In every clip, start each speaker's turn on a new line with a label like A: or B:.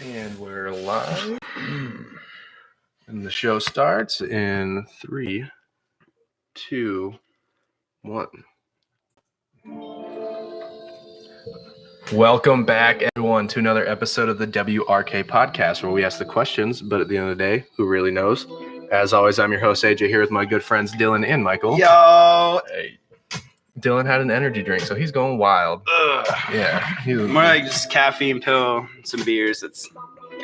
A: And we're live. And the show starts in 3, 2, 1. Welcome back, everyone, to another episode of the WRK podcast, where we ask the questions, but at the end of the day, who really knows? As always, I'm your host, AJ, here with my good friends Dylan and Michael.
B: Yo!
A: Hey. Dylan had an energy drink, so he's going wild.
B: Ugh.
A: Yeah.
B: More like just caffeine pill, some beers. It's,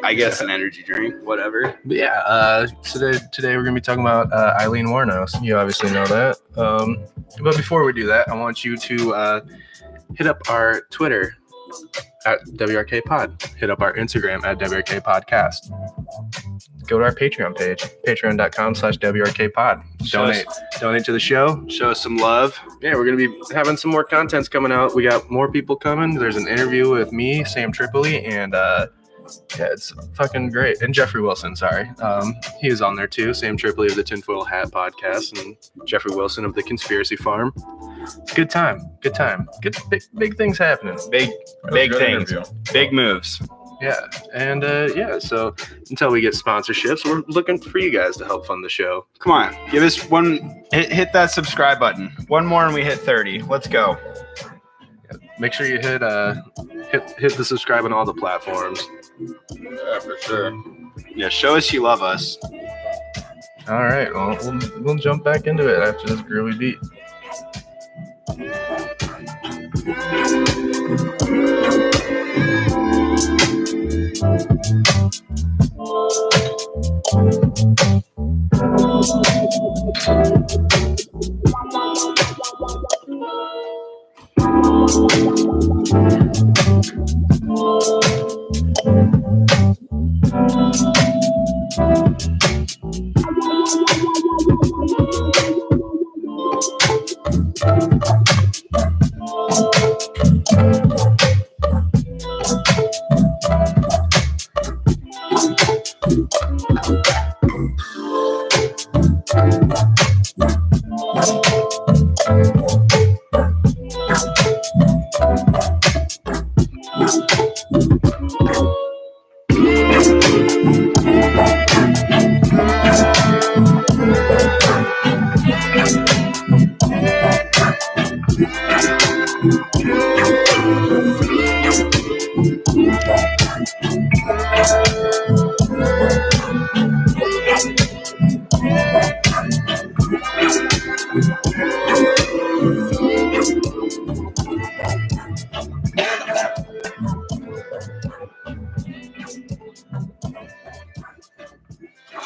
B: I guess, an energy drink, whatever.
A: But yeah, today we're going to be talking about Aileen Wuornos. You obviously know that. But before we do that, I want you to hit up our Twitter at WRK Pod. Hit up our Instagram at WRK Podcast. Go to our Patreon page, patreon.com/WRK Pod. Donate to the show.
B: Show us some love.
A: Yeah, we're going to be having some more contents coming out. We got more people coming. There's an interview with me, Sam Tripoli, and yeah, it's fucking great. And Jeffrey Wilson, sorry. He is on there too. Sam Tripoli of the Tinfoil Hat Podcast and Jeffrey Wilson of the Conspiracy Farm. It's a good time. Good time. Good big things happening.
B: Big things.
C: Interview.
B: Big moves.
A: Yeah. And so until we get sponsorships, we're looking for you guys to help fund the show.
B: Come on. Give us one. Hit that subscribe button. One more and we hit 30. Let's go.
A: Make sure you hit the subscribe on all the platforms.
C: Yeah, for sure.
B: Yeah, show us you love us.
A: All right. Well, we'll jump back into it after this groovy beat.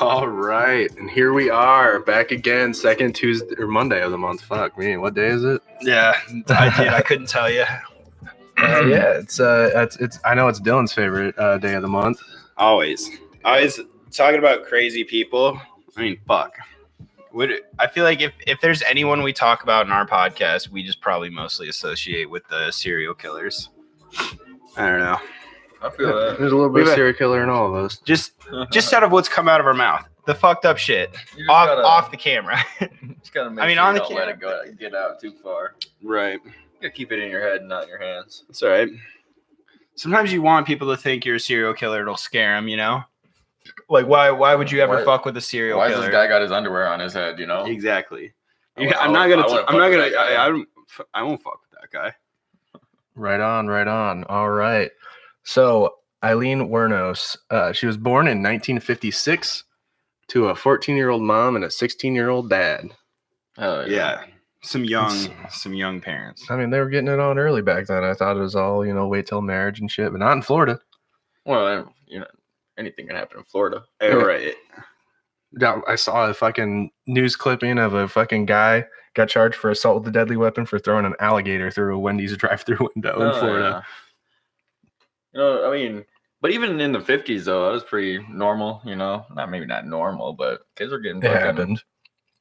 A: All right, and here we are back again, second Tuesday or Monday of the month. Fuck me, what day is it?
B: Yeah, I couldn't tell you.
A: Yeah, it's I know it's Dylan's favorite day of the month.
B: Always talking about crazy people. I mean, fuck. I feel like if there's anyone we talk about in our podcast, we just probably mostly associate with the serial killers. I don't know.
C: I feel that.
A: There's a little bit of serial killer in all of us.
B: Just out of what's come out of our mouth, the fucked up shit off the camera.
C: Just gotta make
B: sure
C: on
B: you
C: the
B: don't
C: let it go, get out too far.
B: Right.
C: You gotta keep it in your head, not in your hands.
B: That's all right. Sometimes you want people to think you're a serial killer. It'll scare them, you know? Like, why would you ever fuck with a serial killer?
C: Why has this guy got his underwear on his head, you know?
B: Exactly.
C: I
B: won't fuck with that guy.
A: Right on. All right. So Aileen Wuornos, she was born in 1956 to a 14-year-old mom and a 16-year-old dad.
C: Oh
B: Yeah. Some young parents.
A: I mean, they were getting it on early back then. I thought it was all, wait till marriage and shit, but not in Florida.
C: Well, anything can happen in Florida.
B: Right.
A: I saw a fucking news clipping of a fucking guy got charged for assault with a deadly weapon for throwing an alligator through a Wendy's drive-thru window in Florida.
C: Yeah. But even in the 50s, though, that was pretty normal, Maybe not normal, but kids were getting
A: It happened.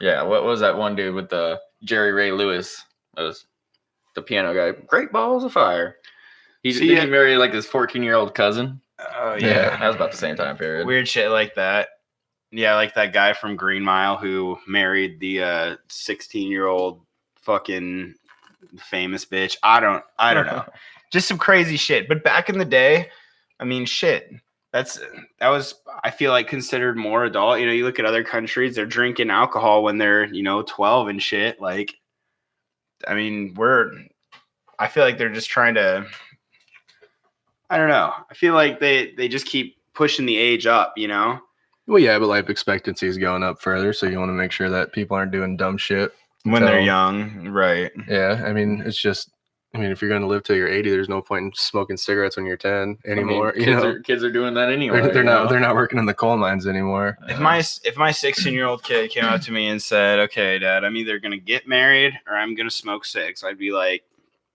C: Yeah, what was that one dude with the Jerry Ray Lewis? That was the piano guy. Great balls of fire. He married like his 14-year-old cousin.
B: Oh, yeah.
C: That was about the same time period.
B: Weird shit like that. Yeah, like that guy from Green Mile who married the 16-year-old fucking famous bitch. I don't know. Just some crazy shit. But back in the day, I mean, shit. that was, I feel like, considered more adult. You know, you look at other countries, they're drinking alcohol when they're, 12 and shit. Like, I mean, I feel like they're just trying to, I don't know. I feel like they just keep pushing the age up,
A: Well, yeah, but life expectancy is going up further, so you want to make sure that people aren't doing dumb shit
B: when they're young, right?
A: Yeah, I mean, it's just, if you're going to live till you're 80, there's no point in smoking cigarettes when you're 10 anymore.
C: Kids are doing that anyway.
A: They're not working in the coal mines anymore.
B: If my 16-year-old kid came up to me and said, "Okay, Dad, I'm either gonna get married or I'm gonna smoke cigs," I'd be like,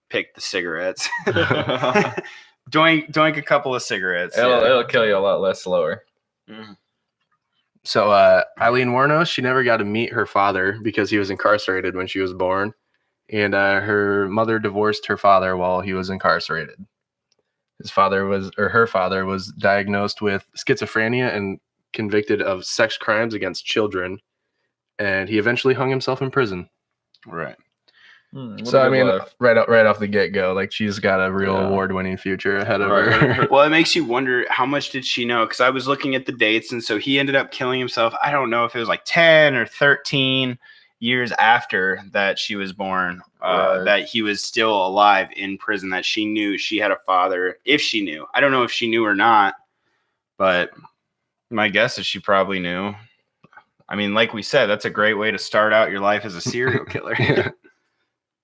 B: "Pick the cigarettes." doink a couple of cigarettes.
C: It'll kill you a lot less slower.
B: Mm.
A: So Aileen Wuornos, she never got to meet her father because he was incarcerated when she was born, and her mother divorced her father while he was incarcerated. Her father was diagnosed with schizophrenia and convicted of sex crimes against children, and he eventually hung himself in prison.
B: Right.
A: So I mean, right off the get-go, like, she's got a real award-winning future ahead of her.
B: Well, it makes you wonder, how much did she know? Because I was looking at the dates, and so he ended up killing himself. I don't know if it was like 10 or 13 years after that she was born, that he was still alive in prison, that she knew she had a father. If she knew. I don't know if she knew or not, but my guess is she probably knew. I mean, like we said, that's a great way to start out your life as a serial killer.
A: Yeah.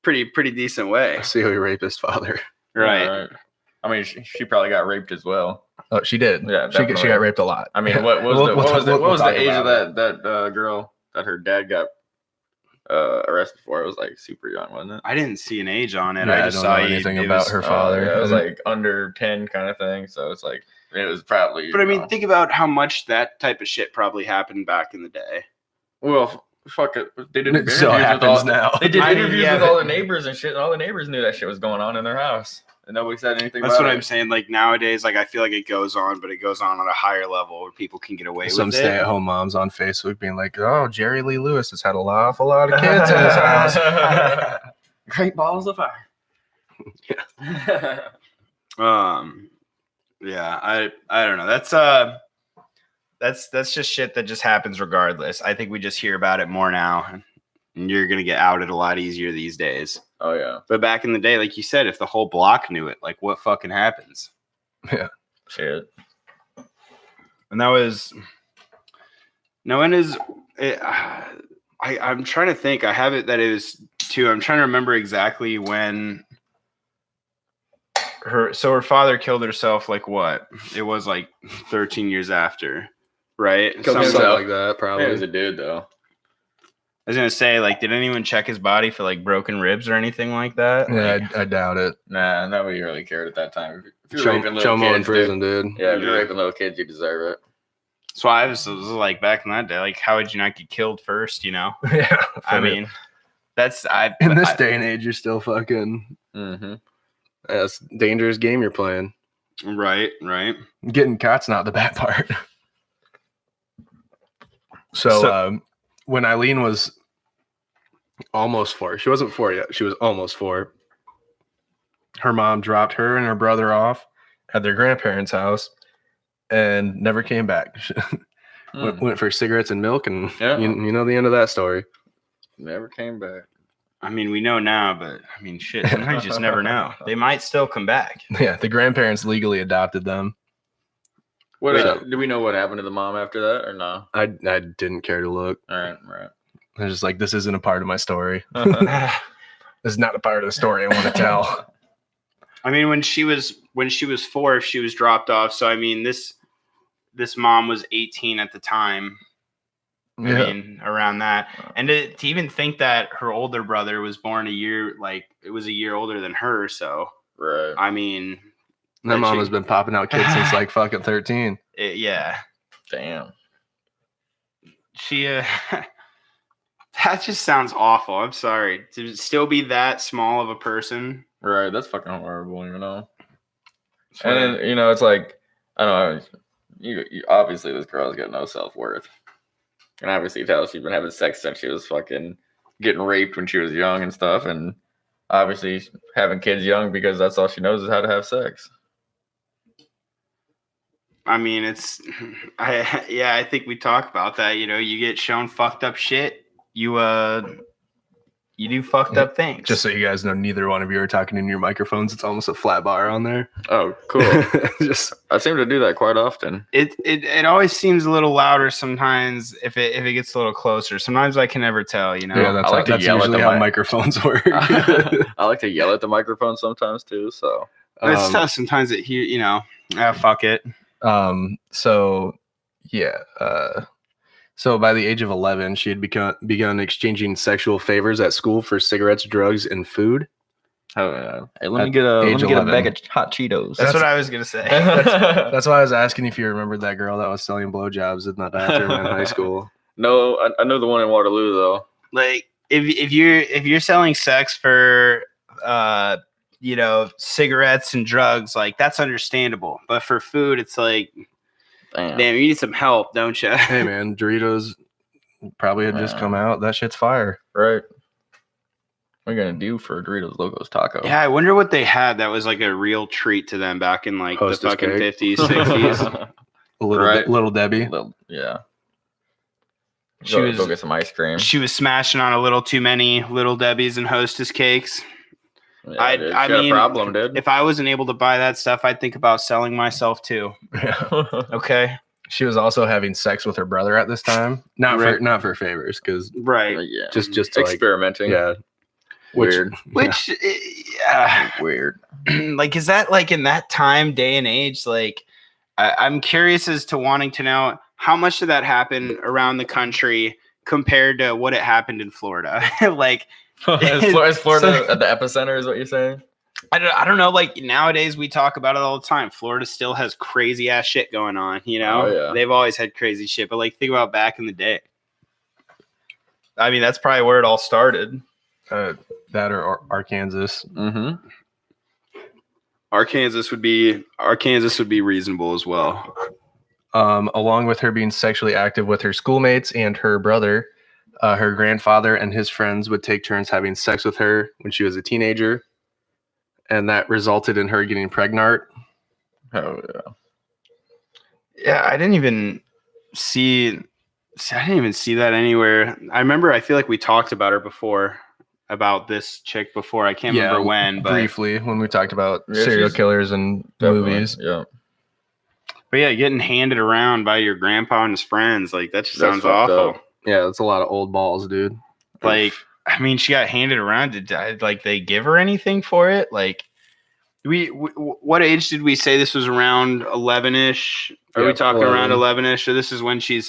B: Pretty decent way.
A: A serial rapist father.
B: Right.
C: I mean, she probably got raped as well.
A: Oh, she did.
C: Yeah,
A: she got raped a lot.
C: I mean, what was the age of that girl that her dad got arrested for? It was like super young, wasn't it?
B: I didn't see an age on it.
A: Yeah,
B: I just saw
A: anything about her father.
C: It was like under 10 kind of thing. So it's like, it was probably.
B: But I mean, think about how much that type of shit probably happened back in the day.
C: Well, fuck it. They did
A: It still happens now.
C: They did interviews with all the neighbors and shit, and all the neighbors knew that shit was going on in their house, and nobody said anything.
B: That's what I'm saying. Like, nowadays, like, I feel like it goes on, but it goes on at a higher level where people can get away with it.
A: Some stay-at-home moms on Facebook being like, "Oh, Jerry Lee Lewis has had an awful lot of kids in his house."
C: Great balls of fire.
A: Yeah.
B: Yeah. I don't know. That's just shit that just happens regardless. I think we just hear about it more now, and you're gonna get outed a lot easier these days.
C: Oh yeah.
B: But back in the day, like you said, if the whole block knew it, like, what fucking happens?
A: Yeah.
C: Shit.
B: And that was I'm trying to think. I have it that it was too. I'm trying to remember exactly when her father killed herself. Like, what? It was like 13 years after, right?
A: Something like that, probably.
C: It was a dude though.
B: I was gonna say, like, did anyone check his body for like broken ribs or anything like that?
A: Yeah,
B: Like,
A: I doubt it.
C: Nah, nobody really cared at that time. If you're raping little
A: Chomo
C: kids,
A: in prison, dude.
C: Yeah, if you're raping little kids, you deserve it.
B: so I was like, back in that day, like, how would you not get killed first?
A: Yeah.
B: I mean,
A: in this day and age, you're still fucking.
C: Mm-hmm.
A: That's a dangerous game you're playing.
B: Right.
A: Getting caught not the bad part. So when Aileen was almost 4, she wasn't 4 yet. She was almost 4. Her mom dropped her and her brother off at their grandparents' house and never came back. Went for cigarettes and milk, and you know the end of that story.
C: Never came back.
B: I mean, we know now, but I mean, shit, I just never know. They might still come back.
A: Yeah, the grandparents legally adopted them.
C: Do we know what happened to the mom after that, or no?
A: I didn't care to look.
C: All right.
A: I was just like, this isn't a part of my story. This is not a part of the story I want to tell.
B: I mean, when she was 4, she was dropped off. So I mean, this mom was 18 at the time.
A: Yeah.
B: I mean, around that, and to even think that her older brother was born a year older than her. So
C: right.
B: I mean,
A: that mom has been popping out kids since like fucking 13.
B: Yeah.
C: Damn.
B: She that just sounds awful. I'm sorry to still be that small of a person.
C: Right. That's fucking horrible. You know. And then it's like, I don't know. You obviously this girl's got no self-worth. And obviously you tell she's been having sex since she was fucking getting raped when she was young and stuff. And obviously having kids young because that's all she knows is how to have sex.
B: I mean, I think we talk about that. You know, you get shown fucked up shit. You do fucked up things.
A: Just so you guys know, neither one of you are talking in your microphones. It's almost a flat bar on there.
C: Oh, cool. I seem to do that quite often.
B: It always seems a little louder sometimes if it gets a little closer. Sometimes I can never tell, you know.
A: Yeah, that's usually how microphones work.
C: I like to yell at the microphone sometimes too. So
B: it's tough sometimes. Fuck it.
A: So by the age of 11, she had begun exchanging sexual favors at school for cigarettes, drugs, and food.
C: Oh yeah. Hey, let me get a bag of hot Cheetos.
B: That's what I was gonna say.
A: That's why I was asking if you remembered that girl that was selling blowjobs in the bathroom in high school.
C: No, I know the one in Waterloo though.
B: Like if you're selling sex for cigarettes and drugs, like that's understandable. But for food, it's like, damn, you need some help, don't you?
A: Hey man, Doritos probably had just come out. That shit's fire,
C: right? What are you gonna do for Doritos Locos Taco?
B: Yeah, I wonder what they had that was like a real treat to them back in like Hostess the fucking cake. 50s, 60s.
A: Little Debbie.
C: Yeah.
B: Go
C: get some ice cream.
B: She was smashing on a little too many Little Debbies and Hostess cakes.
C: Yeah, I mean, a problem, dude.
B: If I wasn't able to buy that stuff, I'd think about selling myself too. Okay.
A: She was also having sex with her brother at this time. Not for favors, because
B: yeah,
A: just
C: experimenting.
A: Yeah.
C: Weird.
B: Weird. Like, is that like in that time, day and age? Like, I'm curious as to wanting to know how much did that happen around the country compared to what it happened in Florida? Like,
C: is Florida at the epicenter? Is what you're saying?
B: I don't know. Like nowadays, we talk about it all the time. Florida still has crazy ass shit going on. You know, They've always had crazy shit. But like, think about back in the day. I mean, that's probably where it all started.
A: That or Arkansas.
C: Mm-hmm.
B: Arkansas would be reasonable as well.
A: Along with her being sexually active with her schoolmates and her brother, her grandfather and his friends would take turns having sex with her when she was a teenager, and that resulted in her getting pregnant.
C: Oh yeah.
B: Yeah, I didn't even see that anywhere. I feel like we talked about her before. About this chick before. I can't remember when, but
A: briefly when we talked about serial killers and movies.
C: Yeah.
B: But yeah, getting handed around by your grandpa and his friends, like that just sounds awful.
C: Up.
A: Yeah, that's a lot of old balls, dude.
B: Like, I mean, she got handed around. Did they give her anything for it? Like, what age did we say this was? Around 11-ish? Are we talking 11. Around 11-ish? Or this is when she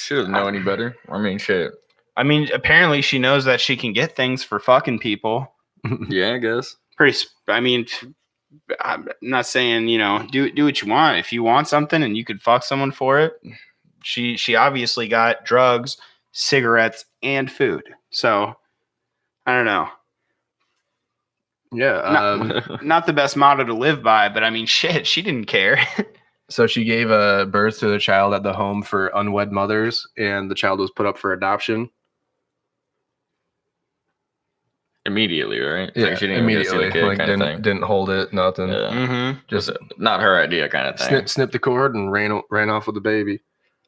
C: doesn't know any better. I mean, shit.
B: I mean, apparently she knows that she can get things for fucking people.
C: Yeah, I guess.
B: I mean, I'm not saying, do what you want. If you want something and you could fuck someone for it, she obviously got drugs, cigarettes, and food. So, I don't know.
A: Yeah.
B: Not the best motto to live by, but I mean, shit, she didn't care.
A: So she gave birth to the child at the home for unwed mothers, and the child was put up for adoption.
C: Immediately, right?
A: Yeah, like she didn't immediately. Didn't hold it, nothing.
C: Yeah.
B: Mm-hmm.
C: Just not her idea, kind of thing.
A: Snip the cord and ran off with the baby.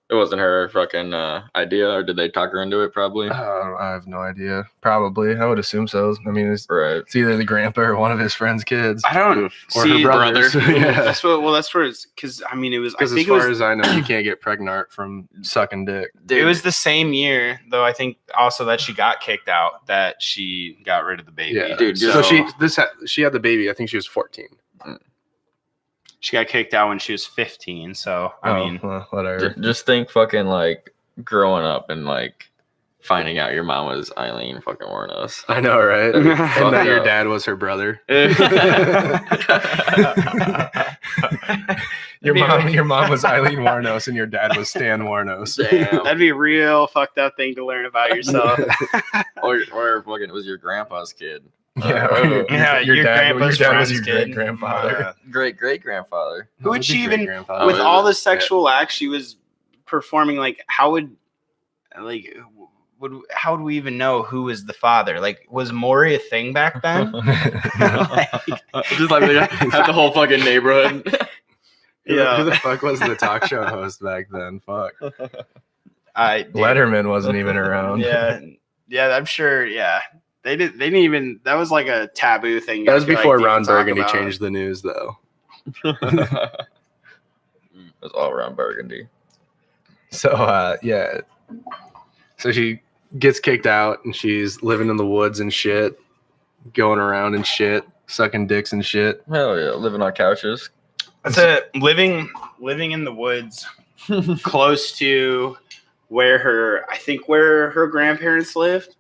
C: It wasn't her fucking idea, or did they talk her into it? Probably.
A: I have no idea. Probably, I would assume so. I mean, it's either the grandpa or one of his friend's kids.
B: I don't
A: or her brother.
B: Yeah. That's where it's because I mean it was.
A: Because as far as I know, you can't get pregnant from sucking dick.
B: Dude. It was the same year, though. I think also that she got kicked out, that she got rid of the baby.
A: Yeah, dude. So she had the baby. I think she was 14.
B: She got kicked out when she was 15. So I mean,
A: well, whatever.
C: Just think, fucking like growing up and like finding out your mom was Aileen fucking Wuornos.
A: I know, right? And that your dad was her brother. Your mom was Aileen Wuornos and your dad was Stan Wuornos.
B: Damn. That'd be a real fucked up thing to learn about yourself.
C: or fucking it was your grandpa's kid.
A: Your dad was your great grandfather.
C: Great grandfather.
B: Who would she even, with all the sexual acts she was performing, like how would we even know who was the father? Like, was Maury a thing back then?
C: Just like they had the whole fucking neighborhood.
A: Who the fuck was the talk show host back then? Fuck.
B: Letterman
A: wasn't even around.
B: Yeah, I'm sure. Yeah, they didn't even. That was like a taboo thing.
A: That was
B: I feel
A: before
B: like, to
A: Ron
B: talk
A: Burgundy
B: about.
A: changed the news, though.
C: It was all around Burgundy.
A: So yeah. So she gets kicked out and she's living in the woods and shit, going around and shit, sucking dicks and shit.
C: Hell yeah, living on couches.
B: That's it. Living in the woods, close to where her grandparents lived.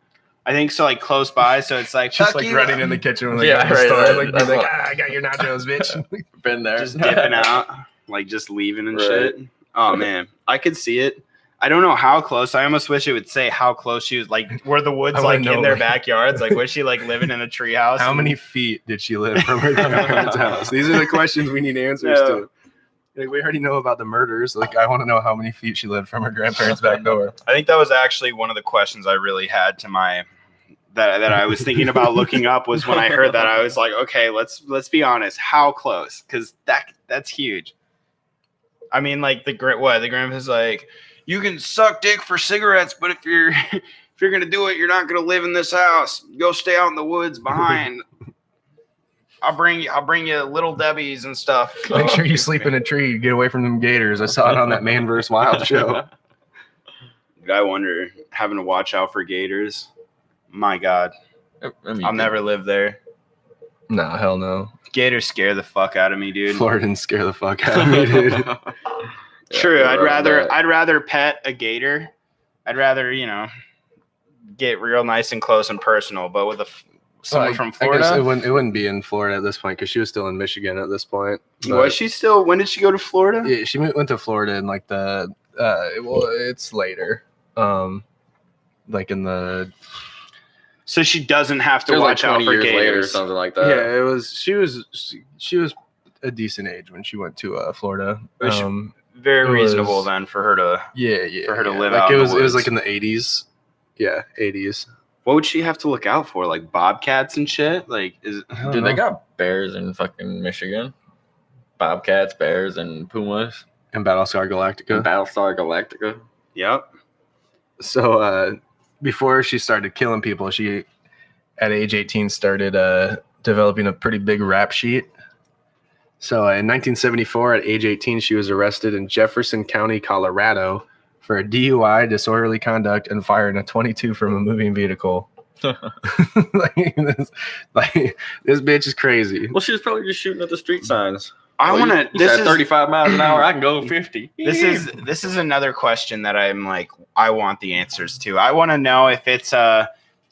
B: I think so, like close by. So it's like
A: She's
B: fuck
A: like
B: you.
A: running in the kitchen when they
C: Yeah,
A: go to the
C: right,
A: store.
C: right.
A: Like, like I got your nachos, bitch.
C: Been there.
B: just dipping out, like just leaving and
C: Right.
B: shit. Oh man, I could see it. I don't know how close. I almost wish it would say how close she was. Like, were the woods
A: I wanna
B: like
A: know,
B: in their
A: like-
B: backyards? Like, was she like living in a treehouse?
A: How many feet did she live from her grandparents' house? These are the questions we need answers to. Like, we already know about the murders. Like, I want to know how many feet she lived from her grandparents' back door.
B: I think that was actually one of the questions I really had to my that I was thinking about looking up was when I heard that. I was like, okay, let's be honest, how close? Because that's huge. I mean, like the grandpa's like, you can suck dick for cigarettes, but if you're gonna do it, you're not gonna live in this house. Go stay out in the woods behind. I'll bring you little Debbie's and stuff.
A: Make sure you sleep in a tree. Get away from them gators. I saw it on that Man vs. Wild show.
B: I wonder, having to watch out for gators. My God, I'll never live there.
A: No, hell no.
B: Gators scare the fuck out of me, dude.
A: Floridians scare the fuck out of me, dude.
B: True. I'd rather pet a gator. I'd rather, get real nice and close and personal. But with someone from
A: I guess
B: Florida,
A: it wouldn't be in Florida at this point because she was still in Michigan at this point.
B: was she still? When did she go to Florida?
A: Yeah, she went to Florida in like it's later, like in the.
B: So she doesn't have to
C: It was
B: watch
C: like
B: out
C: 20
B: for
C: years later or
B: gators.
C: something like that.
A: Yeah, it was. She was a decent age when she went to Florida.
B: Was she-
A: It
B: Very
A: was-
B: reasonable then for her to.
A: Yeah.
B: For her to live
A: like
B: out
A: it
B: in the
A: was. It was
B: woods.
A: like in the 80s. Yeah, 80s.
B: What would she have to look out for? Like bobcats and shit? Like is
C: Dude, they got bears in fucking Michigan. Bobcats, bears, and pumas.
A: in Battlestar Galactica.
C: And Battlestar Galactica.
B: Yep.
A: So before she started killing people, she at age 18 started developing a pretty big rap sheet. So in 1974, at age 18, she was arrested in Jefferson County, Colorado for a DUI, disorderly conduct, and firing a .22 from a moving vehicle. This bitch is crazy.
C: Well, she was probably just shooting at the street signs.
B: I want to.
C: This is 35 miles an hour. I can go 50.
B: This is another question that I'm like, I want the answers to. I want to know if it's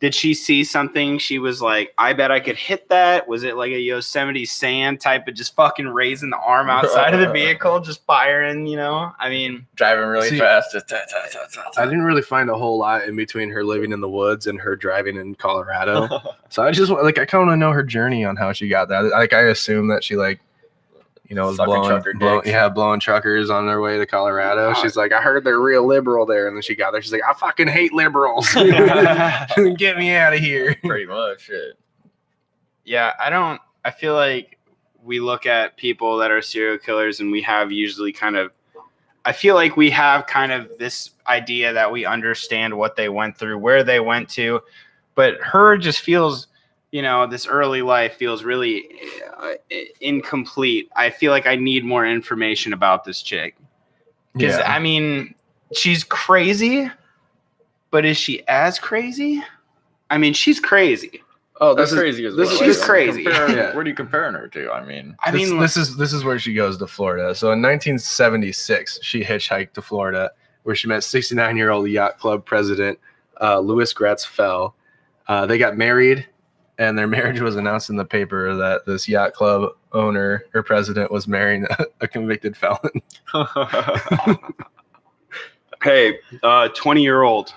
B: did she see something? She was like, I bet I could hit that. Was it like a Yosemite Sam type of just fucking raising the arm outside of the vehicle, just firing? I mean,
C: driving really
A: See,
C: fast.
A: I didn't really find a whole lot in between her living in the woods and her driving in Colorado. So I just I kind of want to know her journey on how she got that. Like I assume that she was
C: Sucking trucker dicks.
A: blowing truckers on their way to Colorado. She's like, I heard they're real liberal there, and then she got there. She's like, I fucking hate liberals. Get me out of here.
C: Pretty much, shit.
B: yeah, I feel like we look at people that are serial killers and we have usually I feel like we have kind of this idea that we understand what they went through, where they went to, but her just feels, this early life feels really incomplete. I feel like I need more information about this chick. Because,
A: Yeah.
B: I mean, she's crazy, but is she as crazy? I mean, she's crazy.
C: Oh, that's
A: This is-
C: crazy as
A: this
C: well.
A: is-
B: she's
C: Like,
B: crazy.
A: Yeah.
C: What are you comparing her to? I mean,
A: This is where she goes to Florida. So in 1976, she hitchhiked to Florida, where she met 69-year-old yacht club president Louis Gretz Fell. They got married, and their marriage was announced in the paper that this yacht club owner or president was marrying a convicted felon.
B: Hey, 20-year-old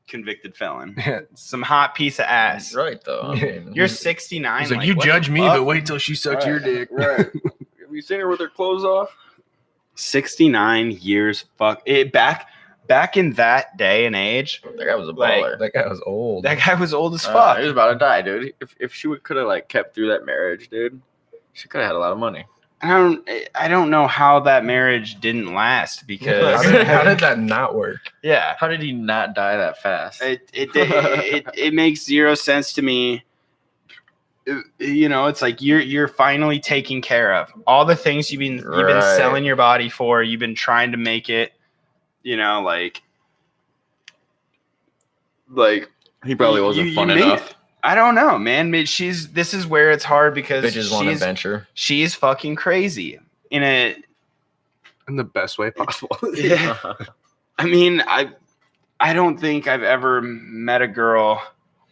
B: convicted felon. Some hot piece of ass.
C: right though. I mean,
B: You're 69.
A: He's like, you
B: what
A: judge
B: the
A: me,
B: fuck?"
A: but wait till she sucks your dick.
C: right. Have you seen her with her clothes off?
B: 69 years. Fuck it. Back in that day and age,
C: That guy was a
B: Like,
C: baller.
A: That guy was old.
B: that guy was old as fuck.
C: He was about to die, dude. If she could have kept through that marriage, dude, she could have had a lot of money.
B: I don't know how that marriage didn't last because
A: How did that not work?
B: yeah,
C: How did he not die that fast?
B: it makes zero sense to me. You know, it's like you're finally taken care of. All the things you've been selling your body for, you've been trying to make it, you know, like
C: he probably wasn't fun enough.
B: I don't know, man. This is where it's hard because
C: Bitches want adventure.
B: She's fucking crazy in
A: the best way possible.
B: Yeah. I mean, I don't think I've ever met a girl,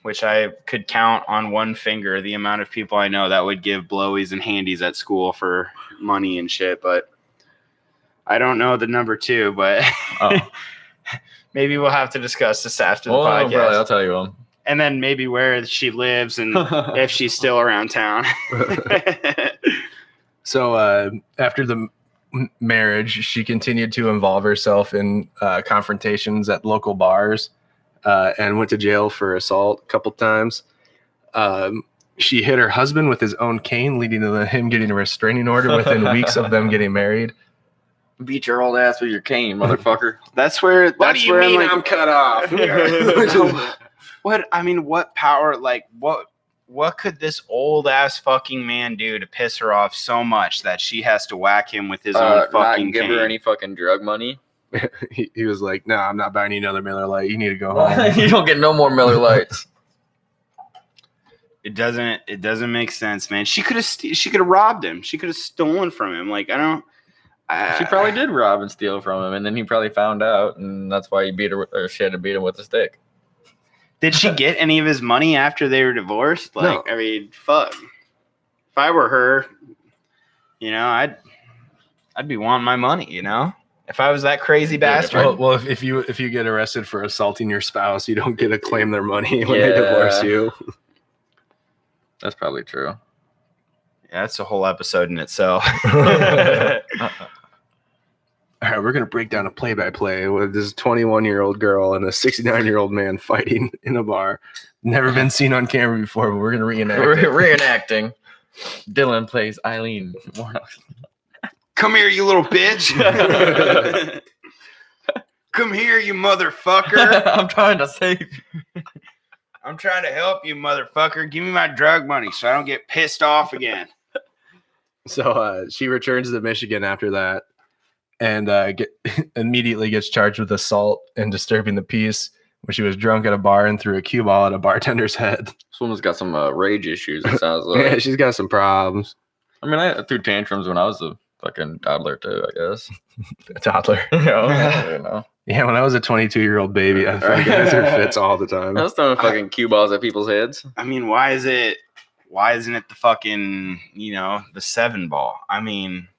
B: which I could count on one finger the amount of people I know that would give blowies and handies at school for money and shit. But I don't know the number 2, but maybe we'll have to discuss this after the podcast.
C: Probably, I'll tell you one.
B: And then maybe where she lives and if she's still around town.
A: So after the marriage, she continued to involve herself in confrontations at local bars and went to jail for assault a couple times. She hit her husband with his own cane, leading to him getting a restraining order within weeks of them getting married.
C: Beat your old ass with your cane, motherfucker.
B: What do you mean
A: I'm cut off?
B: What power, like, what could this old ass fucking man do to piss her off so much that she has to whack him with his own fucking
C: not give
B: cane?
C: her any fucking drug money?
A: he was like, "No, I'm not buying you another Miller Lite. You need to go home.
C: You don't get no more Miller Lights."
B: It doesn't make sense, man. She could have robbed him. She could have stolen from him. Like,
C: She probably did rob and steal from him, and then he probably found out, and that's why he beat her, or she had to beat him with a stick.
B: Did she get any of his money after they were divorced? Like, no. I mean, fuck. If I were her, you know, I'd be wanting my money, you know? If I was that crazy bastard.
A: Well, if you get arrested for assaulting your spouse, you don't get to claim their money when they divorce you.
C: That's probably true.
B: Yeah, that's a whole episode in itself.
A: All right, we're going to break down a play-by-play with this 21-year-old girl and a 69-year-old man fighting in a bar. Never been seen on camera before, but we're going to reenact it.
C: Reenacting. Dylan plays Aileen Wuornos.
B: Come here, you little bitch. Come here, you motherfucker.
C: I'm trying to save you.
B: I'm trying to help you, motherfucker. Give me my drug money so I don't get pissed off again.
A: So she returns to Michigan after that. And immediately gets charged with assault and disturbing the peace when she was drunk at a bar and threw a cue ball at a bartender's head.
C: This woman's got some rage issues, it sounds like.
A: Yeah, she's got some problems.
C: I mean, I threw tantrums when I was a fucking toddler, too, I guess.
A: A toddler?
C: You know.
A: Yeah, when I was a 22-year-old baby, I fucking threw fits all the time.
C: I was throwing fucking cue balls at people's heads.
B: I mean, why isn't it the fucking, you know, the 7 ball? I mean...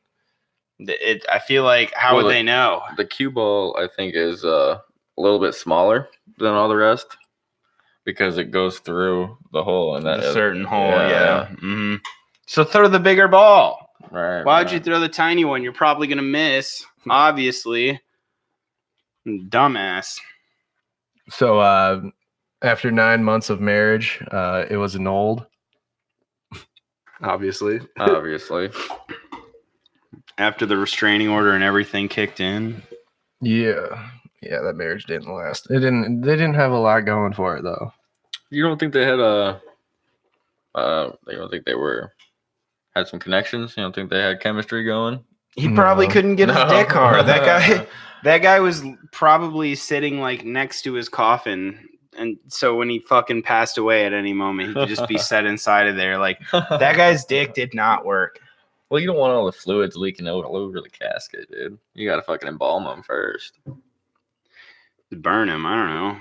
B: I feel like, how would they know?
C: The cue ball, I think, is a little bit smaller than all the rest because it goes through the hole in that
B: certain hole. Yeah. Mm-hmm. So throw the bigger ball.
C: Right.
B: Why'd you throw the tiny one? You're probably gonna miss. Obviously, dumbass.
A: So after 9 months of marriage, it was annulled. Obviously.
B: After the restraining order and everything kicked in.
A: Yeah, that marriage didn't last. They didn't have a lot going for it though.
C: You don't think they had you don't think they had some connections? You don't think they had chemistry going?
B: He probably couldn't get his dick hard. That guy was probably sitting like next to his coffin. And so when he fucking passed away at any moment, he could just be set inside of there. Like, that guy's dick did not work.
C: Well, you don't want all the fluids leaking out all over the casket, dude. You got to fucking embalm him first.
B: Burn him. I don't know.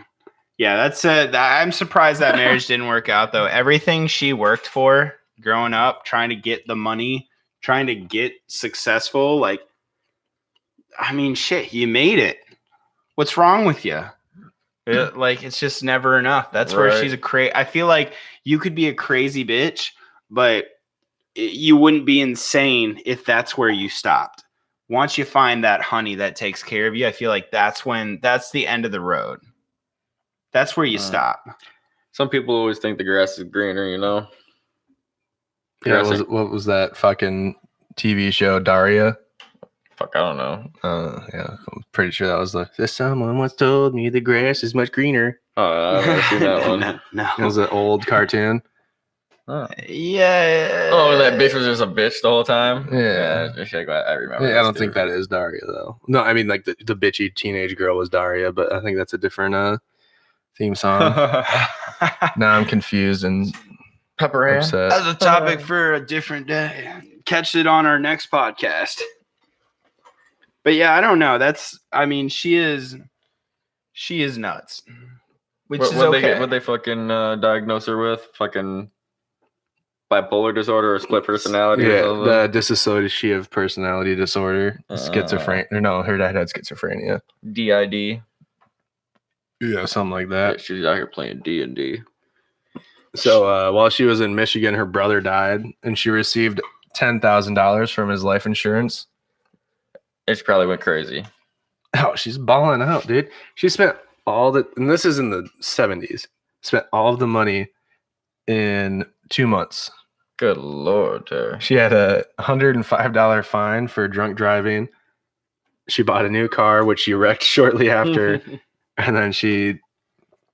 B: Yeah, I'm surprised that marriage didn't work out, though. Everything she worked for growing up, trying to get the money, trying to get successful, like, I mean, shit, you made it. What's wrong with you? Like, it's just never enough. That's where she's I feel like you could be a crazy bitch, but you wouldn't be insane if that's where you stopped. Once you find that honey that takes care of you, I feel like that's the end of the road. That's where you stop.
C: Some people always think the grass is greener, you know?
A: Yeah, what was that fucking TV show Daria?
C: Fuck, I don't know.
A: Yeah, I'm pretty sure that was someone once told me the grass is much greener.
C: Oh, I've never seen that one.
B: No.
A: It was an old cartoon.
C: Oh.
B: Yeah.
C: Oh, that bitch was just a bitch the whole time.
A: Yeah.
C: I remember.
A: Yeah, I don't think that is Daria though. No, I mean like the bitchy teenage girl was Daria, but I think that's a different theme song. Now I'm confused and
C: Pepper
A: upset.
B: That's a topic for a different day. Catch it on our next podcast. But yeah, I don't know. She is nuts. Which is okay.
C: What they fucking diagnose her with? Fucking bipolar disorder or split personality or something?
A: The dissociative personality disorder. Schizophrenia. No, her dad had schizophrenia.
C: DID.
A: Yeah, something like that.
C: She's out here playing D&D.
A: So while she was in Michigan, her brother died, and she received $10,000 from his life insurance.
C: And she probably went crazy.
A: Oh, she's balling out, dude. She spent and this is in the 70s, spent all of the money in 2 months.
C: Good Lord, Terry.
A: She had a $105 fine for drunk driving. She bought a new car, which she wrecked shortly after. And then she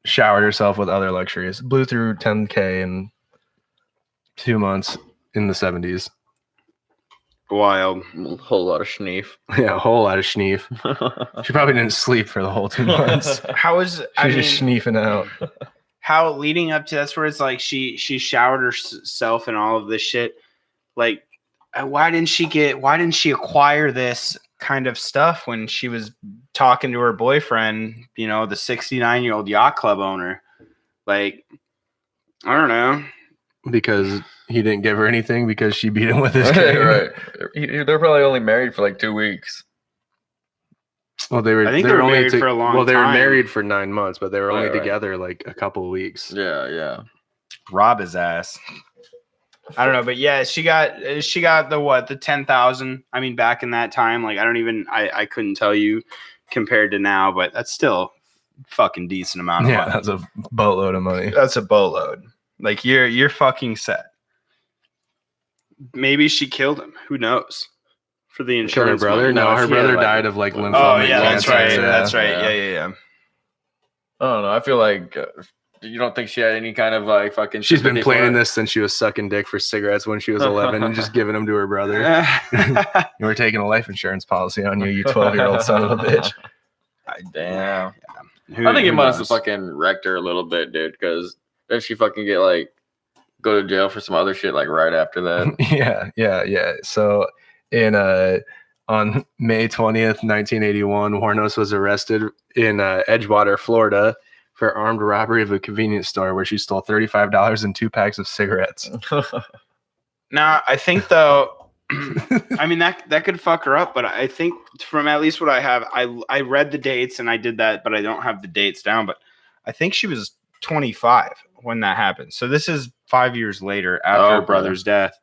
A: showered herself with other luxuries. Blew through $10K in 2 months in the 70s.
B: Wild.
C: A whole lot of schneef.
A: Yeah, a whole lot of schneef. She probably didn't sleep for the whole 2 months. She's just schneefing out.
B: How leading up to that's where it's like she showered herself and all of this shit. Like, why didn't she acquire this kind of stuff when she was talking to her boyfriend, the 69-year-old yacht club owner? Like, I don't know.
A: Because he didn't give her anything because she beat him with his cane.
C: Right. They're probably only married for like 2 weeks.
A: Well, they were.
B: I think they were married for a long time.
A: Well, they were married for 9 months, but they were only
C: Right.
A: together like a couple of weeks.
C: Yeah.
B: Rob his ass. I don't know, but yeah, she got the 10,000. I mean, back in that time, like I couldn't tell you compared to now, but that's still fucking decent amount of money.
A: That's a boatload of money.
B: That's a boatload. Like you're fucking set. Maybe she killed him. Who knows? For the insurance.
A: Her brother?
B: money.
A: No, her brother
C: had, like,
A: died of like lymphoma.
B: Oh yeah, that's
A: cancer.
B: right. That's right. Yeah.
C: I don't know. I feel like you don't think she had any kind of like fucking.
A: She's been
C: sympathy
A: planning
C: for it?
A: this since she was sucking dick for cigarettes when she was 11 and just giving them to her brother. You were taking a life insurance policy on you 12-year-old son of a bitch.
C: Damn. I think it must have fucking wrecked her a little bit, dude. Because then she fucking go to jail for some other shit like right after that.
A: Yeah. So on May 20th, 1981, Wuornos was arrested in Edgewater, Florida for armed robbery of a convenience store where she stole $35 and 2 packs of cigarettes.
B: Now, I think though, I mean that could fuck her up, but I think from at least what I have, I read the dates and I did that, but I don't have the dates down. But I think she was 25 when that happened. So this is 5 years later after her brother's death.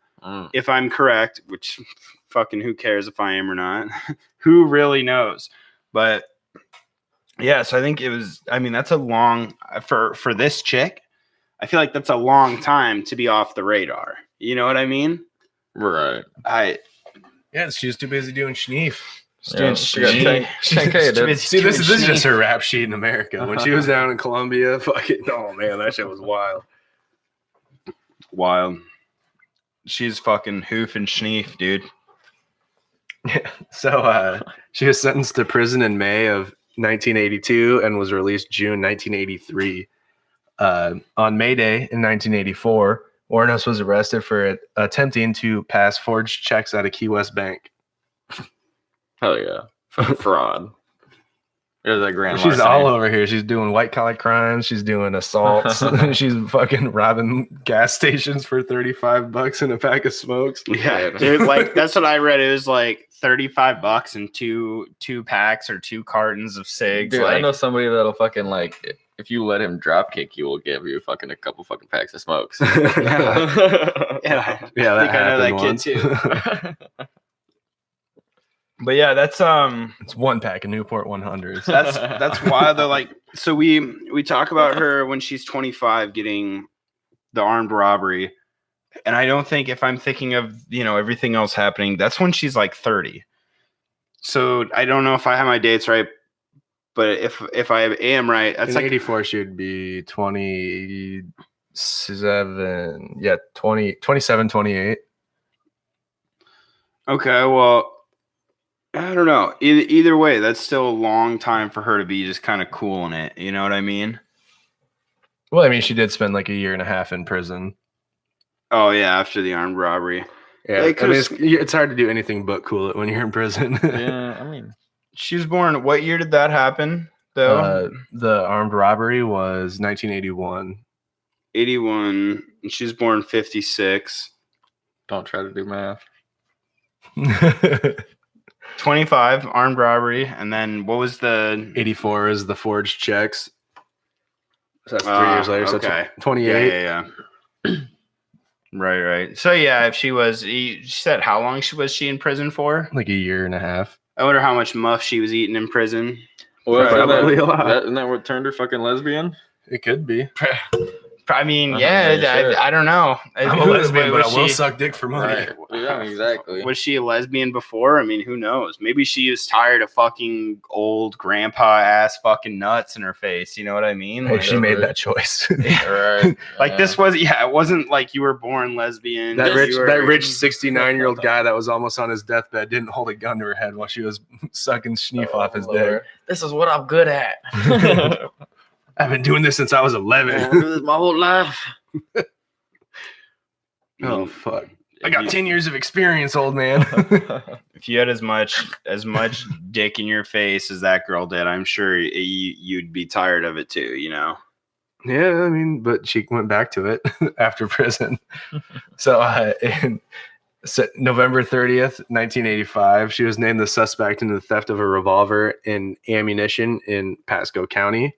B: If I'm correct, which fucking who cares if I am or not? Who really knows? But yeah, so I think that's a long for this chick. I feel like that's a long time to be off the radar. You know what I mean?
C: Right.
A: Yeah, she was too busy doing schneef.
C: She got 10K, dude.
A: See, this is just her rap sheet in America. When she was down in Colombia, oh man, that shit was wild.
B: Wild. She's fucking hoof and schneef, dude.
A: Yeah. So she was sentenced to prison in May of 1982 and was released June 1983. On May Day in 1984, Wuornos was arrested for attempting to pass forged checks at a Key West bank.
C: Hell yeah. Fraud. There's that grand
A: She's
C: larceny.
A: all over here. She's doing white collar crimes. She's doing assaults. She's fucking robbing gas stations for $35 and a pack of smokes.
B: Yeah, dude, like that's what I read. It was like $35 and two packs or 2 cartons of cigs.
C: Dude,
B: like,
C: I know somebody that'll fucking like if you let him drop kick you, will give you fucking a couple fucking packs of smokes.
B: yeah,
A: Yeah, that
B: I know that
A: happened
B: kid
A: once.
B: too. But yeah, that's
A: It's 1 pack of Newport 100s.
B: that's wild though. Like, so we talk about her when she's 25 getting the armed robbery, And I don't think if I'm thinking of, everything else happening, that's when she's like 30. So I don't know if I have my dates right, but if I am right, that's
A: In
B: like
A: 84, she would be 27. Yeah, 27, 28.
B: okay. Well, I don't know. Either way, that's still a long time for her to be just kind of cool in it. You know what I mean?
A: Well, I mean, she did spend like a year and a half in prison.
B: Oh yeah, after the armed robbery.
A: Yeah, I mean, it's hard to do anything but cool it when you're in prison.
C: Yeah, I mean,
B: she was born. What year did that happen? Though
A: the armed robbery was 1981.
B: 81. She was born 56.
C: don't try to do math.
B: 25 armed robbery, and then what was the
A: 84 is the forged checks. So that's 3 years later.
B: Okay.
A: So 28.
B: Yeah. Right. So yeah, if she said how long was she in prison for?
A: Like a year and a half.
B: I wonder how much muff she was eating in prison.
C: Well,
A: Probably a lot.
C: Isn't that what turned her fucking lesbian?
A: It could be.
B: I mean,
C: Sure.
B: I don't know.
A: I'm a lesbian, but I will suck dick for money.
C: Right. Yeah, exactly.
B: Was she a lesbian before? I mean, who knows? Maybe she was tired of fucking old grandpa ass fucking nuts in her face. You know what I mean?
A: Hey,
B: Like,
A: she made that choice.
C: Right.
B: like this was, it wasn't like you were born lesbian.
A: That rich 69-year-old guy that was almost on his deathbed didn't hold a gun to her head while she was sucking schneef off his dick.
C: This is what I'm good at.
A: I've been doing this since I was 11.
C: I've been doing this my whole life.
A: Oh fuck! I got 10 years of experience, old man.
B: If you had as much dick in your face as that girl did, I'm sure you'd be tired of it too.
A: Yeah, I mean, but she went back to it after prison. So November 30th, 1985, she was named the suspect in the theft of a revolver and ammunition in Pasco County.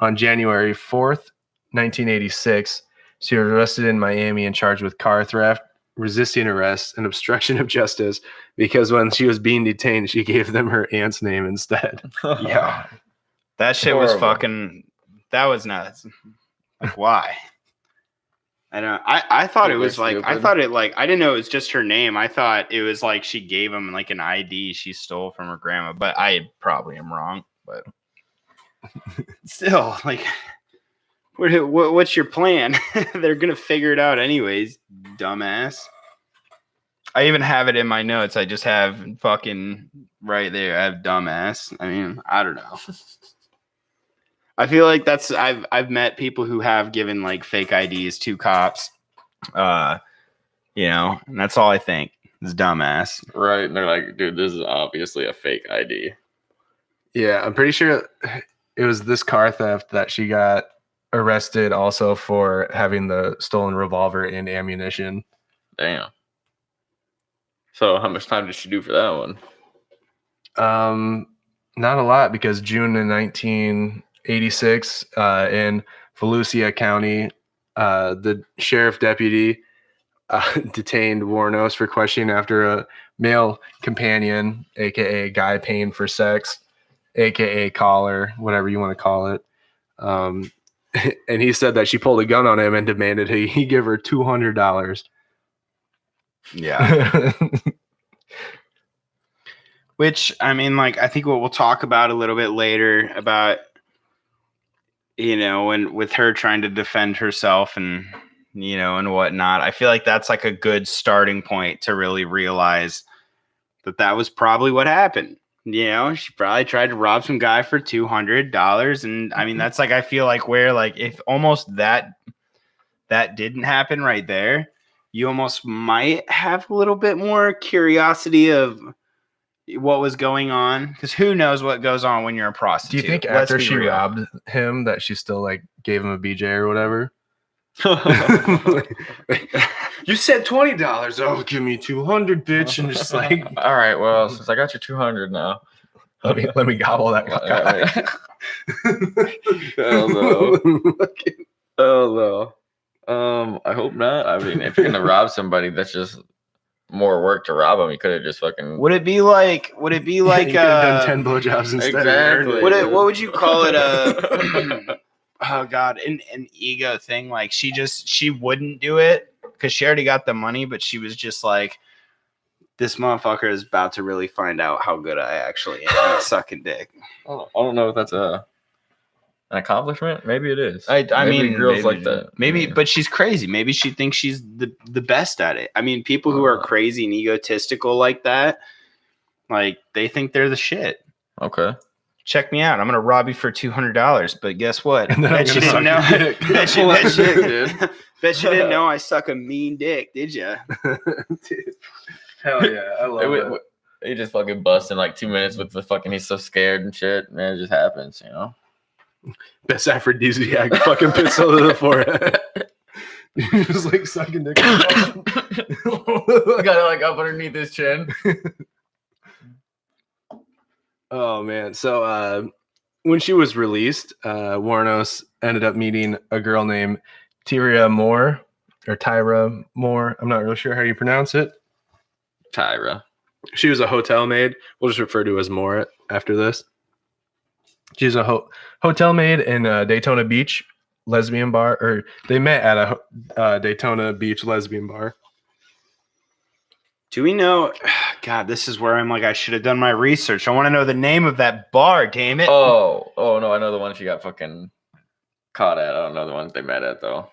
A: On January 4th, 1986, she was arrested in Miami and charged with car theft, resisting arrest, and obstruction of justice because when she was being detained, she gave them her aunt's name instead.
B: Yeah. That shit was fucking... That was nuts. Like, why? I don't. I thought it was like. I thought it like. I didn't know it was just her name. I thought it was like she gave him like an ID she stole from her grandma. But I probably am wrong. But still, like, what's your plan? They're gonna figure it out anyways, dumbass. I even have it in my notes. I just have fucking right there. I have dumbass. I mean, I don't know. I feel like that's I've met people who have given like fake IDs to cops, and that's all I think is dumbass.
C: Right. And they're like, dude, this is obviously a fake ID.
A: Yeah, I'm pretty sure it was this car theft that she got arrested also for having the stolen revolver and ammunition.
C: Damn. So how much time did she do for that one?
A: Not a lot, because June of 1986 in Volusia County, the sheriff deputy detained Wuornos for questioning after a male companion, aka guy paying for sex, aka caller, whatever you want to call it. And he said that she pulled a gun on him and demanded he give her $200.
B: Yeah. Which, I mean, like, I think what we'll talk about a little bit later about, and with her trying to defend herself and, and whatnot, I feel like that's like a good starting point to really realize that was probably what happened. She probably tried to rob some guy for $200. And I mean, that's like, I feel like where, like, if almost that didn't happen right there, you almost might have a little bit more curiosity of what was going on, because who knows what goes on when you're a prostitute.
A: Do you think after she robbed him that she still like gave him a BJ or whatever? You said $20. Oh, give me $200, bitch. And just like,
C: all right, well, since I got you 200 now,
A: let me gobble that.
C: Hell no. I hope not. I mean, if you're gonna rob somebody, that's just more work to rob him. You could have just fucking.
B: Would it be like?
A: You could have done 10 blowjobs instead.
C: Exactly.
B: What would you call it? Oh God, an ego thing. Like she wouldn't do it because she already got the money, but she was just like, this motherfucker is about to really find out how good I actually am at sucking dick.
C: I don't know if that's an accomplishment. Maybe it is.
B: I
C: Maybe
B: mean,
C: girls
B: maybe,
C: like that.
B: Maybe, but she's crazy. Maybe she thinks she's the best at it. I mean, people who are crazy and egotistical like that, like they think they're the shit.
C: Okay.
B: Check me out. I'm gonna rob you for $200. But guess what?
A: And then I'm
B: Bet you
A: gonna
B: didn't know.
A: suck your dick.
B: Bet you didn't know I suck a mean dick, did you?
A: Dude. Hell yeah, I love it.
C: He just fucking busts in like 2 minutes with the fucking. He's so scared and shit. Man, it just happens, you know.
A: Best aphrodisiac, fucking pistol to the forehead. You're just like sucking dick.
C: Got it like up underneath his chin.
A: Oh man! So when she was released, Wuornos ended up meeting a girl named Tyra Moore. I'm not really sure how you pronounce it.
C: Tyra.
A: She was a hotel maid. We'll just refer to her as Moore after this. She's a hotel maid in Daytona Beach lesbian bar, or they met at a Daytona Beach lesbian bar.
B: Do we know? God, this is where I'm like, I should have done my research. I want to know the name of that bar. Damn it!
C: Oh no, I know the one she got fucking caught at. I don't know the ones they met at though.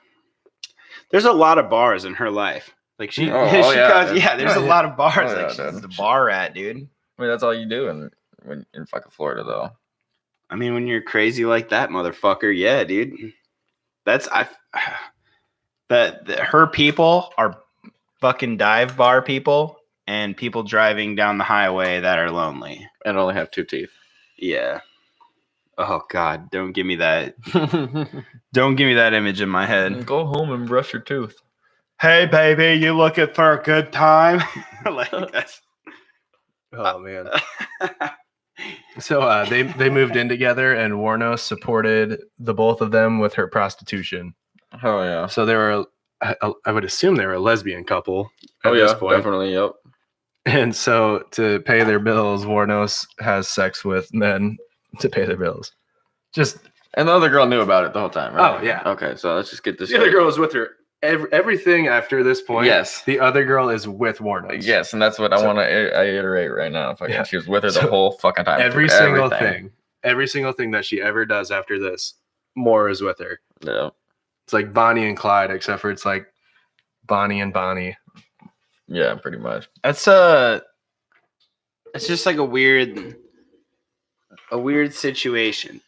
B: There's a lot of bars in her life. Like she,
C: there's
B: a lot of bars.
C: Oh, yeah,
B: she's
C: dude.
B: the bar rat, dude.
C: I mean, that's all you do in fucking Florida, though.
B: I mean, when you're crazy like that, motherfucker, yeah, dude. Her people are fucking dive bar people and people driving down the highway that are lonely
C: And only have 2 teeth.
B: Yeah. Oh God, don't give me that. Don't give me that image in my head.
C: Go home and brush your tooth.
B: Hey, baby, you looking for a good time? Like that's.
A: Oh man. So they moved in together, and Wuornos supported the both of them with her prostitution.
C: Oh yeah.
A: So they were, I would assume they were a lesbian couple at this point.
C: Definitely. Yep.
A: And so to pay their bills, Wuornos has sex with men to pay their bills.
C: And the other girl knew about it the whole time, right?
A: Oh yeah.
C: Okay, so let's just get this.
A: The other girl is with her. Everything after this point.
C: Yes.
A: The other girl is with Wuornos.
C: Yes, and that's what I want to iterate right now. Fucking,
A: Yeah.
C: she was with her the whole fucking time.
A: Every single thing that she ever does after this, Moore is with her.
C: Yeah.
A: It's like Bonnie and Clyde, except for it's like Bonnie and Bonnie.
C: Yeah, pretty much.
B: It's just like a weird situation.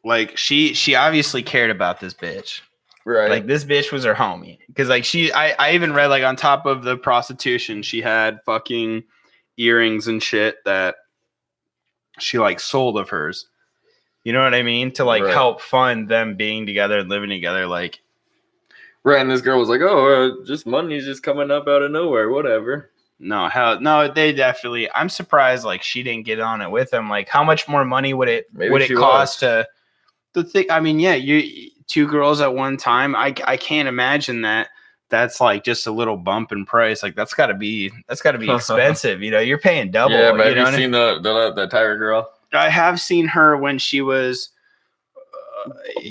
B: Like she obviously cared about this bitch.
C: Right.
B: Like this bitch was her homie. Because like I even read like on top of the prostitution, she had fucking earrings and shit that she like sold of hers. You know what I mean? To like help fund them being together and living together. Like,
C: right. And this girl was like, "Oh, just money's just coming up out of nowhere. Whatever."
B: No, they definitely. I'm surprised like she didn't get on it with him. Like, how much more money would it cost to think? I mean, yeah, you 2 girls at one time. I can't imagine that's like just a little bump in price. Like that's got to be expensive. You know, you're paying double.
C: Yeah, but
B: you
C: have you seen the Tiger girl?
B: I have seen her when she was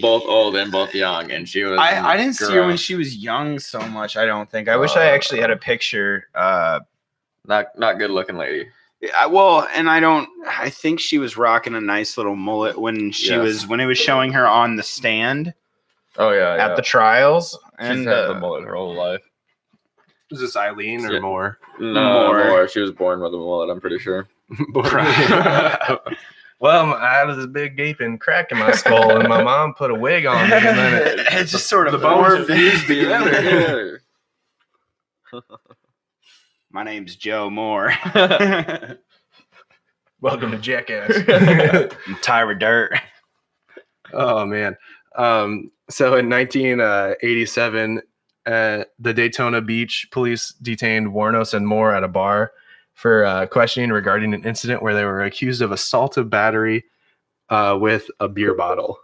C: both old and both young, and she was.
B: I didn't see her when she was young so much. I don't think. I wish I actually had a picture.
C: Not good looking lady.
B: I think she was rocking a nice little mullet when it was showing her on the stand.
C: Oh yeah,
B: at the trials,
C: and had the mullet her whole life.
A: Was this Aileen or Moore?
C: No, Moore. She was born with a mullet. I'm pretty sure.
A: Well, I had this big gaping crack in my skull, and my mom put a wig on me, and then
B: it just sort of
A: the bones fused together.
B: My name's Joe Moore.
A: Welcome to Jackass.
B: I'm Tyra Dirt.
A: Oh man. So in 1987, the Daytona Beach police detained Wuornos and Moore at a bar for questioning regarding an incident where they were accused of assaultive battery with a beer bottle.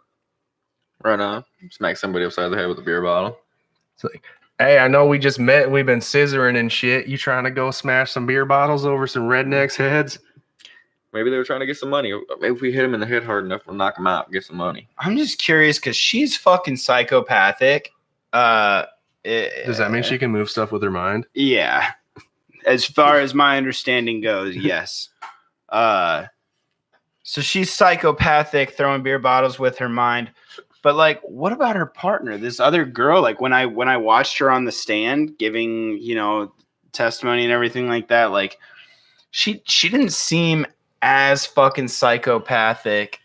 C: Right on. Smack somebody upside the head with a beer bottle.
A: It's like, hey, I know we just met and we've been scissoring and shit. You trying to go smash some beer bottles over some rednecks' heads?
C: Maybe they were trying to get some money. Maybe if we hit him in the head hard enough, we'll knock him out and get some money.
B: I'm just curious because she's fucking psychopathic.
A: Does that mean she can move stuff with her mind?
B: Yeah. As far as my understanding goes, yes. So she's psychopathic, throwing beer bottles with her mind. But like, what about her partner? This other girl, like when I watched her on the stand giving, testimony and everything like that, like she didn't seem as fucking psychopathic.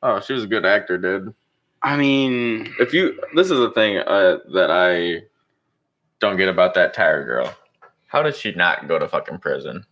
C: Oh, she was a good actor, dude.
B: I mean,
C: this is the thing that I don't get about that Tyra girl. How did she not go to fucking prison?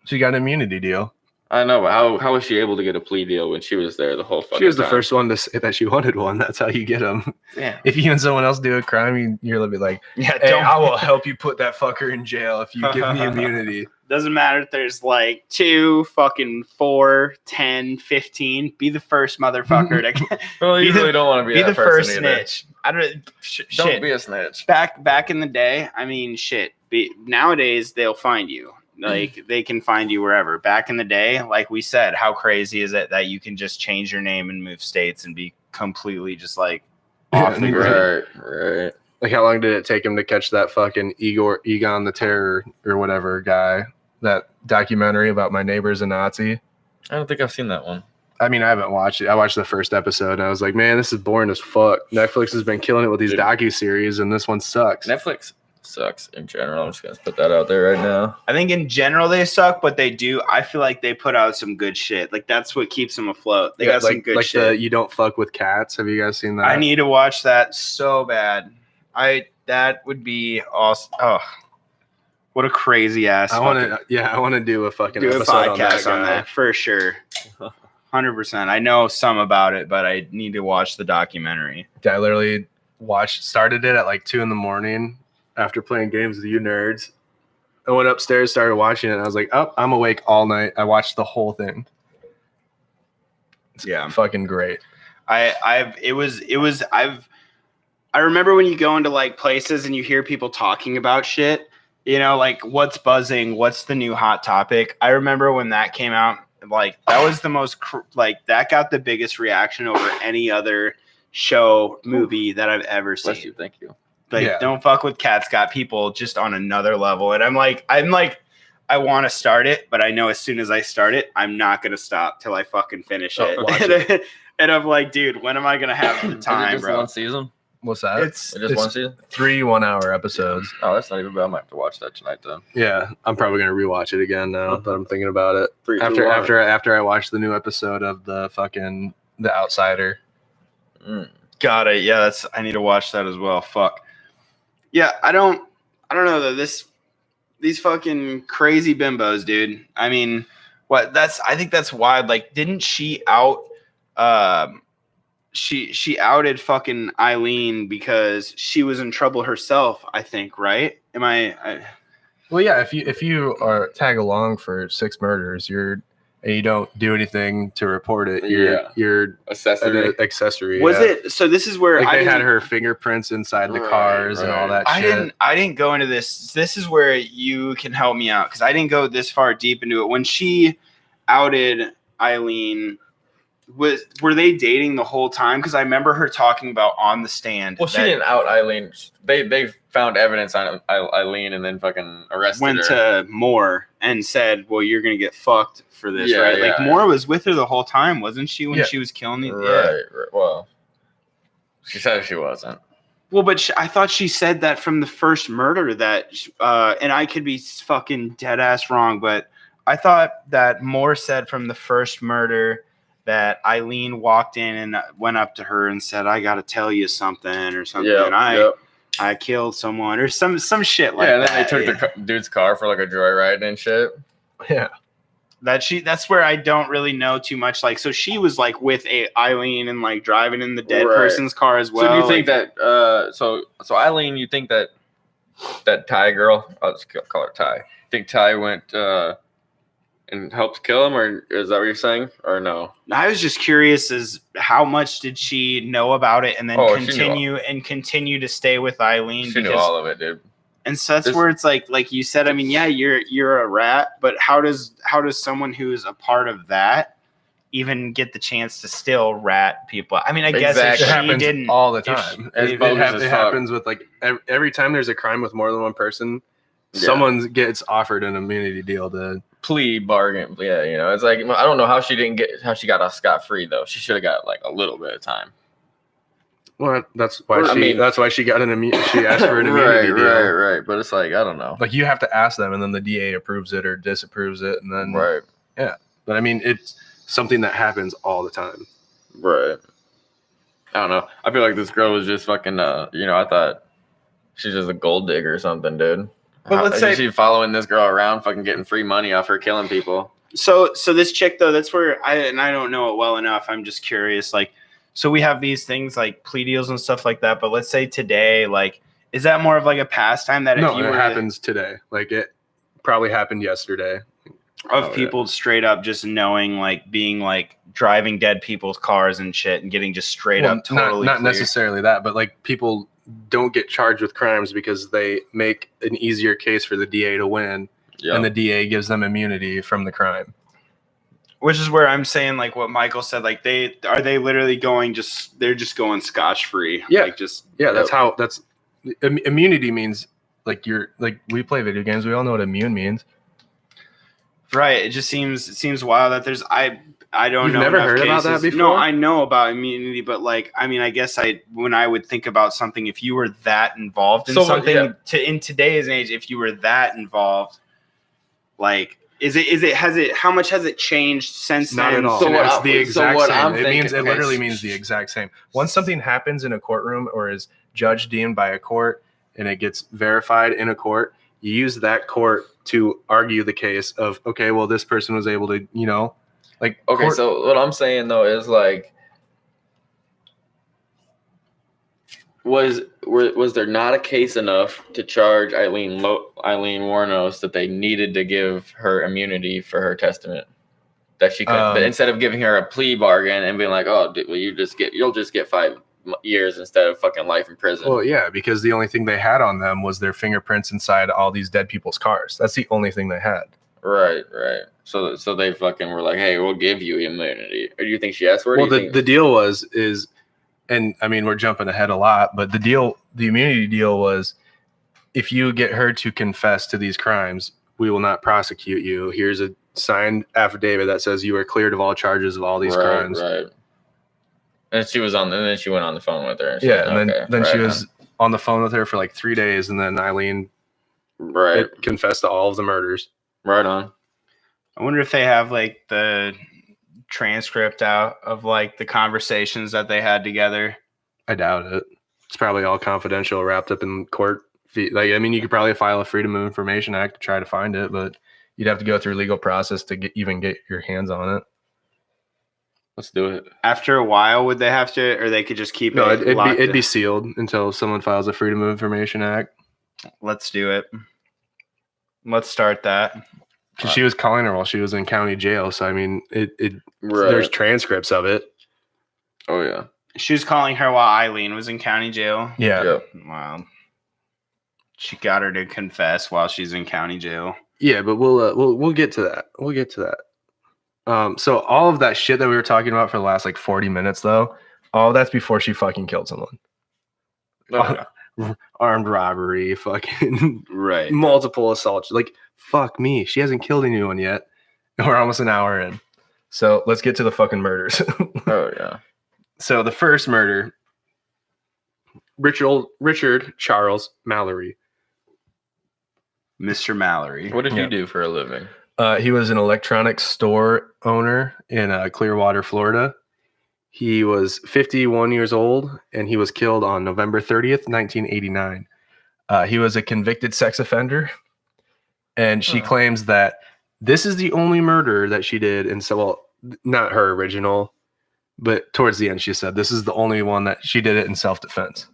A: She got an immunity deal.
C: I know, but how was she able to get a plea deal when she was there the whole fucking time?
A: She was the first one to say that she wanted one. That's how you get them.
B: Yeah.
A: If you and someone else do a crime, you're be like,
B: yeah,
A: hey, I will help you put that fucker in jail if you give me immunity.
B: Doesn't matter if there's like 2, fucking 4, 10, 15. Be the first motherfucker to
C: well, you really don't want to be that
B: the first
C: person either.
B: snitch. I don't.
C: Don't be a snitch.
B: Back in the day, I mean, shit. Nowadays they'll find you. Like they can find you wherever. Back in the day, like we said, how crazy is it that you can just change your name and move states and be completely just like off the grid?
C: Right.
A: Like how long did it take him to catch that fucking Egon the Terror or whatever guy? That documentary about my neighbor's a Nazi.
C: I don't think I've seen that one.
A: I mean, I haven't watched it. I watched the first episode and I was like, man, this is boring as fuck. Netflix has been killing it with these docuseries and this one sucks.
C: Netflix sucks in general. I'm just gonna put that out there right now.
B: I think in general they suck, but they do. I feel like they put out some good shit. Like that's what keeps them afloat. They got some good shit.
A: You don't fuck with cats. Have you guys seen that?
B: I need to watch that so bad. That would be awesome. Oh, what a crazy ass.
A: I want to do a fucking
B: do a
A: episode
B: podcast
A: on that
B: for sure. 100%. I know some about it, but I need to watch the documentary.
A: I literally started it at like 2 a.m. after playing games with you nerds. I went upstairs, started watching it, and I was like, oh, I'm awake all night. I watched the whole thing. It's fucking great.
B: I remember when you go into like places and you hear people talking about shit, like what's buzzing, what's the new hot topic. I remember when that came out, like that was the most that got the biggest reaction over any other show movie that I've ever seen.
C: Bless you, thank you.
B: Don't fuck with cats got people just on another level. And I'm like, I want to start it, but I know as soon as I start it, I'm not going to stop till I fucking finish it. And I'm like, dude, when am I going to have the time,
C: just
B: bro?
C: One season?
A: What's that?
C: It's one season?
A: 3 1-hour episodes.
C: Oh, that's not even bad. I might have to watch that tonight then.
A: Yeah, I'm probably going to rewatch it again now that I'm thinking about it. After I watch the new episode of The Outsider.
B: Got it. Yeah, I need to watch that as well. Fuck. Yeah, I don't know though. These fucking crazy bimbos, dude. I mean, I think that's wild. Like, didn't she out she outed fucking Aileen because she was in trouble herself, I think, right? Am I
A: Well, yeah, if you are tag along for 6 murders, and you don't do anything to report it, you're accessory.
B: Was it? So this is where
A: they had her fingerprints inside the cars and all that shit.
B: I didn't go into this. This is where you can help me out because I didn't go this far deep into it. When she outed Aileen, were they dating the whole time? Because I remember her talking about on the stand.
C: Well, she didn't out Aileen. They found evidence on Aileen and then fucking arrested her.
B: Went to Moore and said, well, you're going to get fucked for this, right?
C: Yeah,
B: like, Moore was with her the whole time, wasn't she, when she was killing these?
C: Right. Well, she said she wasn't.
B: Well, but I thought she said that from the first murder that, and I could be fucking dead ass wrong, but I thought that Moore said from the first murder that Aileen walked in and went up to her and said, I got to tell you something or something. And I killed someone or some shit like that.
C: Yeah, and then they took the dude's car for like a joyride and shit.
A: Yeah.
B: That's where I don't really know too much. Like, so she was like with Aileen and like driving in the dead person's car as well.
C: So do you think that, so Aileen, you think that Ty girl, I'll just call her Ty. Think Ty went, and helped kill him, or is that what you're saying, or no?
B: I was just curious as how much did she know about it, and then continue to stay with Aileen.
C: She knew all of it, dude.
B: And so that's where it's like you said. I mean, yeah, you're a rat, but how does someone who is a part of that even get the chance to still rat people. I mean, I guess
C: Exactly.
B: if
A: It
B: she
A: happens
B: didn't
A: all the
B: if
A: time.
C: It's
A: It
C: bogus as fuck.
A: happens with like every time there's a crime with more than one person,
C: Yeah.
A: someone gets offered an immunity deal to.
C: Plea bargain. Yeah, you know, it's like I don't know how she got off scot free though. She should have got like a little bit of time.
A: Well, that's why
C: I mean-
A: that's why she got she asked for an immunity deal.
C: Right. But it's like I don't know.
A: Like you have to ask them, and then the DA approves it or disapproves it, and then
C: Right.
A: But I mean, it's something that happens all the time.
C: Right. I don't know. I feel like this girl was just fucking. You know, I thought she's just a gold digger or something, dude.
B: But let's say-
C: she's following this girl around, fucking getting free money off her killing people.
B: So this chick though, that's where I don't know it well enough. I'm just curious. Like, so we have these things like plea deals and stuff like that. But let's say today, like, is that more of like a pastime that if
A: No,
B: you
A: it
B: were
A: happens today. Like it probably happened yesterday.
B: of people straight up just knowing, like, being like driving dead people's cars and shit and getting just straight up totally
A: not
B: clear.
A: necessarily that, but like people don't get charged with crimes because they make an easier case for the DA to win, and the DA gives them immunity from the crime.
B: Which is where I'm saying, like what Michael said, like they literally going they're just going scotch free.
A: Yeah.
B: Like just
A: That's immunity means like we play video games. We all know what immune means.
B: right. It just seems wild that there's I don't
A: You've
B: know.
A: never
B: enough
A: heard about
B: cases.
A: that before?
B: No, I know about immunity, but like I mean, I guess when I would think about something, if you were that involved in something in today's age, if you were that involved, like how much has it changed since
A: Not
B: then?
A: at all.
C: So what
A: It's
C: I'm-
A: the
C: so
A: exact
C: what
A: same.
C: I'm thinking-
A: It literally means the exact same. Once something happens in a courtroom or is judge deemed by a court and it gets verified in a court, you use that court to argue the case of, okay, well, this person was able to, like,
C: Okay,
A: court-
C: so what I'm saying though is like, was there not a case enough to charge Aileen Wuornos that they needed to give her immunity for her testament? That she could, but instead of giving her a plea bargain and being like, oh, well, you'll just get 5 years instead of fucking life in prison.
A: Well, yeah, because the only thing they had on them was their fingerprints inside all these dead people's cars. That's the only thing they had.
C: Right. So they fucking were like, hey, we'll give you immunity. Or do you think she asked for it?
A: Well, the deal is, and I mean, we're jumping ahead a lot, but the immunity deal was, if you get her to confess to these crimes, we will not prosecute you. Here's a signed affidavit that says you are cleared of all charges of all these crimes.
C: Right. And she was and then she went on the phone with her.
A: And then she was on the phone with her for like 3 days, and then Aileen confessed to all of the murders.
C: Right on.
B: I wonder if they have like the transcript out of like the conversations that they had together.
A: I doubt it. It's probably all confidential, wrapped up in court. Like, I mean, you could probably file a Freedom of Information Act to try to find it, but you'd have to go through legal process to get your hands on it.
C: Let's do it.
B: After a while, would they have to, or they could just keep
A: No,
B: it?
A: it'd be sealed until someone files a Freedom of Information Act.
B: Let's do it. Let's start that.
A: Because she was calling her while she was in county jail, so I mean, there's transcripts of it.
C: Oh yeah.
B: She was calling her while Aileen was in county jail.
A: Yeah.
C: Yep.
B: Wow. She got her to confess while she's in county jail.
A: Yeah, but we'll get to that. We'll get to that. So all of that shit that we were talking about for the last like 40 minutes, though, all that's before she fucking killed someone.
C: Okay.
A: Armed robbery, fucking
B: Right.
A: multiple assaults. Like, fuck me, she hasn't killed anyone yet. We're almost an hour in. So let's get to the fucking murders.
C: Oh yeah.
A: So the first murder, Richard Charles Mallory.
B: Mr. Mallory.
C: What did
A: Yeah.
C: you do for a living?
A: He was an electronics store owner in Clearwater, Florida. He was 51 years old, and he was killed on November 30th, 1989. He was a convicted sex offender, and she claims that this is the only murder that she did. And so, well, not her original, but towards the end, she said this is the only one that she did it in self-defense.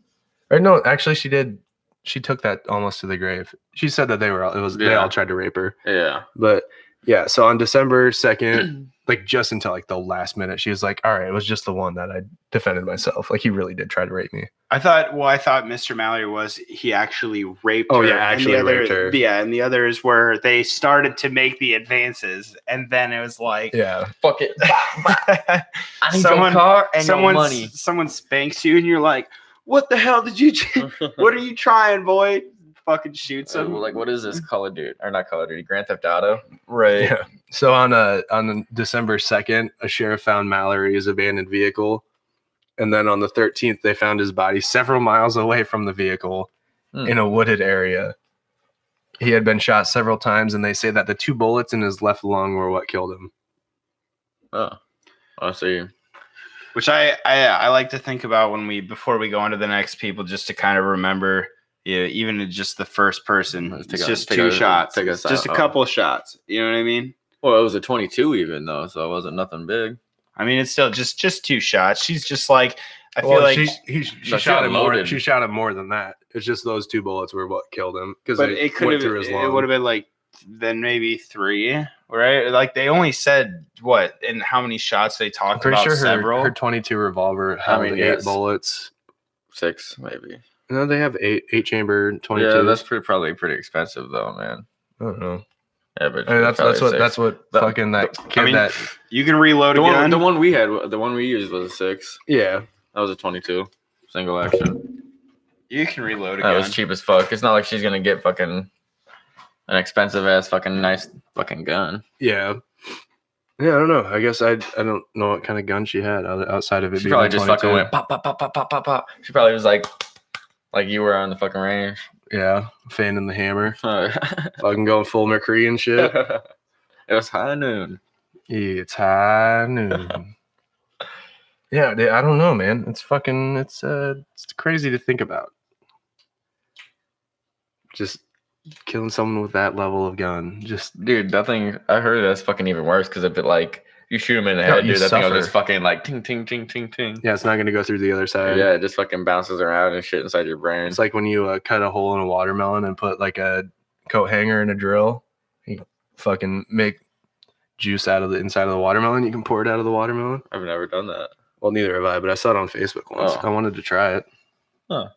A: Or no, actually, she did. She took that almost to the grave. She said that they all tried to rape her.
C: Yeah.
A: But yeah, so on December 2nd, like just until like the last minute, she was like, "All right, it was just the one that I defended myself." Like he really did try to rape me.
B: I thought Mr. Mallory was he actually raped her.
A: Oh, yeah, actually raped her.
B: Yeah, and the others were they started to make the advances, and then it was like,
A: Yeah,
C: Fuck it. I need
B: Someone-
C: your car and your money.
B: someone spanks you, and you're like, "What the hell did you? What are you trying, boy?" Fucking shoots him.
C: Like, what is this? Call of Duty or not Call of Duty? Grand Theft Auto.
B: Right.
A: yeah. So on December 2nd, a sheriff found Mallory's abandoned vehicle, and then on the 13th, they found his body several miles away from the vehicle in a wooded area. He had been shot several times, and they say that the 2 bullets in his left lung were what killed him.
C: Oh, I see.
B: Which I like to think about before we go on to the next people, just to kind of remember, even just the first person. It's just 2 shots. Just a couple of shots. You know what I mean?
C: Well, it was a 22 even though, so it wasn't nothing big.
B: I mean, it's still just 2 shots. She's just like, I feel like
A: she shot him more. She shot him more than that. It's just those 2 bullets were what killed him because
B: it could have through his lung. It would have been like then maybe 3, right? Like they only said what and how many shots they talked
A: I'm pretty
B: about.
A: sure
B: Several.
A: Her 22 revolver had 8 bullets.
C: 6 maybe.
A: No, they have 8 chamber 22.
C: Yeah, that's probably pretty expensive though, man.
A: I don't know.
C: Yeah, but
A: I mean, that's what fucking that kid that
B: you can reload
C: gun. The one we used was a 6.
A: Yeah,
C: that was a 22 single action.
B: You can reload a gun.
C: That was cheap as fuck. It's not like she's gonna get fucking an expensive ass fucking nice fucking gun.
A: Yeah. Yeah, I don't know. I guess I don't know what kind of gun she had outside of it.
C: She
A: being
C: probably just
A: 22.
C: fucking went pop pop pop pop pop pop pop. She probably was like you were on the fucking range.
A: Yeah, fanning the hammer. Fucking going full McCree and shit.
C: It was high noon.
A: It's high noon. Yeah, I don't know, man. It's crazy to think about. Just killing someone with that level of gun. Just
C: dude, that thing. I heard that's fucking even worse because if it like you shoot him in the head, dude, that thing will just fucking like ting ting ting ting ting.
A: Yeah, it's not gonna go through the other side.
C: Yeah, it just fucking bounces around and shit inside your brain.
A: It's like when you cut a hole in a watermelon and put like a coat hanger in a drill. You fucking make juice out of the inside of the watermelon. You can pour it out of the watermelon.
C: I've never done that.
A: Well, neither have I, but I saw it on Facebook once. I wanted to try it.
C: Huh.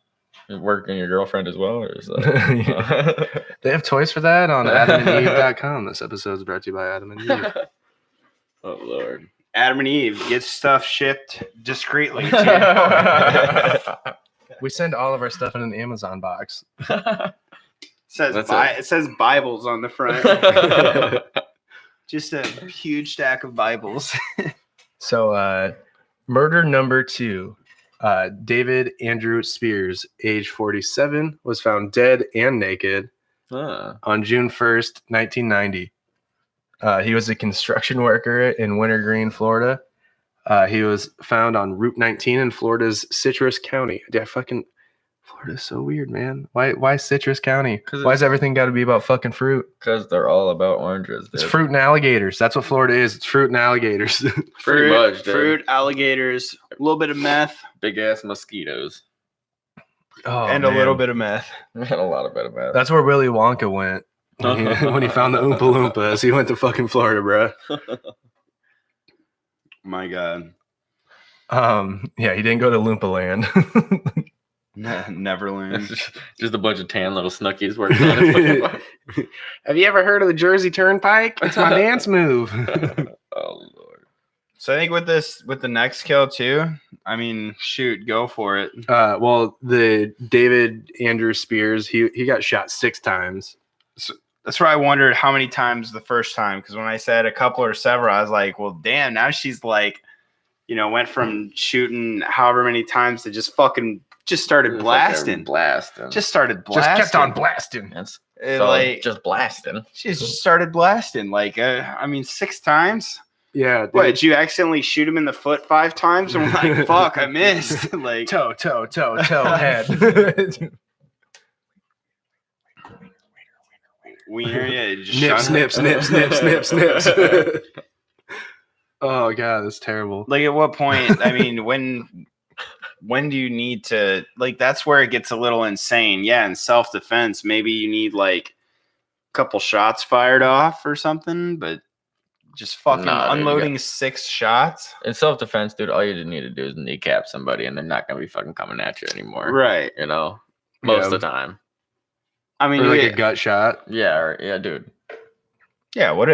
C: Working your girlfriend as well, or is that...
A: They have toys for that on adamandeve.com. This episode is brought to you by Adam and Eve.
C: Oh Lord.
B: Adam and Eve get stuff shipped discreetly.
A: We send all of our stuff in an Amazon box.
B: It says Bibles on the front. Just a huge stack of Bibles.
A: So, murder number 2. David Andrew Spears, age 47, was found dead and naked on June 1st, 1990. He was a construction worker in Wintergreen, Florida. He was found on Route 19 in Florida's Citrus County. Florida's so weird, man. Why Citrus County? Why is everything got to be about fucking fruit?
C: Because they're all about oranges, dude.
A: It's fruit and alligators. That's what Florida is. It's fruit and alligators.
C: Pretty much, dude.
B: Fruit, alligators, a little bit of meth.
C: Big ass mosquitoes.
A: Oh,
B: and
A: man.
B: A little bit of meth.
C: And a lot of bit of meth.
A: That's where Willy Wonka went when he found the Oompa Loompas. He went to fucking Florida, bro.
B: My God.
A: Yeah, he didn't go to Loompa Land.
B: Neverland.
C: Just a bunch of tan little snookies working on it.
A: Have you ever heard of the Jersey Turnpike? It's my dance move.
C: Oh Lord.
B: So I think with the next kill too, I mean, shoot, go for it.
A: Well, the David Andrew Spears, he got shot 6 times.
B: So that's why I wondered how many times the first time, because when I said a couple or several, I was like, well, damn, now she's like, went from shooting however many times to just fucking just started blasting. Just started blasting.
A: Just kept on blasting.
C: That's
B: just
C: blasting.
B: She just started blasting. 6 times.
A: Yeah.
B: What, did you accidentally shoot him in the foot 5 times? And we're like, fuck, I missed. Like
A: toe, head.
B: Wiener, yeah. Just
A: Snips. Oh God, that's terrible.
B: Like at what point? I mean, when do you need to, that's where it gets a little insane. Yeah, in self-defense, maybe you need a couple shots fired off or something, but just fucking
C: Nah, dude,
B: unloading 6 shots.
C: In self-defense, dude, all you need to do is kneecap somebody, and they're not gonna be fucking coming at you anymore.
B: Right.
C: You know, most of
A: Yeah.
C: the time.
B: I mean,
A: Or like a gut shot.
C: Yeah, dude.
B: yeah. What?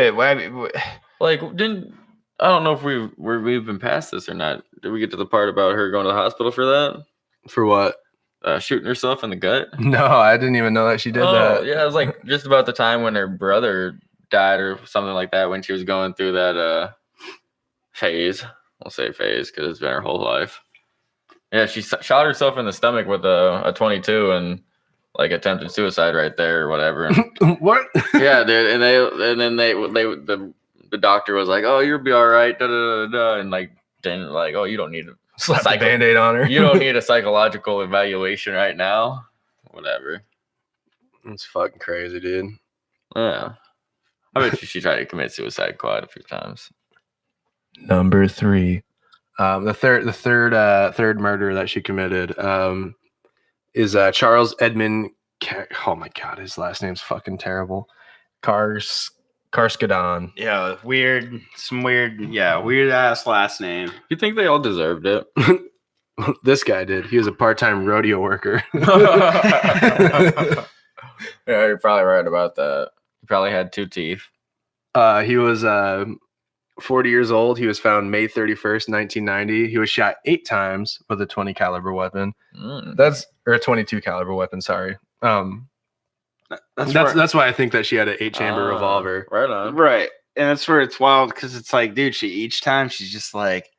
C: Like, I don't know if we've been past this or not. Did we get to the part about her going to the hospital for that?
A: For what?
C: Shooting herself in the gut?
A: No, I didn't even know that she did that.
C: Yeah, it was like just about the time when her brother died or something like that, when she was going through that phase. I'll say phase because it's been her whole life. Yeah, she shot herself in the stomach with a 22 and like attempted suicide right there or whatever.
A: What?
C: Yeah, dude, the doctor was like, "Oh, you'll be all right," da da da da, and like then like, "Oh, you don't need a
A: Slap a Band-Aid on her.
C: you don't need a psychological evaluation right now." Whatever.
A: It's fucking crazy, dude.
C: Yeah, I bet she tried to commit suicide quite a few times.
A: Number 3, the third murder that she committed is Charles Edmund. Oh my god, his last name's fucking terrible. Karskadon.
B: Yeah, weird ass last name.
C: You think they all deserved it?
A: This guy did. He was a part-time rodeo worker.
C: Yeah, you're probably right about that. He probably had 2 teeth.
A: He was 40 years old. He was found May 31st, 1990. He was shot 8 times with a 20 caliber weapon. Or a 22 caliber weapon. Sorry. That's why I think that she had an 8-chamber revolver.
C: Right on.
B: Right, and that's where it's wild because it's like, dude, each time she's just like,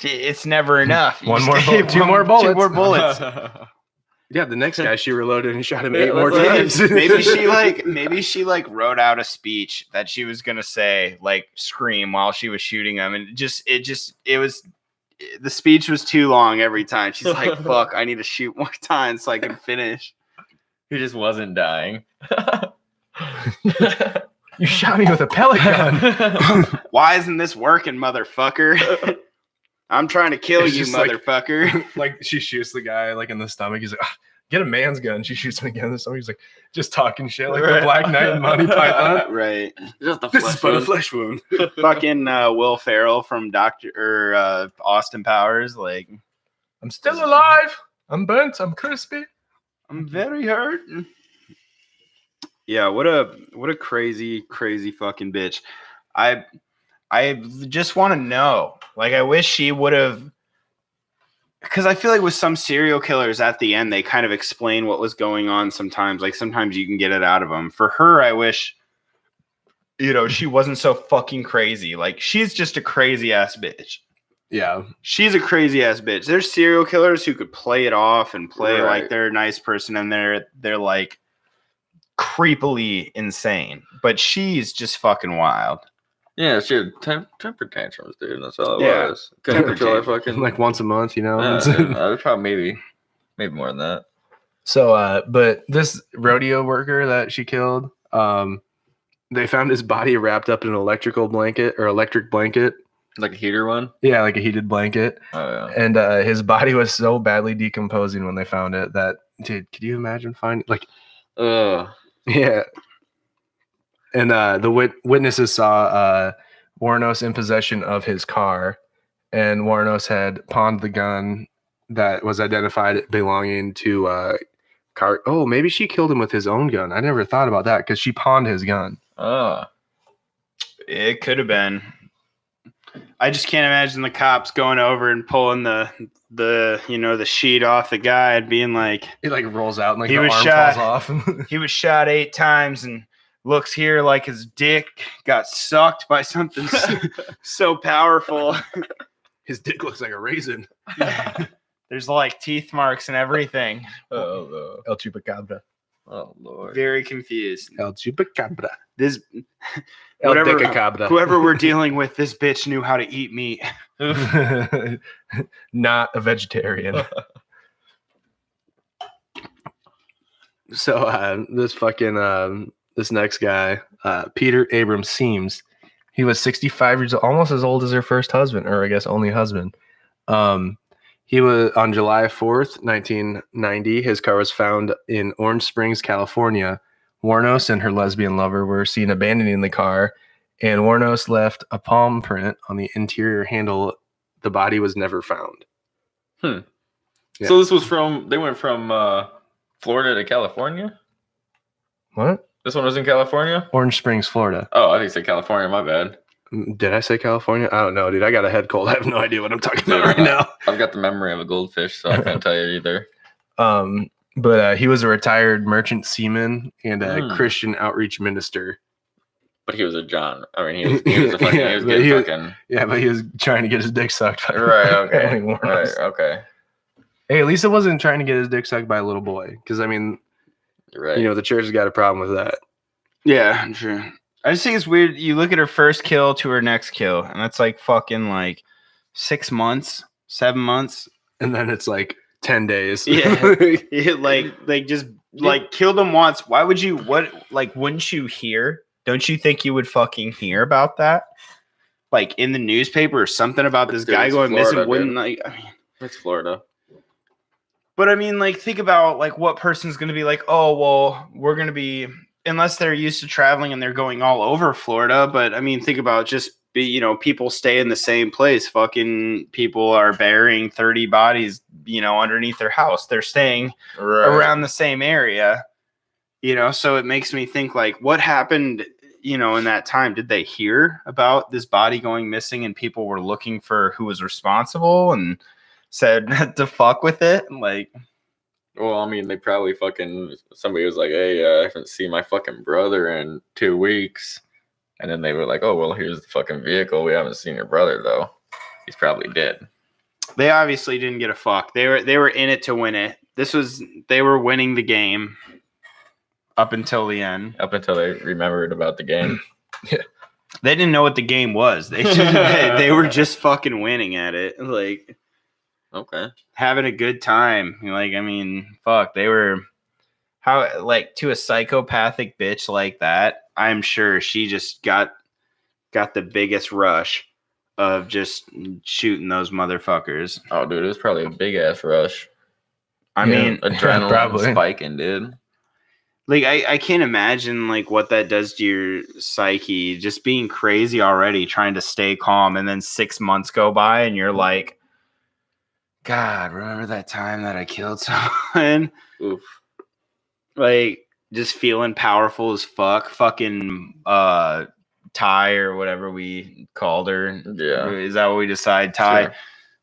B: it's never enough. You just gotta-
A: 2 more bullets.
B: 2 more bullets.
A: Yeah, the next guy she reloaded and shot him
C: Yeah,
A: 8 more
C: that's
A: times.
B: maybe she wrote out a speech that she was gonna say, like scream while she was shooting him, and the speech was too long every time. She's like, "Fuck, I need to shoot more times so I can finish."
C: He just wasn't dying.
A: You shot me with a pellet gun.
B: Why isn't this working, motherfucker? I'm trying to kill
A: It's
B: you,
A: just like-
B: motherfucker.
A: Like she shoots the guy like in the stomach. He's like, get a man's gun. She shoots him again in the stomach. He's like, just talking shit like the Black Knight and Monty Python.
B: Right.
C: Just a
A: This is
C: flesh
A: but a
C: wound.
A: flesh wound.
B: Fucking Will Ferrell from Austin Powers. Like,
A: I'm still alive. I'm burnt. I'm crispy.
B: I'm very hurt. Yeah, what a crazy fucking bitch. I just want to know. Like, I wish she would have, because I feel like with some serial killers at the end, they kind of explain what was going on sometimes. Like, sometimes you can get it out of them. For her, I wish, she wasn't so fucking crazy. Like, she's just a crazy ass bitch.
A: Yeah.
B: She's a crazy ass bitch. There's serial killers who could play it off and play
C: Right.
B: like they're a nice person, and they're like creepily insane. But she's just fucking wild.
C: Yeah, she had temper tantrums, dude. That's all it
B: Yeah,
C: was. Couldn't
B: temper
C: control her
B: tantrums.
C: fucking.
A: Like once a month,
C: Yeah, dude, I was probably maybe more than that.
A: So, but this rodeo worker that she killed, they found his body wrapped up in an electric blanket.
C: Like a heater one.
A: Yeah, like a heated blanket.
C: Oh yeah.
A: And his body was so badly decomposing when they found it that, dude, could you imagine finding, like,
C: Ugh.
A: yeah. And the witnesses saw Wuornos in possession of his car, and Wuornos had pawned the gun that was identified belonging to Oh, maybe she killed him with his own gun. I never thought about that because she pawned his gun.
C: Oh.
B: It could have been. I just can't imagine the cops going over and pulling the sheet off the guy and being like,
A: It like rolls out and like
B: He
A: the
B: was
A: arm
B: shot.
A: falls off.
B: he was shot 8 times and looks here like his dick got sucked by something so powerful.
A: His dick looks like a raisin.
B: There's like teeth marks and everything.
C: Oh,
A: El Chupacabra.
C: oh Lord.
B: Very confused.
A: El Chupacabra.
B: This
A: El
B: Whatever-
A: Decacabra.
B: whoever we're dealing with, this bitch knew how to eat meat.
A: Not a vegetarian. So this fucking this next guy, Peter Abrams Seams, he was 65 years old, almost as old as her first husband, or I guess only husband. He was on July 4th, 1990. His car was found in Orange Springs, California. Wuornos and her lesbian lover were seen abandoning the car and Wuornos left a palm print on the interior handle. The body was never found. Yeah.
C: So this was they went from Florida to California?
A: What?
C: This one was in California?
A: Orange Springs, Florida.
C: Oh, I think you said California. My bad.
A: Did I say California? I don't know, dude. I got a head cold. I have no idea what I'm talking about right now.
C: I've got the memory of a goldfish, so I can't tell you either.
A: But he was a retired merchant seaman and a Christian outreach minister.
C: But he was a John. I mean, he was a fucking.
A: Yeah,
C: he was getting fucking.
A: Yeah, but he was trying to get his dick sucked. By
C: Right. Okay.
A: Aileen Wuornos.
C: Right. Okay.
A: Hey, at least it wasn't trying to get his dick sucked by a little boy. Because I mean,
C: right.
A: You know, the church has got a problem with that.
B: Yeah, true. I just think it's weird. You look at her first kill to her next kill, and that's like fucking like 6 months, 7 months,
A: and then it's like 10 days.
B: Yeah, like just like kill them once. Why would you? Wouldn't you hear? Don't you think you would fucking hear about that? Like in the newspaper or something about this guy going Florida, missing? Wouldn't like? I mean,
C: it's Florida.
B: But I mean, like, think about like what person's going to be like, oh, well, we're going to be, unless they're used to traveling and they're going all over Florida. But I mean, think about people stay in the same place. Fucking people are burying 30 bodies, underneath their house. They're staying around the same area, so it makes me think like what happened, in that time. Did they hear about this body going missing and people were looking for who was responsible and said to fuck with it? Like,
C: well, I mean, they probably somebody was like, hey, I haven't seen my fucking brother in 2 weeks. And then they were like, oh, well, here's the fucking vehicle. We haven't seen your brother, though. He's probably dead.
B: They obviously didn't get a fuck. They were in it to win it. They were winning the game up until the end.
C: Up until they remembered about the game.
A: Yeah.
B: They didn't know what the game was. They were just fucking winning at it. Like,
C: okay.
B: Having a good time. Like, I mean, fuck. They were to a psychopathic bitch like that, I'm sure she just got the biggest rush of just shooting those motherfuckers.
C: Oh, dude, it was probably a big ass rush.
B: I mean,
C: adrenaline spiking, dude.
B: Like, I can't imagine like what that does to your psyche, just being crazy already, trying to stay calm, and then 6 months go by and you're like, God, remember that time that I killed someone?
C: Oof.
B: Like, just feeling powerful as fuck. Fucking Ty or whatever we called her.
C: Yeah.
B: Is that what we decide? Ty
C: Sure.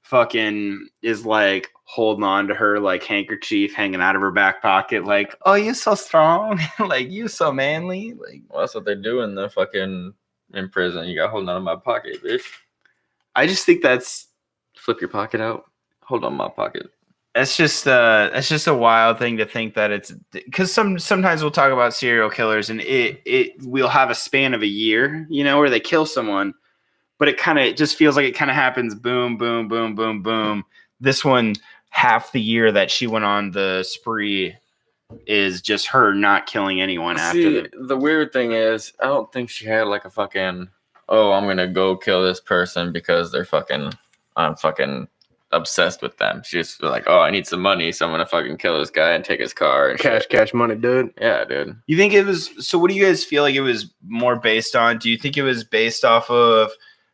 B: Fucking is like holding on to her like handkerchief hanging out of her back pocket. Like, oh, you so strong. Like, you so manly. Like,
C: well, that's what they do in prison. You got holding on to my pocket, bitch.
B: I just think that's
C: flip your pocket out. Hold on my pocket.
B: That's just a wild thing to think that it's because sometimes we'll talk about serial killers and we'll have a span of a year, where they kill someone, but it just feels like it kind of happens boom, boom, boom, boom, boom. This one, half the year that she went on the spree is just her not killing anyone after.
C: The weird thing is, I don't think she had like a fucking, oh, I'm gonna go kill this person because I'm fucking obsessed with them. She's like, oh, I need some money, so I'm gonna fucking kill this guy and take his car and
A: cash money, dude.
C: Yeah, dude.
B: You think it was? So what do you guys feel like it was more based on? Do you think it was based off of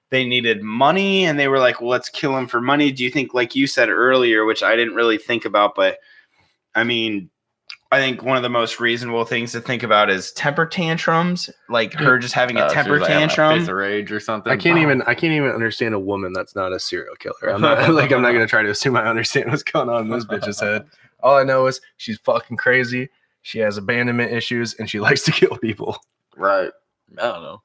B: they needed money and they were like, well, let's kill him for money? Do you think, like you said earlier, which I didn't really think about, but I mean, I think one of the most reasonable things to think about is temper tantrums, like her just having a temper tantrum,
C: face of rage or something.
A: I can't even understand a woman that's not a serial killer. I'm not going to try to assume I understand what's going on in this bitch's head. All I know is she's fucking crazy. She has abandonment issues and she likes to kill people.
C: Right. I don't know.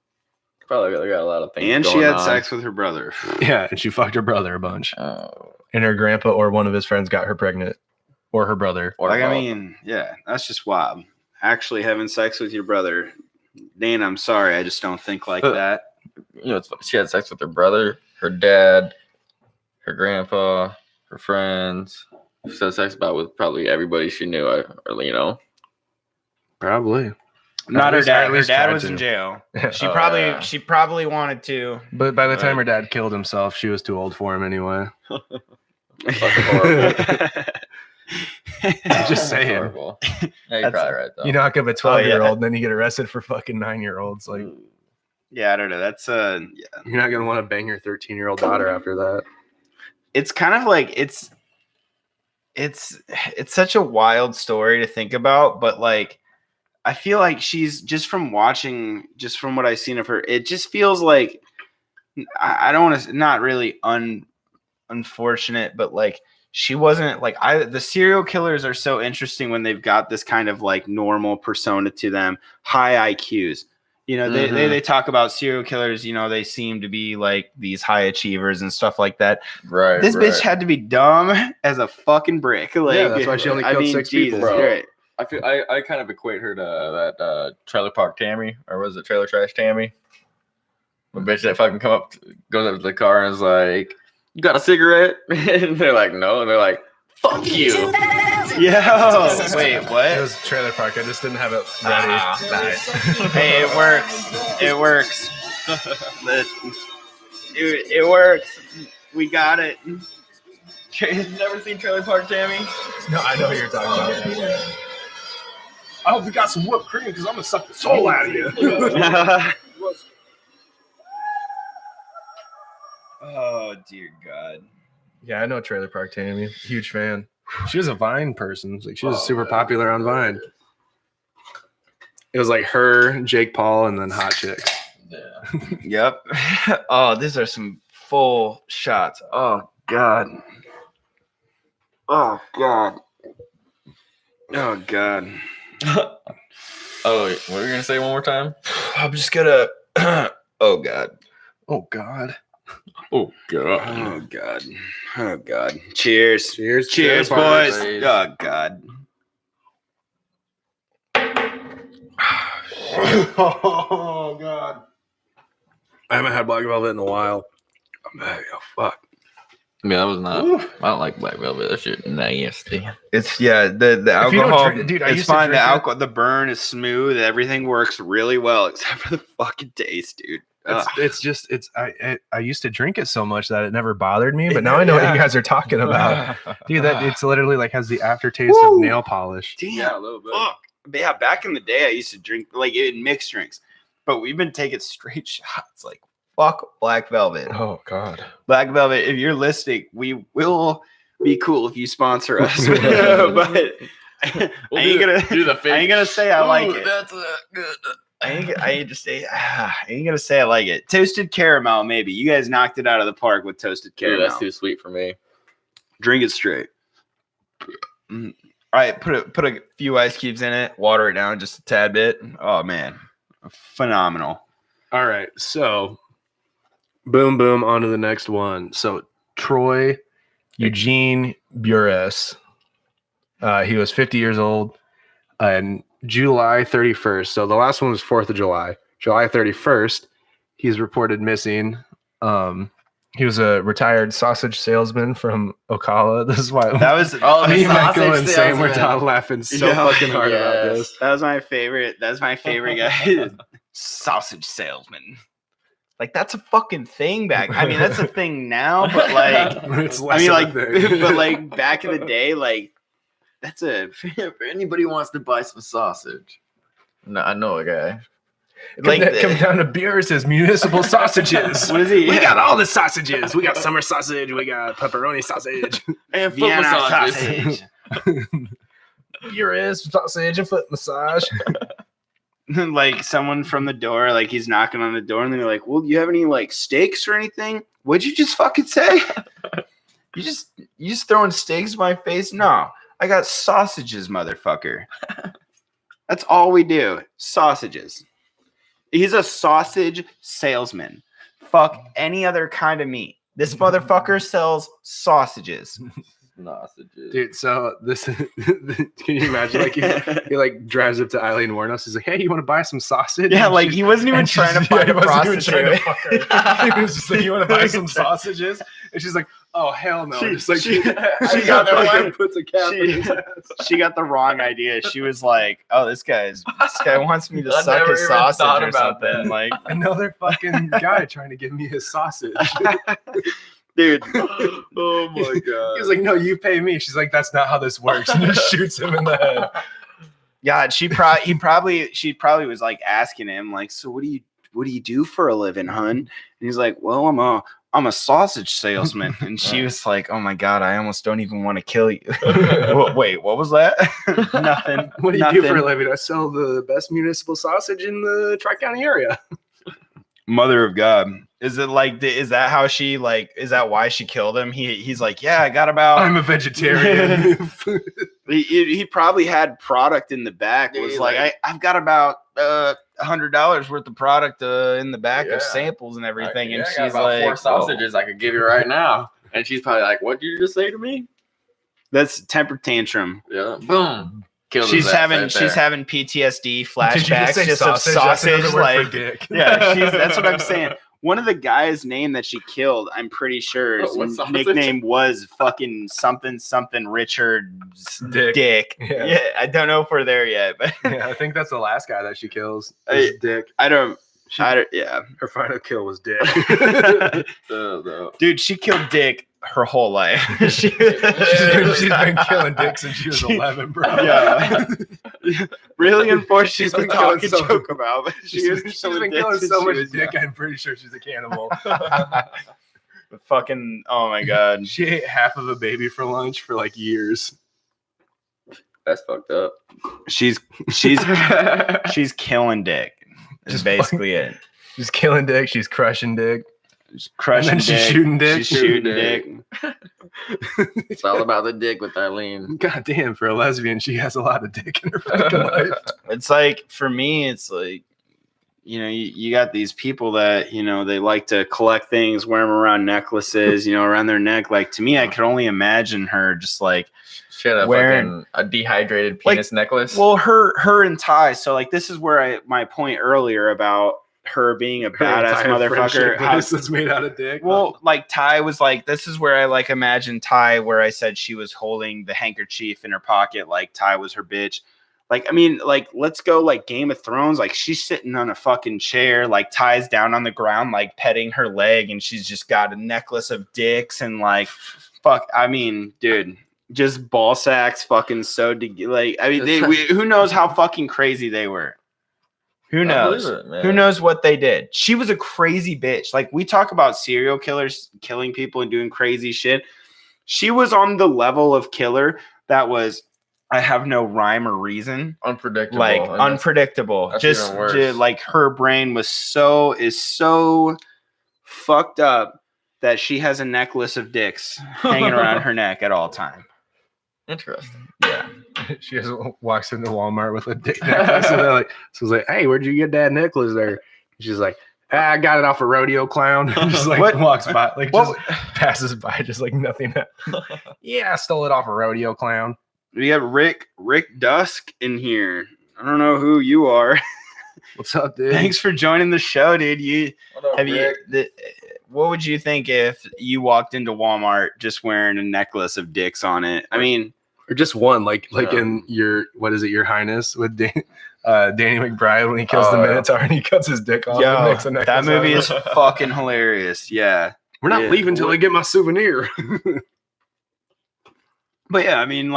C: Probably got a lot of things.
B: And she had sex with her brother.
A: Yeah, and she fucked her brother a bunch.
C: Oh.
A: And her grandpa or one of his friends got her pregnant. Or her brother.
B: Or I mean, yeah, that's just wild. Actually having sex with your brother. Dan, I'm sorry. I just don't think like that.
C: She had sex with her brother, her dad, her grandpa, her friends. She had sex with probably everybody she knew,
A: Probably.
B: Not her dad. Her dad was in jail. She probably wanted to.
A: But by the time her dad killed himself, she was too old for him anyway.
C: Fucking horrible.
A: Just saying.
C: Yeah, you're probably right though.
A: You knock up a 12-year-old and then you get arrested for fucking 9-year-olds. Like,
B: Yeah, I don't know. That's yeah.
A: You're not gonna want to bang your 13-year-old daughter after that.
B: It's kind of like it's such a wild story to think about, but like I feel like she's just from what I've seen of her, it just feels like I don't want to not really unfortunate, but like she wasn't like the serial killers are so interesting when they've got this kind of like normal persona to them, high IQs. You know, they talk about serial killers, you know, they seem to be like these high achievers and stuff like that.
C: Right.
B: This bitch had to be dumb as a fucking brick. Like,
A: yeah, that's why she only killed 6 people.
C: Bro.
B: Right.
C: I feel I kind of equate her to that Trailer Park Tammy, or was it Trailer Trash Tammy? The bitch that fucking goes up to the car and is like, "You got a cigarette?" And they're like, "No." And they're like, "Fuck you."
B: Yo, wait, what?
A: It was Trailer Park. I just didn't have it ready.
B: Nice. Hey, it works. It works. It works. We got it.
C: Never seen Trailer Park Tammy?
A: No, I know what you're talking about. I hope you got some whipped cream because I'm gonna suck the soul out of you.
B: Oh dear God.
A: Yeah, I know Trailer Park Tammy. Huge fan. She was a Vine person. Like she was super popular on Vine. It was like her, Jake Paul, and then hot chicks.
C: Yeah.
B: Yep. Oh, these are some full shots. Oh God. Oh God. Oh God.
C: Oh, wait, what were you gonna say one more time?
B: I'm just gonna. Oh God.
A: Oh God.
C: Oh god.
B: Oh God. Oh God. Cheers.
A: Cheers.
B: Cheers,
A: Trailer
B: boys.
A: Park.
B: Oh God.
A: Oh God. I haven't had Black Velvet in a while. Oh fuck.
C: Yeah, that was not.
A: Oof.
C: I don't like Black Velvet. That shit nasty.
B: It's the
A: If you don't
B: alcohol.
A: drink- dude, I
B: it's
A: used to
B: fine. The
A: drink it.
B: alcohol, the burn is smooth. Everything works really well except for the fucking taste, dude.
A: I used to drink it so much that it never bothered me, but now I know what you guys are talking about. Dude, that it's literally like has the aftertaste of nail polish.
B: Damn.
C: Yeah, a little bit.
B: Fuck. But yeah, back in the day, I used to drink like in mixed drinks, but we've been taking straight shots. Like fuck Black Velvet.
A: Oh God.
B: Black Velvet, if you're listening, we will be cool if you sponsor us. But I ain't gonna say I like it.
C: That's good.
B: I ain't gonna say I like it. Toasted caramel, maybe. You guys knocked it out of the park with toasted
C: Dude,
B: caramel.
C: that's too sweet for me.
B: Drink it straight. All right, put a few ice cubes in it, water it down just a tad bit. Oh man, phenomenal.
A: All right, so boom, boom, on to the next one. So Troy Eugene Bures. He was 50 years old and July 31st. So the last one was 4th of July. July 31st, he's reported missing. He was a retired sausage salesman from
B: That
A: Ocala.
B: was
A: me and Michael
C: sausage
A: and Sam were
C: salesman.
A: laughing so fucking hard about this.
B: That was my favorite. That's my favorite guy. Sausage salesman. Like that's a fucking thing back. I mean, that's a thing now, but like,
A: It's
B: I
A: less
B: mean,
A: of a
B: like,
A: thing.
B: but like back in the day, like that's a
C: If anybody wants to buy some sausage, no, I know a guy.
B: like
A: Come down to Beers' municipal sausages.
B: What is he?
A: We got all the sausages. We got summer sausage. We got pepperoni sausage.
C: And foot
B: Vienna
C: massages.
B: sausage.
A: Beers sausage and foot massage.
B: Like someone from the door, like he's knocking on the door, and they're like, "Well, do you have any like steaks or anything?" What'd you just fucking say? You just throwing steaks in my face? No, I got sausages, motherfucker. That's all we do. Sausages. He's a sausage salesman. Fuck any other kind of meat. This motherfucker sells sausages.
C: Sausages.
A: Dude, so this can you imagine like he like drives up to Aileen Wuornos. He's like, "Hey, you want to buy some sausage?"
B: Yeah,
A: And
B: like
A: she's-
B: he wasn't even
A: and she's-
B: trying to find
A: yeah,
B: a
A: he wasn't even trying to
B: prostitute.
A: fuck her. He was just like, "You want to buy some sausages?" And she's like, "Oh hell no!" Just like
B: she
A: she
B: got the
A: fucking
B: one-
A: puts a cap in his ass.
B: She got the wrong idea. She was like, "Oh, this guy wants me to
C: I
B: suck
C: never
B: his
C: even
B: sausage
C: thought
B: or
C: about
B: something."
C: that.
B: Like,
A: Another fucking guy trying to give me his sausage.
B: dude,
C: Oh my god.
A: He's like, "No, you pay me." She's like, "That's not how this works," and just shoots him in the head.
B: God, she probably was like asking him, like, "So what do do you do for a living, hun? And he's like, well, I'm a sausage salesman. And she was like, oh my God, I almost don't even want to kill you. Wait, what was that? Nothing.
A: What do you do for a living? I sell the best municipal sausage in the Tri-County area.
B: Mother of God. Is it like, is that how she, like, is that why she killed him? He's like, yeah, I got about.
A: I'm a vegetarian.
B: he probably had product in the back. It was like, I've got about $100 worth of product in the back of samples and everything. And she's like,
C: 4 sausages I could give you right now. And she's probably like, what did you just say to me?
B: That's temper tantrum.
C: Yeah. Boom.
B: She's having PTSD flashbacks just of sausage. Like, that's what I'm saying. One of the guys' name that she killed, I'm pretty sure his nickname was fucking something Richard Dick. Yeah, I don't know if we're there yet, but
A: yeah, I think that's the last guy that she kills. Dick.
B: Yeah.
A: Her final kill was Dick.
B: Dude, she killed Dick her whole life. she's
A: been killing Dick since she was 11, bro.
B: Yeah. Really unfortunate. She's been talk a joke about, but she's
A: been killing so much Dick. I'm pretty sure she's a cannibal.
B: Fucking, oh my God.
A: She ate half of a baby for lunch for like years.
C: That's fucked up.
B: She's killing Dick. Is basically it.
A: She's killing Dick. She's crushing Dick.
B: She's crushing Dick.
A: She's shooting Dick.
B: She's shooting Dick.
C: It's all about the dick with Aileen.
A: God damn, for a lesbian, she has a lot of dick in her fucking life.
B: It's like, for me, it's like, you know, you got these people that, you know, they like to collect things, wear them around necklaces, you know, around their neck. Like, to me, I could only imagine her just like
C: she had wearing a dehydrated penis necklace.
B: Well, her and Ty. So like, this is where my point earlier about her being a badass motherfucker.
A: That's made out of dick.
B: Well, like Ty was like, this is where I like imagine Ty, where I said she was holding the handkerchief in her pocket, like Ty was her bitch. Like, I mean, like, let's go like Game of Thrones. Like, she's sitting on a fucking chair, like Ty's down on the ground, like petting her leg, and she's just got a necklace of dicks and like, fuck. I mean, dude, just ball sacks, fucking like, I mean, who knows how fucking crazy they were. Who knows? Who knows what they did? She was a crazy bitch. Like, we talk about serial killers killing people and doing crazy shit. She was on the level of killer that was, I have no rhyme or reason.
C: Unpredictable.
B: Like, unpredictable.
C: That's
B: just like, her brain was so fucked up that she has a necklace of dicks hanging around her neck at all time.
C: Interesting.
B: Yeah.
A: She just walks into Walmart with a dick necklace. And they're like, so it's like, hey, where'd you get that necklace there? She's like, I got it off a rodeo clown. And just like walks by, like just passes by, just like nothing. Yeah, I stole it off a rodeo clown.
B: We have Rick Dusk in here. I don't know who you are.
A: What's up, dude?
B: Thanks for joining the show, dude. What would you think if you walked into Walmart just wearing a necklace of dicks on it? I mean,
A: or just one, like in your, what is it, Your Highness, with Danny McBride when he kills the Minotaur and he cuts his dick off.
B: That movie is fucking hilarious. Yeah,
A: we're not leaving until I get my souvenir.
B: But yeah, I mean,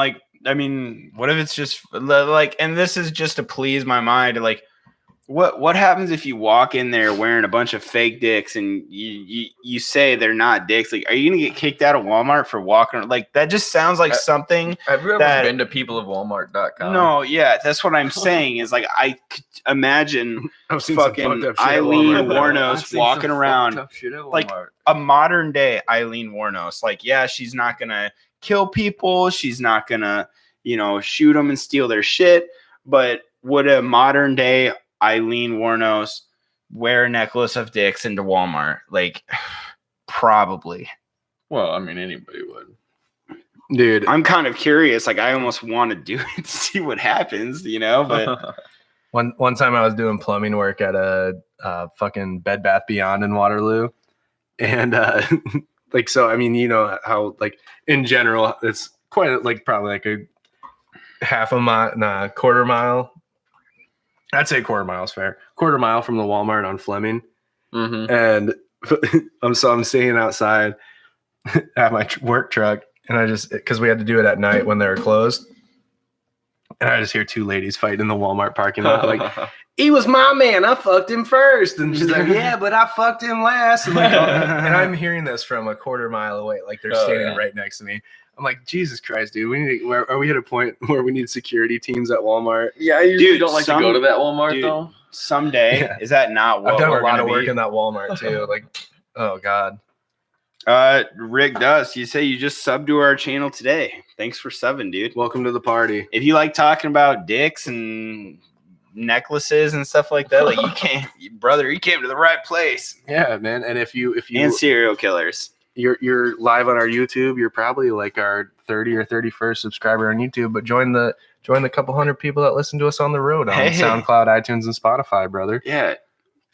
B: what if it's just like, and this is just to please my mind, like, what happens if you walk in there wearing a bunch of fake dicks and you say they're not dicks? Like, are you gonna get kicked out of Walmart for walking? Like, that just sounds like something.
C: Have you ever been to peopleofwalmart.com?
B: No, yeah, that's what I'm saying. Is like, I could imagine fucking Aileen Wuornos walking around like a modern day Aileen Wuornos. Like, yeah, she's not gonna kill people. She's not gonna, shoot them and steal their shit. But would a modern day Aileen Wuornos wear a necklace of dicks into Walmart? Like, probably.
C: Well, I mean, anybody would.
B: Dude, I'm kind of curious. Like, I almost want to do it to see what happens, but
A: one time I was doing plumbing work at a fucking Bed Bath Beyond in Waterloo. And like, so, I mean, how, like, in general, it's quite like probably like a quarter mile. I'd say quarter mile is fair. Quarter mile from the Walmart on Fleming.
C: Mm-hmm.
A: And I'm staying outside at my work truck, and because we had to do it at night when they were closed, and I just hear two ladies fight in the Walmart parking lot. Like, he was my man. I fucked him first. And she's like, yeah, but I fucked him last. And, and I'm hearing this from a quarter mile away. Like they're standing right next to me. I'm like, Jesus Christ, dude. Are we at a point where we need security teams at Walmart?
C: Yeah, I usually don't like to go to that Walmart though.
B: Someday, is that not what
A: I've done
B: we're
A: a lot of
B: gonna
A: work
B: be?
A: in that Walmart too. Like, oh God.
B: Rick Dust, you say you just subbed to our channel today. Thanks for subbing, dude.
A: Welcome to the party.
B: If you like talking about dicks and necklaces and stuff like that, like you can't, brother, you came to the right place.
A: Yeah, man. And if you
B: And serial killers.
A: You're live on our YouTube, you're probably like our 30 or 31st subscriber on YouTube, but join the couple hundred people that listen to us on the road on SoundCloud, iTunes, and Spotify, brother.
B: Yeah.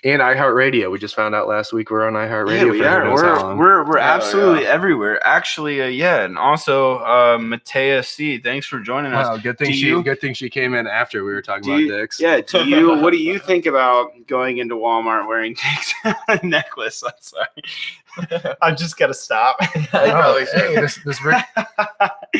A: And iHeartRadio. We just found out last week we're on iHeartRadio.
B: Yeah, we are. We're absolutely everywhere. Actually, and also Matea C. Thanks for joining us.
A: Wow, good thing she came in after we were talking about dicks.
B: Yeah. What do you think about going into Walmart wearing dicks a necklace? I'm sorry. I just gotta stop.
A: This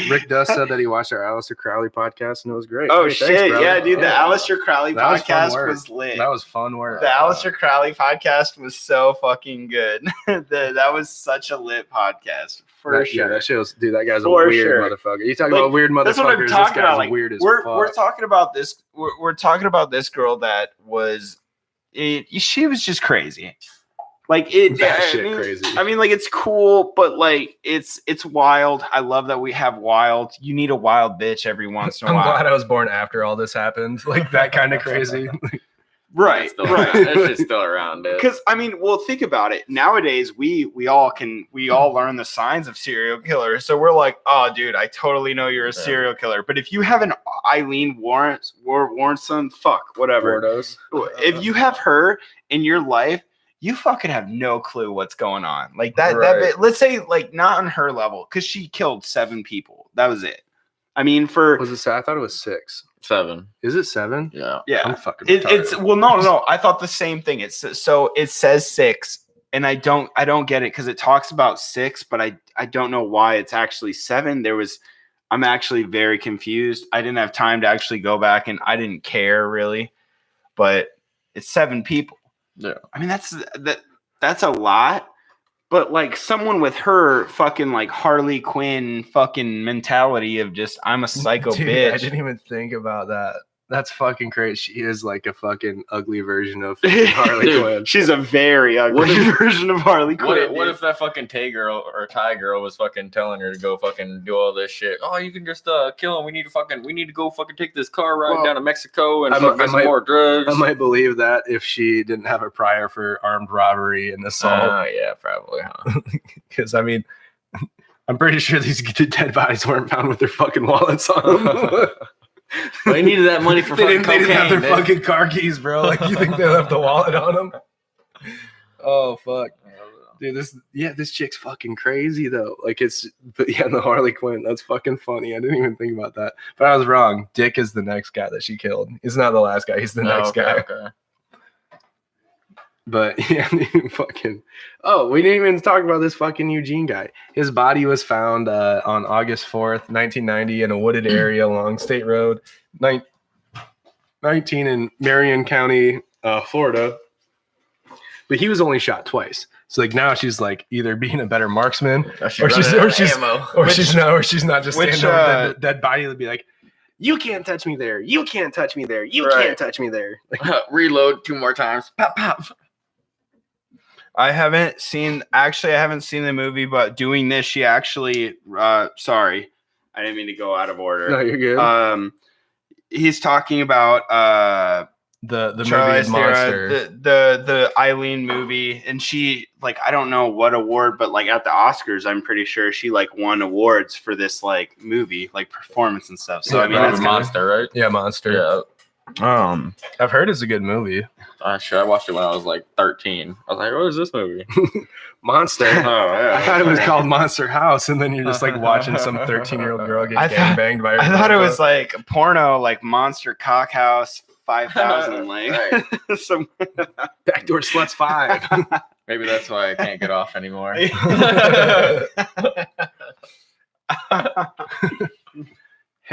A: Rick Dust said that he watched our Aleister Crowley podcast and it was great.
B: Oh
A: hey,
B: shit,
A: thanks,
B: yeah, dude. The Aleister Crowley podcast was lit.
A: That was fun work.
B: The Aleister Crowley podcast was so fucking good. That was such a lit podcast for sure.
A: Yeah, that shows, dude. That guy's a weird motherfucker. You talking about weird motherfuckers?
B: That's what I'm talking about. Like,
A: weird as
B: fuck.
A: We're
B: talking about this. We're talking about this girl that was. She was just crazy. Like crazy. I mean, like it's cool, but like it's wild. I love that we have wild. You need a wild bitch every once in a while.
A: I'm glad I was born after all this happened. Like that kind of crazy.
B: Right.
C: It's just still around.
B: Because I mean, well, think about it. Nowadays, we all learn the signs of serial killers. So we're like, oh, dude, I totally know you're a serial killer. But if you have an Aileen Wuornos, whatever. If you have her in your life, you fucking have no clue what's going on. Like that let's say like not on her level, because she killed 7 people. That was it. I mean,
A: was it 7? I thought it was 6.
C: 7.
A: Is it 7?
C: Yeah.
A: I'm fucking
B: it's well, no. I thought the same thing. So it says 6, and I don't get it because it talks about 6, but I don't know why it's actually 7. I'm actually very confused. I didn't have time to actually go back, and I didn't care really, but it's 7 people.
C: Yeah.
B: I mean, that's a lot, but like someone with her fucking like Harley Quinn fucking mentality of just, I'm a psycho bitch.
A: I didn't even think about that. That's fucking crazy. She is like a fucking ugly version of Harley Quinn.
B: She's a very ugly version of Harley Quinn.
C: What if that fucking Thai girl was fucking telling her to go fucking do all this shit? Oh, you can just kill him. We need to go fucking take this car ride down to Mexico and get some more drugs.
A: I might believe that if she didn't have a prior for armed robbery and assault.
C: Oh yeah, probably. Huh?
A: Because I mean, I'm pretty sure these dead bodies weren't found with their fucking wallets on them.
C: They needed that money for fucking cocaine.
A: They didn't have their fucking car keys, bro. Like, you think they left the wallet on them? Oh, fuck. Dude, this chick's fucking crazy, though. Like, the Harley Quinn. That's fucking funny. I didn't even think about that. But I was wrong. Dick is the next guy that she killed. He's not the last guy. He's the next guy. Okay. But, yeah, fucking... Oh, we didn't even talk about this fucking Eugene guy. His body was found on August 4th, 1990 in a wooded area along State Road 19 in Marion County, Florida. But he was only shot twice. So, like, now she's, like, either being a better marksman or she's not just standing over the dead body to be like, you can't touch me there. You can't touch me there. You can't touch me there. Like,
C: reload 2 more times. Pop, pop.
B: I haven't seen the movie, but doing this, she actually, sorry, I didn't mean to go out of order.
A: No, you're good.
B: He's talking about
A: the movie Monster,
B: the Aileen movie, and she, like, I don't know what award, but like at the Oscars, I'm pretty sure she like won awards for this like movie, like performance and stuff. So
A: yeah,
B: I mean, that's
C: Monster, right?
A: Yeah, Monster.
C: Yeah.
A: I've heard it's a good movie.
C: Sure, I watched it when I was like 13. I was like, what is this movie?
A: Monster.
C: Oh, yeah.
A: I thought it was called Monster House, and then you're just like watching some 13-year-old girl get gangbanged by her.
B: I thought it was like a porno, like Monster Cockhouse 5000, like some
A: Backdoor Sluts 5.
C: Maybe that's why I can't get off anymore.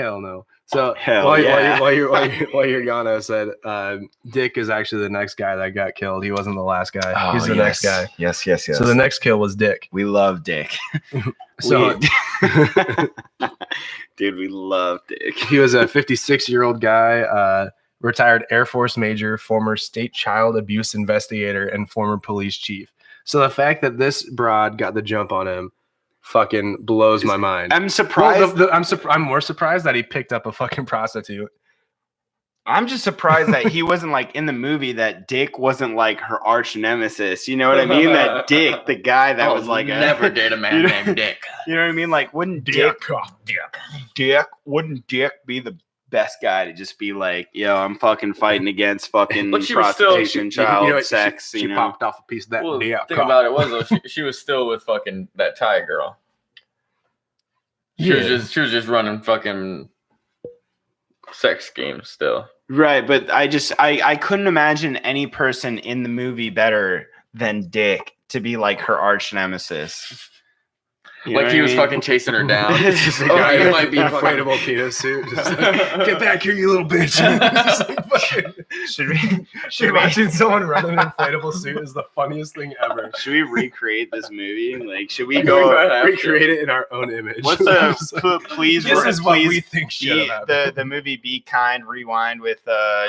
A: Hell no. So
B: Hell
A: while
B: yeah.
A: you're gone, I said Dick is actually the next guy that got killed. He wasn't the last guy.
B: Oh,
A: He's the next guy.
B: Yes.
A: So the next kill was Dick.
B: We love Dick.
A: So
B: Dude, we love Dick.
A: he was a 56-year-old guy, retired Air Force major, former state child abuse investigator, and former police chief. So the fact that this broad got the jump on him fucking blows my mind.
B: I'm surprised.
A: I'm more surprised that he picked up a fucking prostitute.
B: I'm just surprised that he wasn't like in the movie, that Dick wasn't like her arch nemesis. You know what I mean? That Dick, the guy that was like
C: never date a man named Dick.
B: You know what I mean? Like, wouldn't wouldn't Dick be the best guy to just be like, yo, I'm fucking fighting against fucking
C: But she was
B: prostitution,
C: still-
B: child sex.
A: She
B: you know?
A: popped off a piece of that
C: Well,
A: dick.
C: the thing about it was though, she was still with fucking that Thai girl. She was just running fucking sex games still.
B: Right, but I couldn't imagine any person in the movie better than Dick to be like her arch nemesis. You know
C: Like
B: what
C: he
B: I
C: was
B: mean?
C: fucking chasing her down.
A: It's just a
C: Oh,
A: guy
C: you
A: in
C: might be
A: an
C: fucking-
A: inflatable penis suit. Just like, get back here, you little bitch. Just like, fucking,
B: Should
A: watching someone run in an inflatable suit is the funniest thing ever.
B: Should we recreate this movie? Like, should we
C: We
B: go?
C: might have to.
A: Recreate it in our own image.
B: What's
A: Just like,
B: please?
A: this is what we
B: please
A: think should
B: be,
A: have happened.
B: the movie Be Kind Rewind with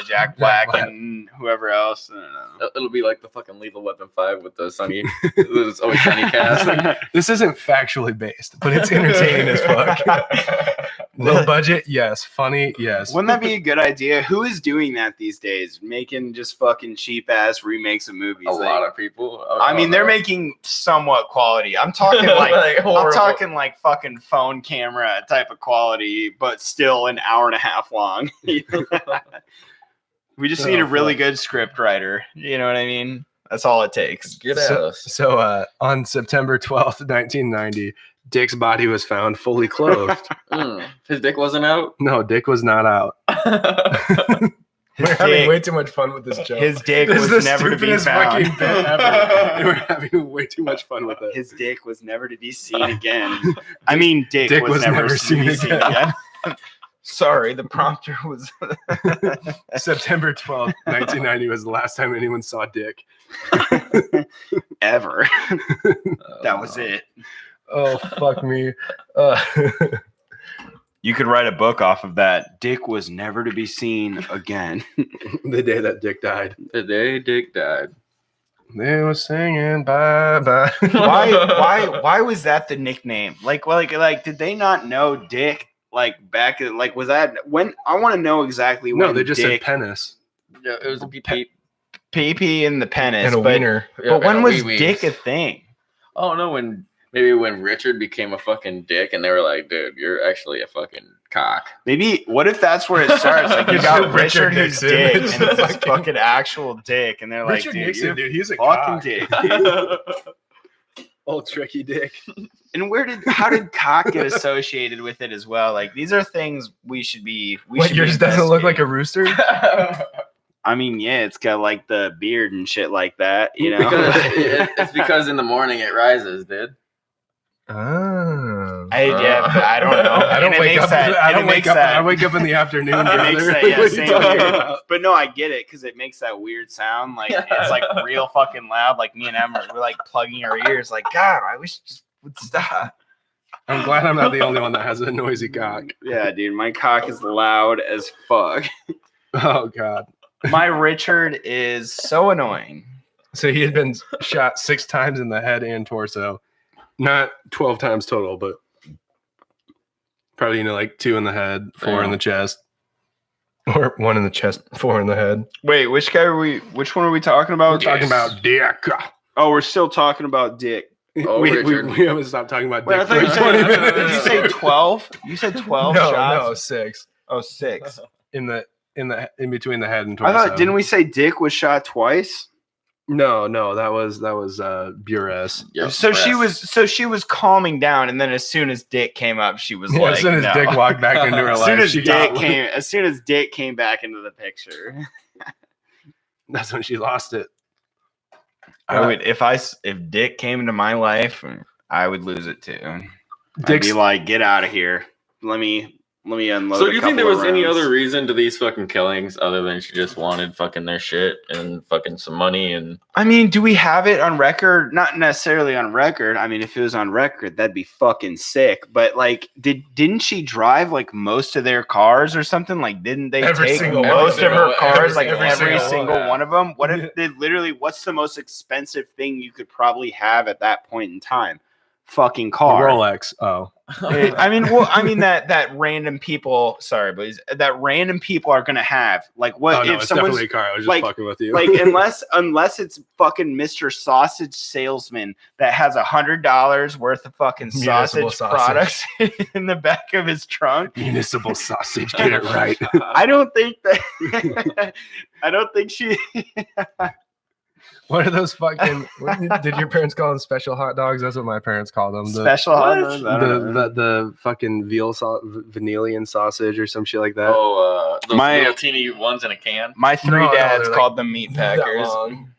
B: Jack Black
A: Black.
B: and whoever else. I don't know.
C: It'll be like the fucking Lethal Weapon 5 with the Sunny. It's always Sunny cast.
A: This isn't factually based, but it's entertaining as fuck. Low budget, yes. Funny, yes.
B: Wouldn't that be a good idea? Who is doing that these days? Making just fucking cheap ass remakes of movies.
C: A
B: Like,
C: lot of people.
B: I mean, they're making somewhat quality. I'm talking like I'm
C: horrible.
B: talking like fucking phone camera type of quality, but still an hour and a half long. We just need a really good script writer. You know what I mean? That's all it takes.
C: Get at us.
A: So on September 12th, 1990, Dick's body was found fully clothed.
C: His dick wasn't out.
A: No, Dick was not out. We're having way too much fun with this joke.
B: His dick
A: This is
B: was
A: the
B: never to be
A: stupidest
B: found.
A: fucking bit ever. We're having way too much fun with it.
B: His dick was never to be seen again. I mean, Dick
A: Dick
B: was never seen
A: again.
B: again. Sorry, the prompter was.
A: September 12th, 1990 was the last time anyone saw Dick.
B: Ever. That was it.
A: Oh, fuck me.
B: You could write a book off of that. Dick was never to be seen again.
A: The day that Dick died.
C: The day Dick died.
A: They were singing bye-bye.
B: Why was that the nickname? Like did they not know Dick? Like back at was that when? I want to know exactly when.
A: No, they just
B: Dick,
A: said penis.
C: Yeah, it was a peep.
B: PP and the penis
A: And a
B: but,
A: wiener.
B: But when was
C: wee-wees.
B: Dick a thing?
C: Oh no, when Richard became a fucking dick, and they were like, "Dude, you're actually a fucking cock."
B: Maybe what if that's where it starts? Like you got Richard who's
A: Nixon.
B: Dick, and it's this fucking actual Dick, and they're like,
A: Richard
B: dude,
A: Nixon,
B: you're
A: dude, he's a
B: fucking
A: cock.
B: Dick. Dude.
A: Old tricky Dick.
B: And how did cock get associated with it as well? Like these are things we should be.
A: What, yours doesn't look like a rooster?
B: I mean, yeah, it's got like the beard and shit like that, you know.
C: It's because in the morning it rises, dude.
A: Oh.
B: I don't know.
A: I don't
B: And it
A: wake
B: makes
A: up.
B: that-
A: I
B: and it
A: don't wake
B: makes
A: up.
B: that-
A: I wake up in the afternoon.
B: It makes
A: brother.
B: that, yeah,
A: What are you
B: same
A: talking
B: here.
A: about?
B: But no, I get it because it makes that weird sound. Like it's like real fucking loud. Like me and Emma, we're like plugging our ears. Like God, I wish it just would stop.
A: I'm glad I'm not the only one that has a noisy cock.
B: Yeah, dude, my cock is loud as fuck.
A: Oh God.
B: My Richard is so annoying.
A: So he had been shot 6 times in the head and torso, not 12 times total, but probably like 2 in the head, 4 in the chest, or 1 in the chest, 4 in the head.
B: Wait, which one are we talking about?
A: We're talking about Dick.
B: Oh, we're still talking about Dick.
C: Oh,
A: we
C: Richard.
A: haven't stopped talking about
B: Wait, I
A: Dick
B: thought
A: for
B: you
A: 20
B: said,
A: minutes.
B: did you say 12? You said 12 shots?
A: No, 6
B: Oh, 6.
A: in between the head and
B: I
A: torso.
B: thought, didn't we say Dick was shot twice?
A: No, that was Bures.
C: Yeah,
B: So she was calming down, and then as soon as Dick came up, she was like,
A: As soon as
B: no.
A: Dick walked back into her
B: As
A: life,
B: soon as Dick came back into the picture,
A: that's when she lost it.
B: I would if Dick came into my life, I would lose it too. I'd
A: Dick's
B: be like, get out of here. Let me Let me unload.
C: So do you think there was any
B: rounds.
C: other reason to these fucking killings other than she just wanted fucking their shit and fucking some money and?
B: I mean, do we have it on record? Not necessarily on record. I mean, if it was on record, that'd be fucking sick. But like, didn't she drive like most of their cars or something? Like, didn't they take most of her cars? Like every single one of them. What if they literally? What's the most expensive thing you could probably have at that point in time? Fucking car.
A: Rolex. Oh.
B: I mean that random people. Sorry, but that random people are gonna have like what
A: Oh, no,
B: if
A: it's
B: someone's
A: definitely a car. I was just
B: like-
A: fucking with you.
B: like unless it's fucking Mr. Sausage Salesman that has $100 worth of fucking
A: Municipal
B: sausage
A: sausage.
B: products in the back of his trunk.
A: Municipal sausage. Get it right.
B: I don't think that. I don't think she.
A: What are those fucking? Did your parents call them special hot dogs? That's what my parents called them.
B: Special hot dogs? I don't know.
A: The fucking vanillian sausage or some shit like that.
C: Oh, those
B: My-
C: little teeny ones in a can.
B: My three
A: No,
B: dads
A: they're
B: called them meat
A: That
B: packers.
A: long.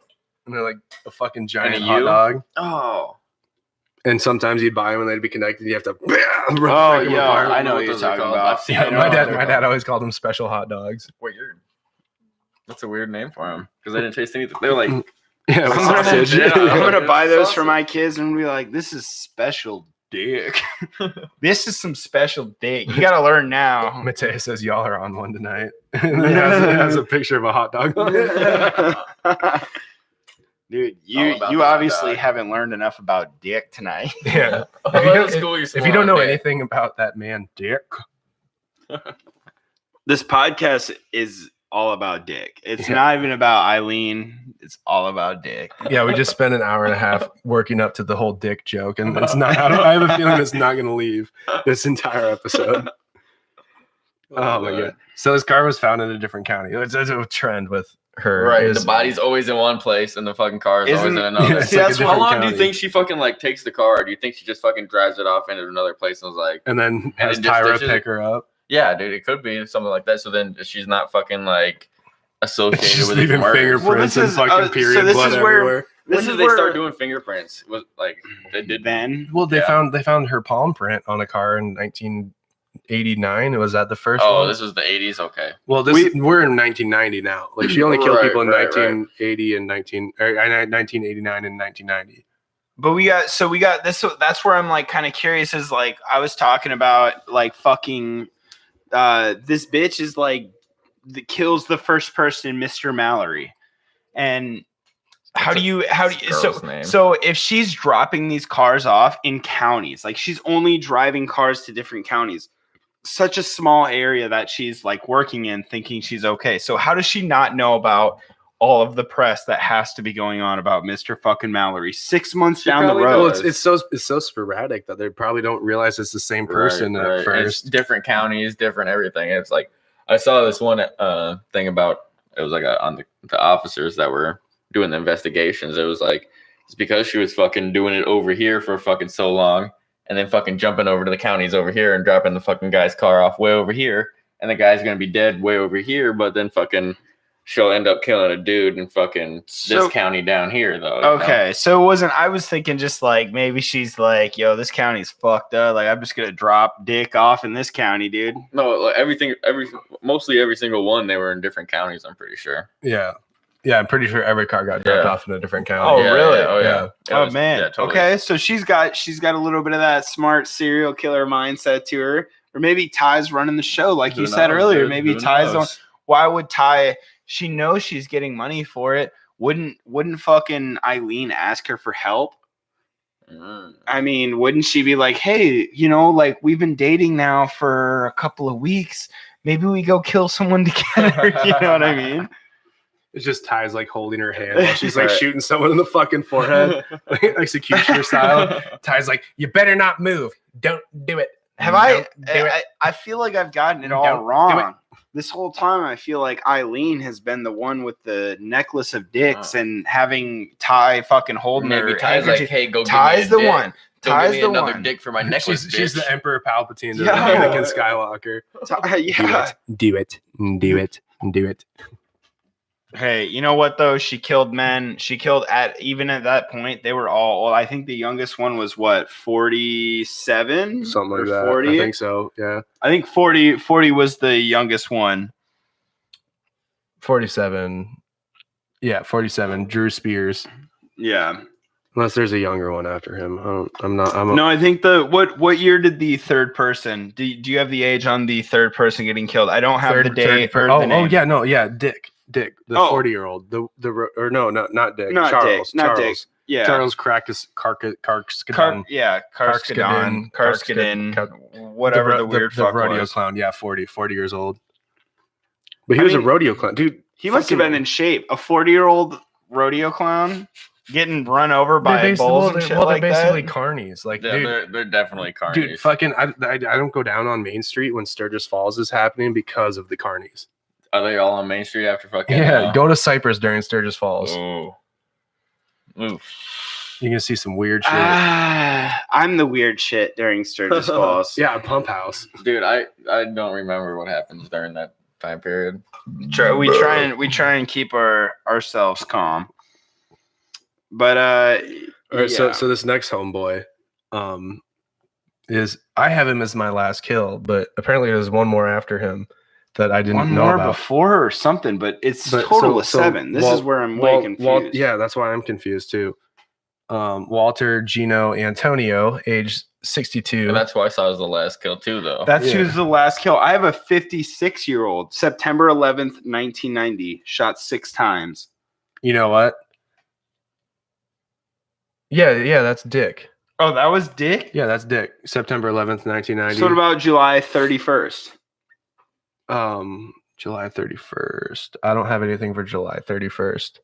A: And they're like a fucking giant
C: And a
A: hot
C: U?
A: dog.
C: Oh,
A: And sometimes you'd buy them and they'd be connected. You have to.
B: Oh, yeah, I know what
C: what
B: you're
C: those are
B: talking
C: called.
B: about.
C: I've seen
A: Yeah,
C: them.
A: my
C: I know
A: dad.
C: what
A: My
C: they're
A: dad always called them special hot dogs.
C: Weird. That's a weird name for them because they didn't taste anything. They're like
A: Yeah, with
B: I'm
A: sausage.
C: Yeah.
B: gonna buy those for
C: Sausage.
B: my kids and be like, this is special dick. This is some special dick. You gotta learn now.
A: Mateo says y'all are on one tonight. And it has a picture of a hot dog on it.
B: Dude,
C: All
B: you
C: about
B: you
C: the hot
B: obviously
C: dog.
B: haven't learned enough about dick tonight.
A: Yeah.
C: Oh,
A: If you,
C: that's
A: don't,
C: cool,
A: if you don't know
C: man.
A: anything about that man, Dick,
B: This podcast is all about dick. It's
A: Yeah.
B: not even about Aileen. It's all about dick.
A: yeah, we just spent an hour and a half working up to the whole dick joke, and it's not. I have a feeling it's not going to leave this entire episode. Oh my god! So his car was found in a different county. It's a trend with her.
C: Right,
A: is-
C: the body's always in one place and the fucking car is always in
B: Isn't-
C: another.
A: Yeah, it's
B: See,
A: like a
B: that's
C: How
A: different
C: long do you
A: county.
C: think she fucking like takes the car? Or do you think she just fucking drives it off into another place and was like,
A: and then has
C: it just
A: Tyra
C: ditches
A: pick her up.
C: yeah, dude, it could be something like that. So then she's not fucking like associated
A: She's
C: with these
A: leaving
C: murders.
A: fingerprints
B: Well,
A: and
B: this is-
A: fucking
B: so
A: period
B: this
A: blood
B: is where-
A: everywhere.
C: When did they start doing fingerprints? Was like they did
B: Then
A: Well, they
C: Yeah.
A: found her palm print on a car in 1989. Was that the first
C: Oh,
A: one?
C: this was the 80s. Okay.
A: Well, we're in 1990 now. Like she only killed
C: Right,
A: people in
C: right,
A: 1980 and 1989 and 1990.
B: But we got this. That's where I'm like kind of curious. Is like I was talking about like fucking this bitch is like kills the first person, Mr. Mallory, and how do you
C: girl's name.
B: so if she's dropping these cars off in counties, like she's only driving cars to different counties, such a small area that she's like working in, thinking she's okay. So how does she not know about all of the press that has to be going on about Mr. fucking Mallory 6 months
C: She
B: down the
C: probably
B: road?
A: Well, it's so sporadic that they probably don't realize it's the same person
C: Right,
A: at
C: right. It's
A: first.
C: different counties, different everything. It's like I saw this one thing about it was like on the officers that were doing the investigations. It was like it's because she was fucking doing it over here for fucking so long, and then fucking jumping over to the counties over here and dropping the fucking guy's car off way over here, and the guy's gonna be dead way over here, but then fucking she'll end up killing a dude in fucking
B: So-
C: this county down here though. you know?
B: Okay, so it wasn't. I was thinking just like maybe she's like, "Yo, this county's fucked up. Like, I'm just gonna drop dick off in this county, dude."
C: No, like mostly every single one they were in different counties. I'm pretty sure.
A: Yeah, I'm pretty sure every car got dropped
C: Yeah.
A: off in a different
B: Oh,
A: county.
B: really?
C: Yeah, oh yeah.
A: Yeah.
C: Yeah,
B: Oh
C: it was-
B: man.
C: yeah, totally.
B: Okay, so she's got a little bit of that smart serial killer mindset to her, or maybe Ty's running the show, like you
C: Who
B: said
C: knows,
B: earlier.
C: dude?
B: Maybe
C: Who
B: Ty's on.
C: knows?
B: Why would Ty? She knows she's getting money for it. Wouldn't fucking Aileen ask her for help?
C: Mm.
B: I mean, wouldn't she be like, "Hey, like we've been dating now for a couple of weeks. Maybe we go kill someone together." You know what I mean?
A: It's just Ty's like holding her hand while she's like
C: Right.
A: shooting someone in the fucking forehead, like executioner style. Ty's like, "You better not move. Don't do it."
B: Have I?
A: Don't do it.
B: I feel like I've gotten it all
A: Don't do
B: wrong. This whole time, I feel like Aileen has been the one with the necklace of dicks and having Ty fucking holding
C: Maybe
B: her.
C: Ty's
B: handkerchief.
C: like, hey, go
B: Ty's
C: give
B: the
C: me a dick.
B: one.
C: Go give
B: Ty's
C: me
B: the
C: another
B: one.
C: dick for my necklace,
A: She's the
C: bitch.
A: Emperor Palpatine to
B: Yeah.
A: Anakin Skywalker.
B: Yeah.
A: Do it. Do it. Do it.
B: Hey, you know what though? She killed men. She killed even at that point, they were all. Well, I think the youngest one was what 47,
A: Something like
B: or
A: that.
B: 40.
A: I think so. Yeah.
B: I think 40 was the youngest one.
A: 47. Yeah, 47. Drew Spears.
B: Yeah.
A: Unless there's a younger one after him.
B: No, I think what year did the third person? Do you have the age on the third person getting killed? I don't have the date or the name.
A: yeah, no, yeah, Dick, the
B: Oh.
A: 40-year-old, not Dick,
B: Not
A: Charles,
B: Dick, not
A: Charles,
B: Dick. Yeah.
A: Charles Karskadon,
B: whatever the weird
A: the
B: fuck
A: rodeo
B: was.
A: clown. Yeah, 40 years old. But he was a rodeo clown, dude.
B: He must have been in shape. A 40-year-old rodeo clown getting run over by bulls and shit like that.
A: They're basically carnies. Like,
C: Yeah,
A: dude,
C: they're definitely carnies.
A: dude, fucking, I don't go down on Main Street when Sturgis Falls is happening because of the carnies.
C: Are they all on Main Street after fucking?
A: Yeah, go to Cypress during Sturgis Falls.
C: Oh. Oof.
A: You can see some weird shit.
B: I'm the weird shit during Sturgis Falls.
A: Yeah, Pump House.
C: Dude, I don't remember what happens during that time period.
B: We try and keep ourselves calm. But
A: all right,
B: yeah.
A: so this next homeboy, is I have him as my last kill, but apparently there's one more after him that I didn't know
B: more
A: about.
B: before or something, but it's total of 7. This is where I'm way confused.
A: Yeah, that's why I'm confused too. Walter Gino Antonio, age 62.
C: And that's why I saw it was the last kill too, though.
B: That's who's the last kill. I have a 56-year-old, September 11th, 1990, shot 6 times.
A: You know what? Yeah, that's Dick.
B: Oh, that was Dick?
A: Yeah, that's Dick. September 11th, 1990.
B: So what about July 31st?
A: July 31st. I don't have anything for July 31st.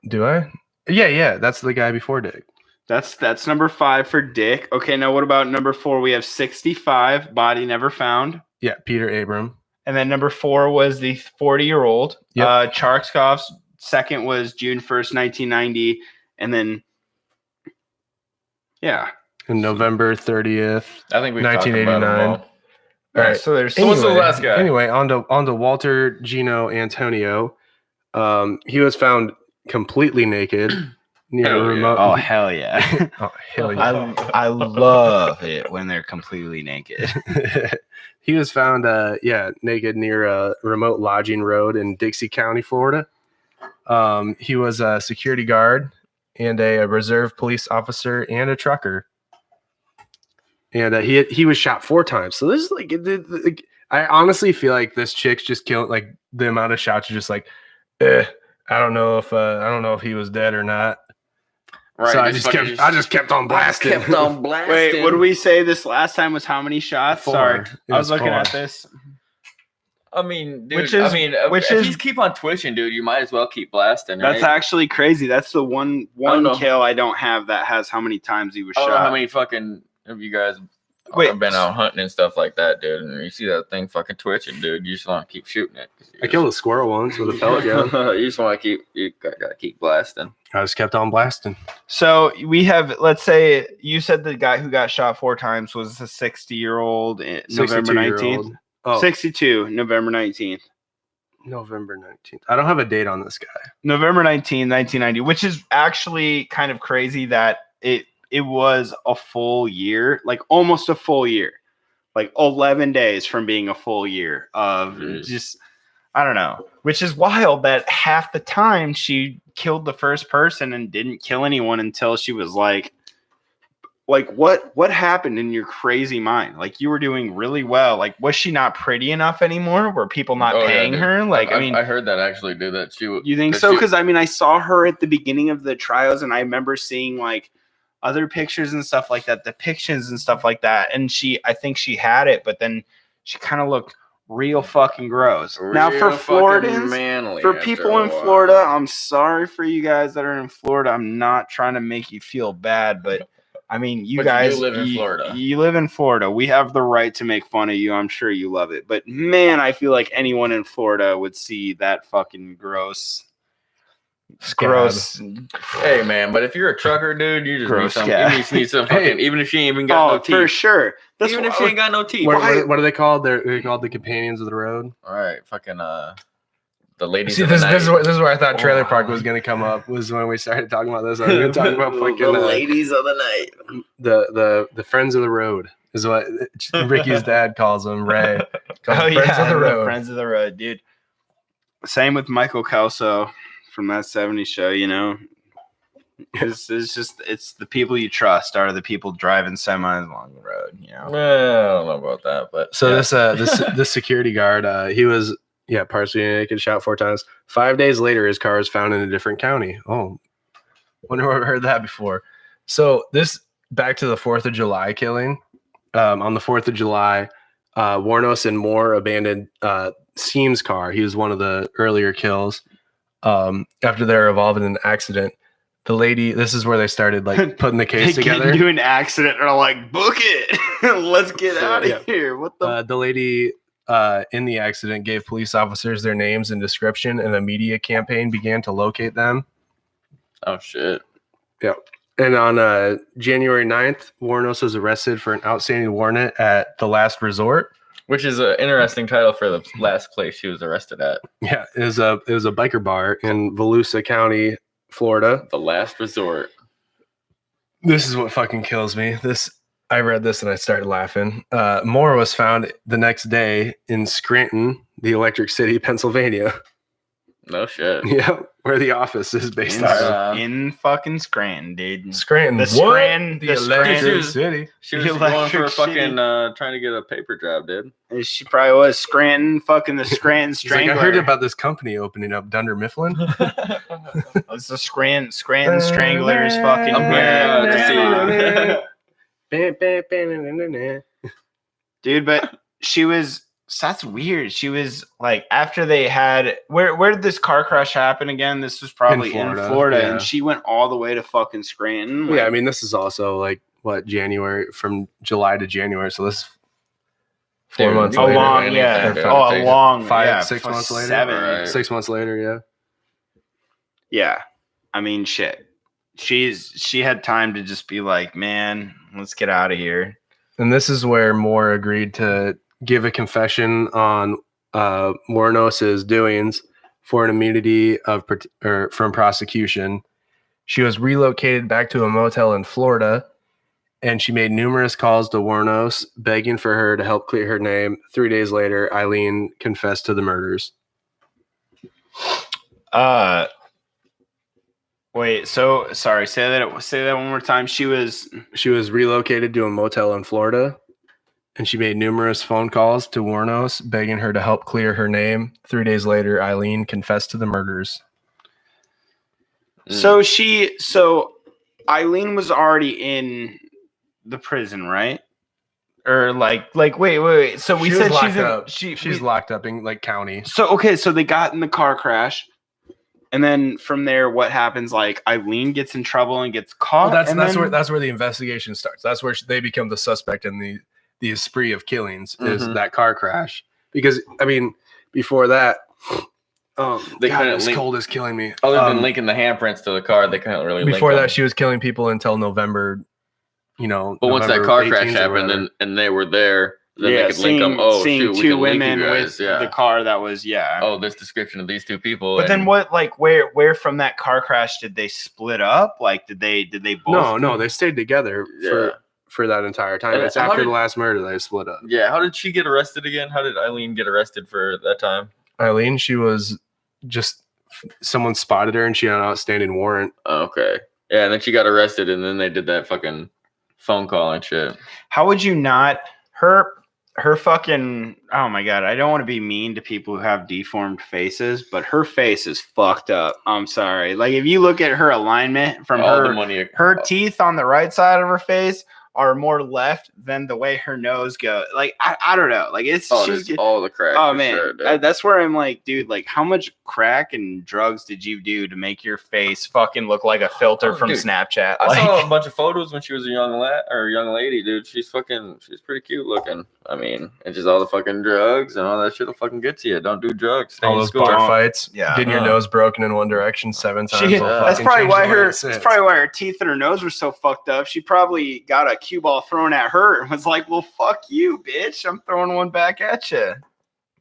A: Do I? Yeah, that's the guy before Dick.
B: That's number 5 for Dick. Okay, now what about number 4? We have 65, body never found.
A: Yeah, Peter Abram.
B: And then number 4 was the 40-year-old.
A: Yep.
B: Charkskov's second was June 1st, 1990. And then, yeah.
A: And November 30th,
C: I think we
A: 1989. All right.
B: So there's
C: what's the last guy?
A: Anyway, on to Walter Gino Antonio. He was found completely naked near a remote.
B: Oh hell yeah!
A: Oh hell yeah!
B: I love it when they're completely naked.
A: He was found naked near a remote lodging road in Dixie County, Florida. He was a security guard and a reserve police officer and a trucker. And he was shot 4 times. So this is like, I honestly feel like this chick's just killed. Like the amount of shots are just like, I don't know if he was dead or not.
C: Right.
A: So I just kept on blasting.
B: Wait, what did we say this last time was how many shots?
A: 4.
B: Sorry, I was looking
A: 4.
B: at this.
C: I mean, dude,
B: if
C: you keep on twitching, dude, you might as well keep blasting.
B: That's
C: right?
B: actually crazy. That's the one kill I don't have that has how many times he was
C: I
B: shot.
C: don't know how many fucking of you guys have been out hunting and stuff like that, dude, and you see that thing fucking twitching, dude. You just want to keep shooting it.
A: I killed a squirrel once with a pellet gun.
C: You just want to gotta keep blasting.
A: I just kept on blasting.
B: So we have, let's say, you said the guy who got shot 4 times was a 60-year-old, November 19th.
A: Oh.
B: 62, November 19th.
A: November 19th. I don't have a date on this guy.
B: November 19th, 1990, which is actually kind of crazy that it was a full year, like almost a full year, like 11 days from being a full year of just, I don't know, which is wild that half the time she killed the first person and didn't kill anyone until she was like what happened in your crazy mind? Like you were doing really well. Like, was she not pretty enough anymore? Were people not paying her? Like,
C: I heard that actually, dude.
B: You think so? Because I mean, I saw her at the beginning of the trials, and I remember seeing like other pictures and stuff like that, depictions and stuff like that. And I think she had it, but then she kind of looked real fucking gross. Now for Floridans, for people in Florida, I'm sorry for you guys that are in Florida. I'm not trying to make you feel bad, but I mean, you guys
C: live in Florida.
B: You live in Florida. We have the right to make fun of you. I'm sure you love it. But man, I feel like anyone in Florida would see that fucking gross.
C: Hey man, but if you're a trucker, dude, you just need some fucking. Even if she ain't even got no teeth,
B: for sure.
C: Even if she ain't got no teeth.
A: What are they called? They're called the companions of the road.
C: All right, fucking ladies.
A: See,
C: of the
A: this
C: night.
A: is where I thought Trailer Park was going to come up. Was when we started talking about this. I was going to talk about fucking
C: the ladies of the night.
A: the friends of the road is what Ricky's dad calls them. Ray. Calls
B: Oh
A: them friends
B: yeah,
A: of the road.
B: Friends of the Road, dude. Same with Michael Kelso from that '70s show. You know, it's just the people you trust are the people driving semis along the road. You know.
C: Well, I don't know about that, but
A: So this security guard, he was partially naked, shot 4 times. 5 days later, his car was found in a different county. Oh, wonder where I've heard that before. So this back to the 4th of July killing. On the 4th of July, Wuornos and Moore abandoned Seam's car. He was one of the earlier kills. After they were involved in an accident, the lady. This is where they started like putting the case
B: They
A: together.
B: get into an accident and are like, book it. Let's get out of
A: Yeah.
B: here. What the?
A: The lady in the accident gave police officers their names and description, and a media campaign began to locate them.
C: oh shit.
A: And on January 9th, Wuornos was arrested for an outstanding warrant at the Last Resort.
C: Which is an interesting title for the last place she was arrested at.
A: Yeah, it was a biker bar in Volusia County, Florida.
C: The Last Resort.
A: This is what fucking kills me. I read this and I started laughing. Moore was found the next day in Scranton, the Electric City, Pennsylvania.
C: No shit.
A: Yeah, where the office is based out of.
B: In fucking Scranton, dude.
A: Scranton.
B: The
A: What?
B: Scranton-
A: The
B: the
A: Electric
C: Scranton-
A: City.
C: She was
B: The
C: going for a
B: Electric
C: fucking trying to get a paper job, dude.
B: She probably was Scranton, fucking the Scranton
A: He's like,
B: Strangler.
A: I heard about this company opening up, Dunder Mifflin.
B: It's the Scranton Stranglers fucking
C: I'm
B: here.
C: glad
B: Dude, but she was. So that's weird. She was like after they had where did this car crash happen again? This was probably in Florida,
A: yeah.
B: and she went all the way to fucking Scranton.
A: Yeah, I mean, this is also like what January from July to January, so this is 4
C: Dude,
A: months
C: you
B: a
A: later.
C: can do
B: long,
C: anything,
B: yeah,
C: dude.
B: a long,
A: 5,
B: yeah,
A: 6 months later.
B: 7.
C: Right.
A: 6 months later, yeah.
B: Yeah, I mean, shit. She had time to just be like, man, let's get out of here.
A: And this is where Moore agreed to give a confession on Wuornos's doings for an immunity from prosecution. She was relocated back to a motel in Florida, and she made numerous calls to Wuornos, begging for her to help clear her name. 3 days later, Aileen confessed to the murders.
B: Wait. So sorry. Say that one more time. She was
A: relocated to a motel in Florida, and she made numerous phone calls to Wuornos, begging her to help clear her name. 3 days later, Aileen confessed to the murders.
B: So Aileen was already in the prison, right? Or like wait. So we said
A: She's locked up in like county.
B: So okay, so they got in the car crash, and then from there, what happens? Like Aileen gets in trouble and gets caught.
A: Well, that's where the investigation starts. That's where they become the suspect in the spree of killings. Is that car crash? Because I mean, before that, this cold is killing me.
C: Other than linking the handprints to the car, they couldn't really.
A: Before
C: link
A: that,
C: them.
A: she was killing people until November. But
C: once that car crash happened and they were there, then they could link them. Oh shoot, we
B: two
C: can link
B: women
C: you guys.
B: with the car that was
C: Oh, this description of these two people.
B: But then what? Like where from that car crash did they split up? Like did they both?
A: No, they stayed together for that entire time.
C: And
A: it's after the last murder they split up.
C: Yeah, how did she get arrested again? How did Aileen get arrested for that time?
A: Aileen, she was just someone spotted her and she had an outstanding warrant.
C: Oh, okay. Yeah, and then she got arrested and then they did that fucking phone call and shit.
B: How would you not her fucking oh my god, I don't want to be mean to people who have deformed faces, but her face is fucked up. I'm sorry. Like if you look at her alignment from her teeth on the right side of her face are more left than the way her nose goes. Like I don't know. Like it's
C: she's all the crack.
B: Oh man, sure, that's where I'm like, dude. Like, how much crack and drugs did you do to make your face fucking look like a filter from Snapchat?
C: I saw a bunch of photos when she was a young lady, dude. She's pretty cute looking. I mean, it's just all the fucking drugs and all that shit will fucking get to you. Don't do drugs. Stay
A: all
C: in
A: those
C: school.
A: bar fights.
B: Yeah,
A: getting your nose broken in one direction 7 times.
B: That's probably why her teeth and her nose were so fucked up. She probably got a cue ball thrown at her and was like, "Well, fuck you, bitch! I'm throwing one back at you."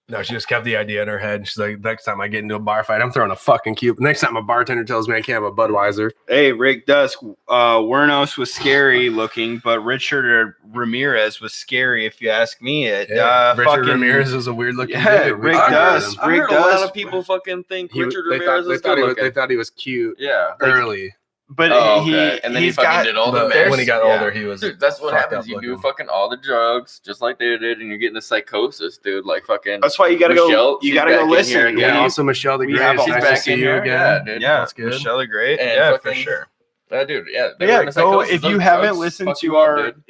A: No, she just kept the idea in her head. She's like, next time I get into a bar fight, I'm throwing a fucking cube. Next time a bartender tells me I can't have a Budweiser.
B: Hey, Rick Dusk, Wuornos was scary looking, but Richard Ramirez was scary, if you ask me.
A: Richard Ramirez was a weird looking dude.
B: Rick
C: I
B: Dusk.
C: heard a lot of people fucking think Richard Ramirez is good looking.
A: They thought he was cute
C: Yeah.
A: early.
B: But
C: and then he fucking did all the
A: when he got older, he was.
C: Dude, that's what
A: fucked
C: happens.
A: up
C: You
A: looking.
C: do fucking all the drugs, just like they did, and you're getting a psychosis, dude. Like fucking.
B: that's why you gotta
C: Michelle,
B: go. You
C: she's
B: gotta
C: back
B: go
C: in
B: listen.
C: here again.
A: Yeah, also Michelle the
B: We
A: Great.
B: have
A: It's
B: all-
A: nice
C: she's
A: to
C: back
A: see
C: in
A: you
C: here.
A: again.
C: Yeah, dude.
B: Yeah,
A: That's good.
B: Michelle the Great.
C: And
B: Yeah, for
C: fucking-
B: sure.
C: Dude, yeah.
B: But yeah,
C: were in a
B: go
C: psychosis.
B: if you
C: Those
B: haven't
C: drugs
B: listened
C: fuck
B: to
C: you up,
B: our
C: dude.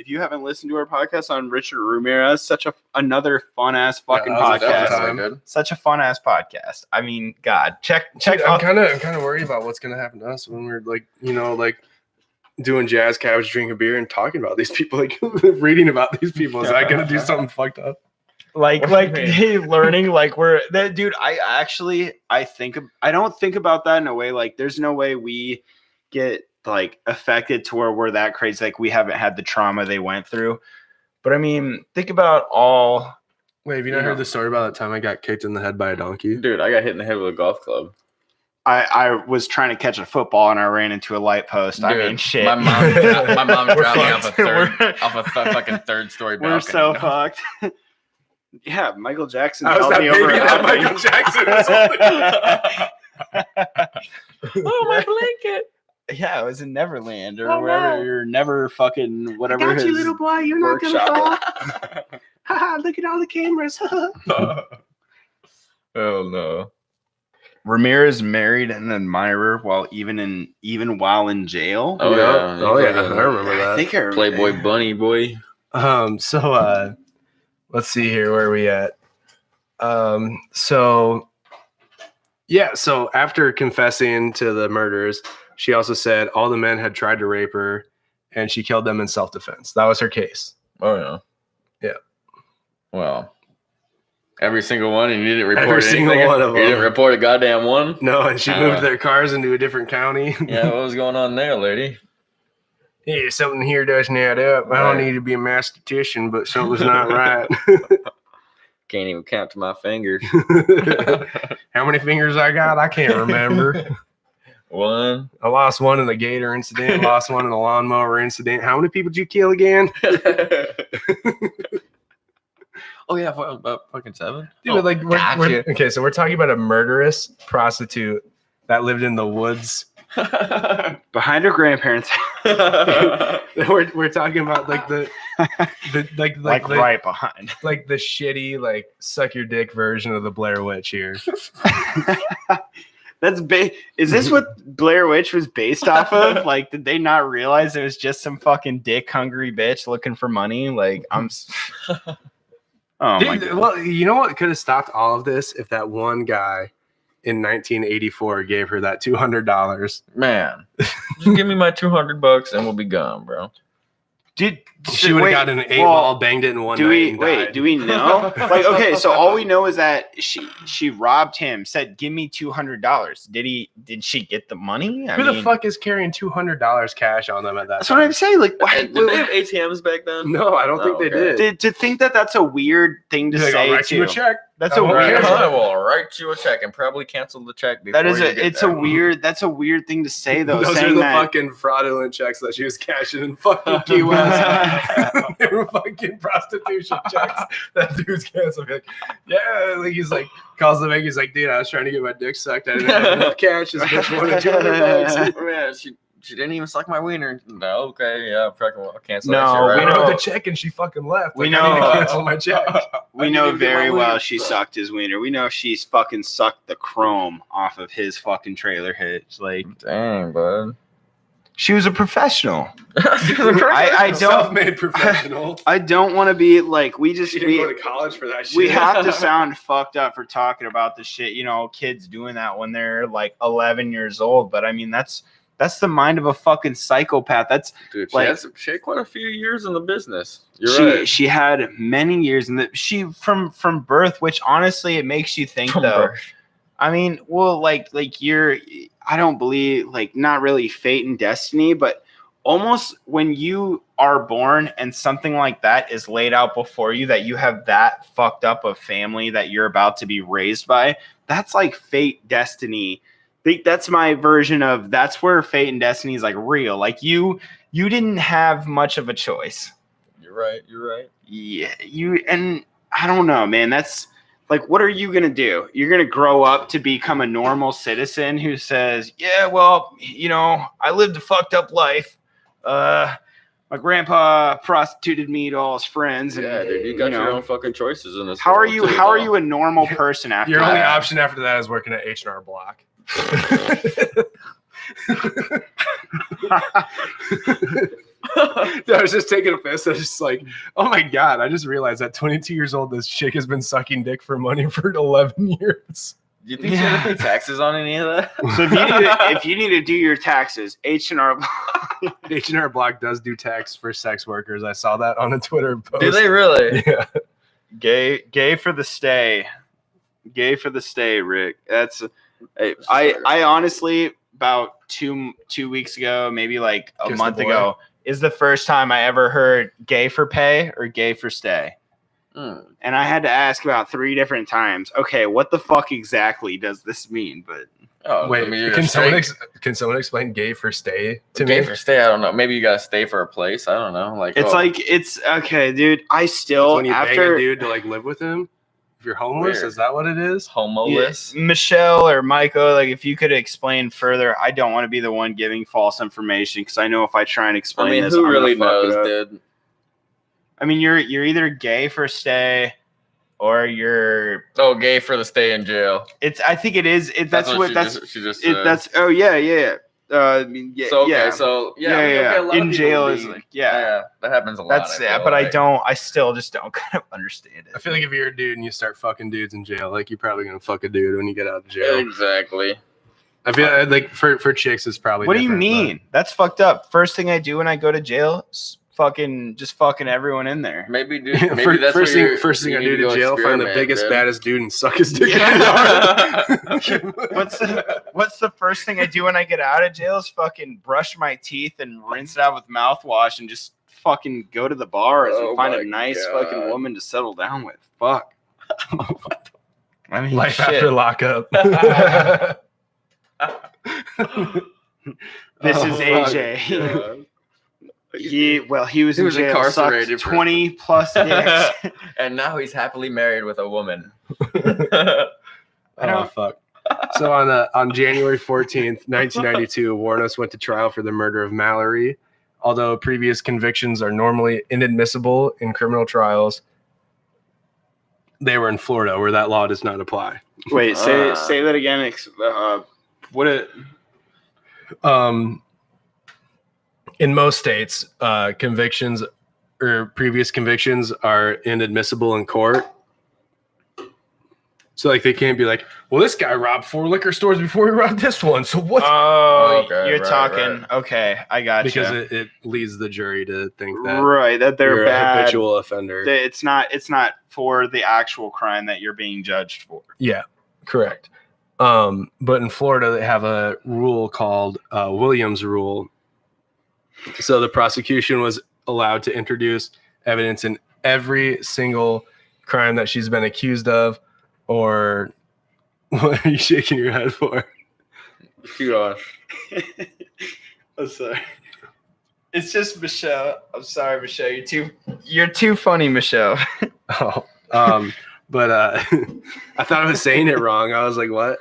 B: podcast on Richard Ramirez, such another fun ass fucking
A: that was a
B: podcast.
A: fun
C: Definitely good.
B: Such a fun ass podcast. I mean, God, check.
A: Dude, I'm
B: out.
A: kind of worried about what's gonna happen to us when we're like, doing jazz, cabbage, drinking beer, and talking about these people, like reading about these people. Is that gonna do something fucked up?
B: like
C: What do you mean?
B: learning like we're that dude. I don't think about that in a way like there's no way we get like affected to where we're that crazy. Like we haven't had the trauma they went through. But I mean, think about all.
A: Wait, have you not heard the story about that time I got kicked in the head by a donkey?
C: Dude, I got hit in the head with a golf club.
B: I was trying to catch a football and I ran into a light post. I
C: Dude,
B: mean, shit.
C: My mom dropped me
B: fucked.
C: off a fucking third story balcony.
B: We're so fucked. Yeah, Michael Jackson
A: I was
B: held
A: that
B: me over
A: baby
B: a
A: that
B: balcony.
A: Michael Jackson was
C: Oh, my blanket.
B: Yeah, it was in Neverland or
A: Oh,
B: wherever
A: wow.
B: you're never fucking whatever.
A: got you,
B: his
A: little boy. You're not gonna
B: workshop
A: fall. Haha, look at all the cameras.
C: Oh no.
B: Ramirez married an admirer even while in jail.
C: Oh, yeah.
A: Oh yeah, I remember
B: I
A: that.
B: think I remember.
C: Playboy bunny boy.
A: So let's see here, where are we at? So after confessing to the murders, she also said all the men had tried to rape her and she killed them in self-defense. That was her case.
C: Oh yeah.
A: Yeah.
C: Well, every single one, and you didn't report
A: Every single
C: anything?
A: one of
C: You didn't
A: them.
C: report a goddamn one?
A: No, and she moved their cars into a different county.
C: Yeah, what was going on there, lady?
A: Yeah, something here doesn't add up. I don't
C: Right.
A: need to be a mathematician, but something's not right.
C: Can't even count to my fingers.
A: How many fingers I got? I can't remember.
C: One.
A: I lost one in the gator incident, lost one in the lawnmower incident. How many people did you kill again?
C: Oh yeah, about fucking 7.
A: Dude, but like
C: gotcha.
A: okay, so we're talking about a murderous prostitute that lived in the woods.
B: Behind her grandparents,
A: we're talking about like the
B: right behind.
A: like the shitty like suck your dick version of the Blair Witch here.
B: Is this what Blair Witch was based off of? Like, did they not realize it was just some fucking dick hungry bitch looking for money? Like, oh my
A: Dude,
B: god.
A: well, you know what could have stopped all of this if that one guy in 1984 gave her that $200.
C: Man, just give me my $200 and we'll be gone, bro.
A: She would have gotten an 8-ball, banged it in one night. And died.
B: Do we know? Like, okay, so all we know is that she robbed him, said, "Give me $200." Did she get the money?
A: Who the fuck is carrying $200 cash on them at that
B: That's
A: time?
B: what I'm saying. Like, why,
C: Did they have ATMs back then?
A: No, I don't think they
C: okay.
A: did.
B: to think that that's a weird thing to
A: Like,
B: say
A: I'll write you a
B: too.
A: check.
B: That's
A: I
B: a
A: won't
B: weird.
A: care.
C: I will write you a check and probably cancel the check before
B: That is
C: you get
B: it's
C: there.
B: a weird. That's a weird thing to say though.
A: Those are
B: saying
A: the
B: that.
A: fucking fraudulent checks that she was cashing in fucking Key West. They were fucking prostitution checks that dude's canceling. Like, yeah, like he's like calls the bank. He's like, dude, I was trying to get my dick sucked. I didn't have enough cash. This bitch wanted $200.
C: Man, she didn't even suck my wiener. No, okay, yeah, fucking I'll cancel
B: No,
C: that shit
A: We
C: right
B: know-
C: now.
A: wrote the check and she fucking left.
B: We
A: Like, I need
B: know-
A: to cancel my check.
B: We
C: I
B: know
C: didn't get my
B: very well
C: wiener.
B: she sucked his wiener. We know she's fucking sucked the chrome off of his fucking trailer hitch. Like,
C: Dang, bud.
B: she was a professional. I don't.
A: Self-made professional.
B: I don't want to be like we
A: She didn't go to college for that shit.
B: we have to sound fucked up for talking about the shit. You know, kids doing that when they're like 11 years old. But I mean, that's the mind of a fucking psychopath. That's
C: Dude,
B: like-
C: she had quite a few years in the business. You're right.
B: she had many years in the she from birth, which honestly it makes you think
C: From
B: though.
C: birth.
B: I mean, well, like I don't believe like not really fate and destiny, but almost when you are born and something like that is laid out before you, that you have that fucked up of family that you're about to be raised by, that's like fate, destiny. That's my version of that's where fate and destiny is like real. Like you didn't have much of a choice.
C: You're right.
B: Yeah, and I don't know, man. That's like, what are you gonna do? You're gonna grow up to become a normal citizen who says, "Yeah, well, I lived a fucked up life. My grandpa prostituted me to all his friends." And,
C: Yeah, dude, you got your own fucking choices in this.
B: How are
C: world,
B: you?
C: too,
B: How are
C: though.
B: you a normal person after
A: Your
B: that?
A: only option after that is working at H&R Block. I was just taking a piss. I was just like, oh my God, I just realized at 22 years old, this chick has been sucking dick for money for 11 years.
C: Do you think she had to pay taxes on any of that?
B: So if you need to do your taxes, H&R
A: Block does do tax for sex workers. I saw that on a Twitter post.
C: Do they really?
A: Yeah.
B: Gay for the stay. Gay for the stay, Rick. That's I honestly about two weeks ago, maybe like a
A: Kiss
B: month
A: the boy.
B: ago, is the first time I ever heard gay for pay or gay for stay. And I had to ask about 3 different times. Okay, what the fuck exactly does this mean? But
A: wait,
C: I mean,
A: can someone explain gay for stay to
C: gay
A: me?
C: for stay? I don't know. Maybe you gotta stay for a place. I don't know. Like
B: it's okay, dude. I
A: It's
B: still
A: when you bang a
B: after
A: dude to like live with him. If you're homeless,
C: Weird.
A: is that what it is?
C: homo-less.
B: Michelle or Michael, like if you could explain further. I don't want to be the one giving false information because I know if I try and
C: I
B: explain
C: mean,
B: this,
C: who
B: I'm gonna
C: really
B: fuck it
C: knows,
B: up.
C: dude?
B: I mean, you're either gay for stay, or you're.
C: Oh, gay for the stay in jail.
B: It's. I think it is. That's what.
C: she just
B: It,
C: said.
B: that's. Oh yeah. I mean, yeah.
C: So okay,
B: yeah.
C: so
B: Yeah.
C: okay, a lot of
B: In
C: people
B: jail
C: being-
B: is like, yeah.
C: that happens a lot.
B: That's
C: I
B: yeah,
C: feel
B: but
C: like.
B: I still just don't kind of understand it.
A: I feel like if you're a dude and you start fucking dudes in jail, like you're probably gonna fuck a dude when you get out of jail.
C: Exactly.
A: I feel like for chicks it's probably.
B: What do you
A: different,
B: mean? That's fucked up. First thing I do when I go to jail is fucking everyone in there.
C: Maybe, dude.
A: but-
C: Maybe that's
A: first
C: where
A: thing I
C: you
A: do
C: need
A: to
C: go
A: jail, find the
C: experiment,
A: biggest,
C: dude.
A: baddest dude and suck his dick.
B: What's the first thing I do when I get out of jail is fucking brush my teeth and rinse it out with mouthwash and just fucking go to the bar
C: Oh
B: and find
C: my
B: a nice
C: God.
B: fucking woman to settle down with. Fuck. I mean,
A: Life
B: shit.
A: after lockup.
B: This
A: Oh,
B: is
A: fuck.
B: AJ. He was
C: He
B: in
C: was
B: jail,
C: incarcerated
B: sucked
C: for-
B: 20 plus dicks.
C: And now he's happily married with a woman.
A: Oh fuck! So on January 14th, 1992, Wuornos went to trial for the murder of Mallory. Although previous convictions are normally inadmissible in criminal trials, they were in Florida, where that law does not apply.
B: Wait, say that again. What it?
A: In most states, convictions or previous convictions are inadmissible in court. So like they can't be like, well, this guy robbed 4 liquor stores before he robbed this one. So what?
B: Oh,
C: Okay,
B: you're
C: right,
B: talking.
C: right.
B: Okay, I got you.
A: Because it leads the jury to think that
B: Right, that they're
A: you're
B: bad.
A: a habitual offender.
B: That it's not for the actual crime that you're being judged for.
A: Yeah, correct. But in Florida, they have a rule called Williams Rule. So the prosecution was allowed to introduce evidence in every single crime that she's been accused of. Or what are you shaking your head for?
C: Gosh.
B: I'm sorry. It's just Michelle. I'm sorry, Michelle. You're too funny, Michelle.
A: Oh, but I thought I was saying it wrong. I was like, what?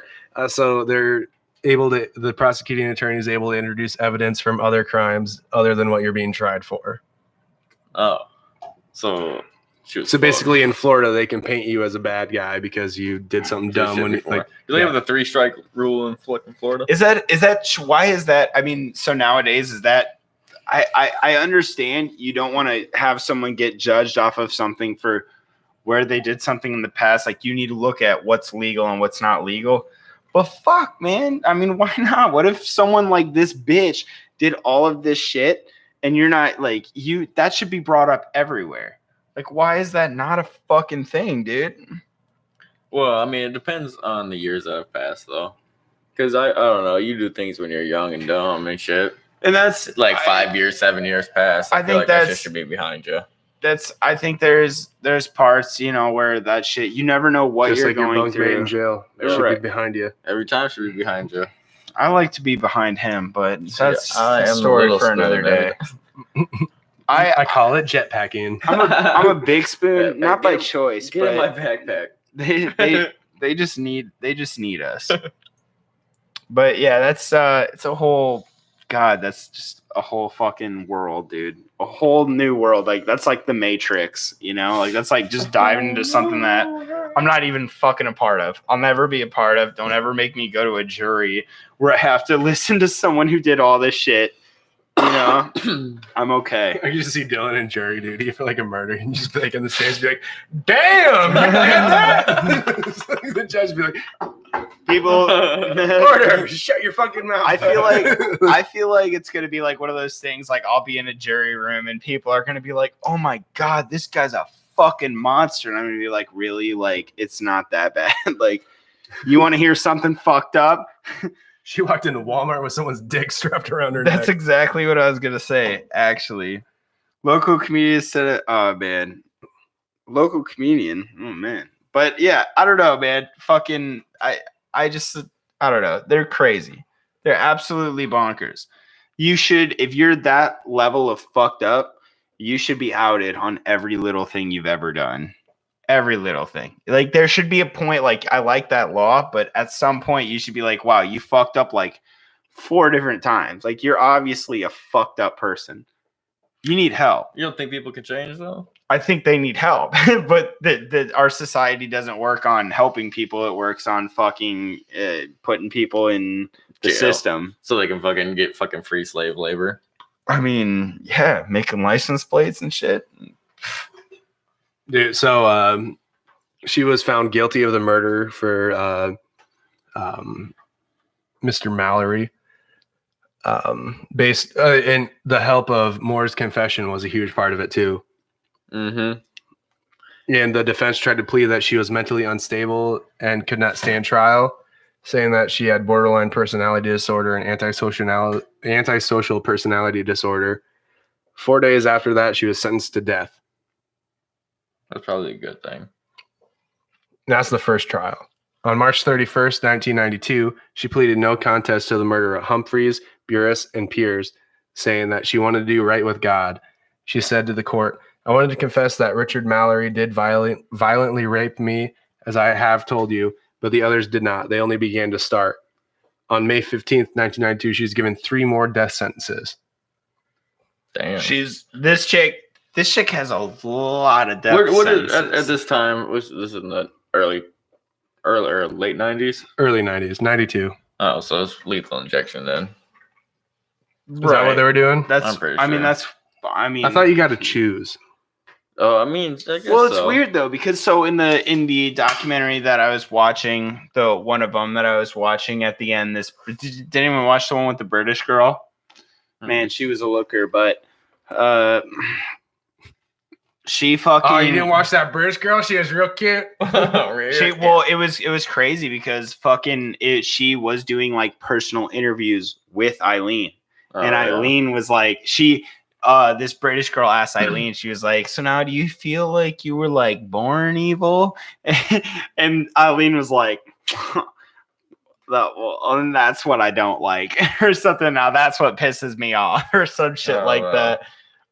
A: So they're the prosecuting attorney is able to introduce evidence from other crimes other than what you're being tried for.
C: Oh. So
A: Basically in Florida, they can paint you as a bad guy because you did something dumb when
C: do they have the 3-strike rule in Florida?
B: Is that why is that? I mean, so nowadays is that I understand you don't want to have someone get judged off of something for where they did something in the past. Like you need to look at what's legal and what's not legal. But fuck, man. I mean, why not? What if someone like this bitch did all of this shit and you're not like that should be brought up everywhere. Like, why is that not a fucking thing, dude?
C: Well, I mean, it depends on the years that have passed, though. Because I don't know, you do things when you're young and dumb and shit.
B: And that's
C: like 5 years, 7 years past.
B: I
C: feel
B: think
C: like that shit
B: that's-
C: should be behind you.
B: I think there's parts, where that shit, you never know what
A: Just
B: you're
A: like your
B: going
A: bunkmate in
B: through.
A: jail. It should
B: Right.
A: be behind you.
C: Every time should be behind you.
B: I like to be behind him, but that's
C: I
B: a
C: am the
B: story
C: little
B: for another
C: spoon,
B: day.
A: I call it jetpacking.
B: I'm a big spoon,
C: Backpack.
B: not by
C: Get
B: choice,
C: Get in my
B: but
C: backpack.
B: they just need us. But yeah, that's it's a whole that's just a whole fucking world, dude. A whole new world. Like that's like the Matrix, Like that's like just diving into something that I'm not even fucking a part of. I'll never be a part of. Don't ever make me go to a jury where I have to listen to someone who did all this shit. I'm okay.
A: I can just see Dylan in jury duty for like a murder and just be like in the stands be like, damn, you did that? The judge be like,
B: People
A: order, shut your fucking mouth.
B: I feel like it's gonna be like one of those things. Like I'll be in a jury room and people are gonna be like, "Oh my god, this guy's a fucking monster," and I'm gonna be like, "Really? Like it's not that bad. Like you want to hear something fucked up?"
A: She walked into Walmart with someone's dick strapped around her
B: That's
A: neck.
B: exactly what I was gonna say. Actually, local comedian said it. Oh man, local comedian. Oh man. But yeah, I don't know, man. Fucking, I don't know. They're crazy. They're absolutely bonkers. You should, if you're that level of fucked up, you should be outed on every little thing you've ever done. Every little thing. Like there should be a point. Like I like that law, but at some point you should be like, wow, you fucked up like 4 different times. Like you're obviously a fucked up person. You need help.
C: You don't think people can change though?
B: I think they need help, but our society doesn't work on helping people. It works on fucking putting people in the
C: Jail.
B: system.
C: So they can fucking get fucking free slave labor.
B: I mean, yeah, making license plates and shit.
A: Dude, so she was found guilty of the murder for Mr. Mallory. Based and the help of Moore's confession was a huge part of it too.
C: Mm-hmm.
A: And the defense tried to plead that she was mentally unstable and could not stand trial, saying that she had borderline personality disorder and antisocial personality disorder. 4 days after that, she was sentenced to death.
C: That's probably a good thing.
A: That's the first trial. On March 31st, 1992, she pleaded no contest to the murder of Humphreys, Burris, and Piers, saying that she wanted to do right with God. She said to the court, "I wanted to confess that Richard Mallory did violently rape me, as I have told you, but the others did not. They only began to start." On May 15th, 1992, she was given 3 more death sentences.
C: Damn.
B: This chick has a lot of death
C: What
B: sentences.
C: at this time was this in the early or late 90s?
A: Early 90s, 92.
C: Oh, so it's lethal injection then.
A: Is that what they were doing?
C: I'm pretty
B: I mean,
C: sure.
A: I thought you got to choose.
C: Oh, I mean, I guess
B: well, it's
C: so.
B: weird though, because so in the documentary that I was watching, the one of them that I was watching at the end, did anyone watch the one with the British girl? Man, she was a looker, but she fucking.
A: Oh, you didn't watch that British girl? She was real cute.
B: It was crazy because fucking she was doing like personal interviews with Aileen, and Aileen was like this British girl asked Aileen, she was like, "So now do you feel like you were like born evil?" And Aileen was like, and that's what I don't like, or something. Now that's what pisses me off, or some shit like that.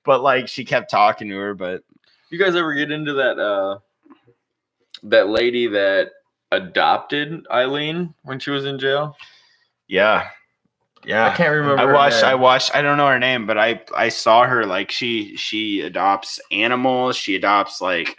B: But like she kept talking to her. But
C: you guys ever get into that lady that adopted Aileen when she was in jail?
B: Yeah.
C: I can't remember.
B: I watched. I don't know her name, but I saw her. Like she adopts animals. She adopts like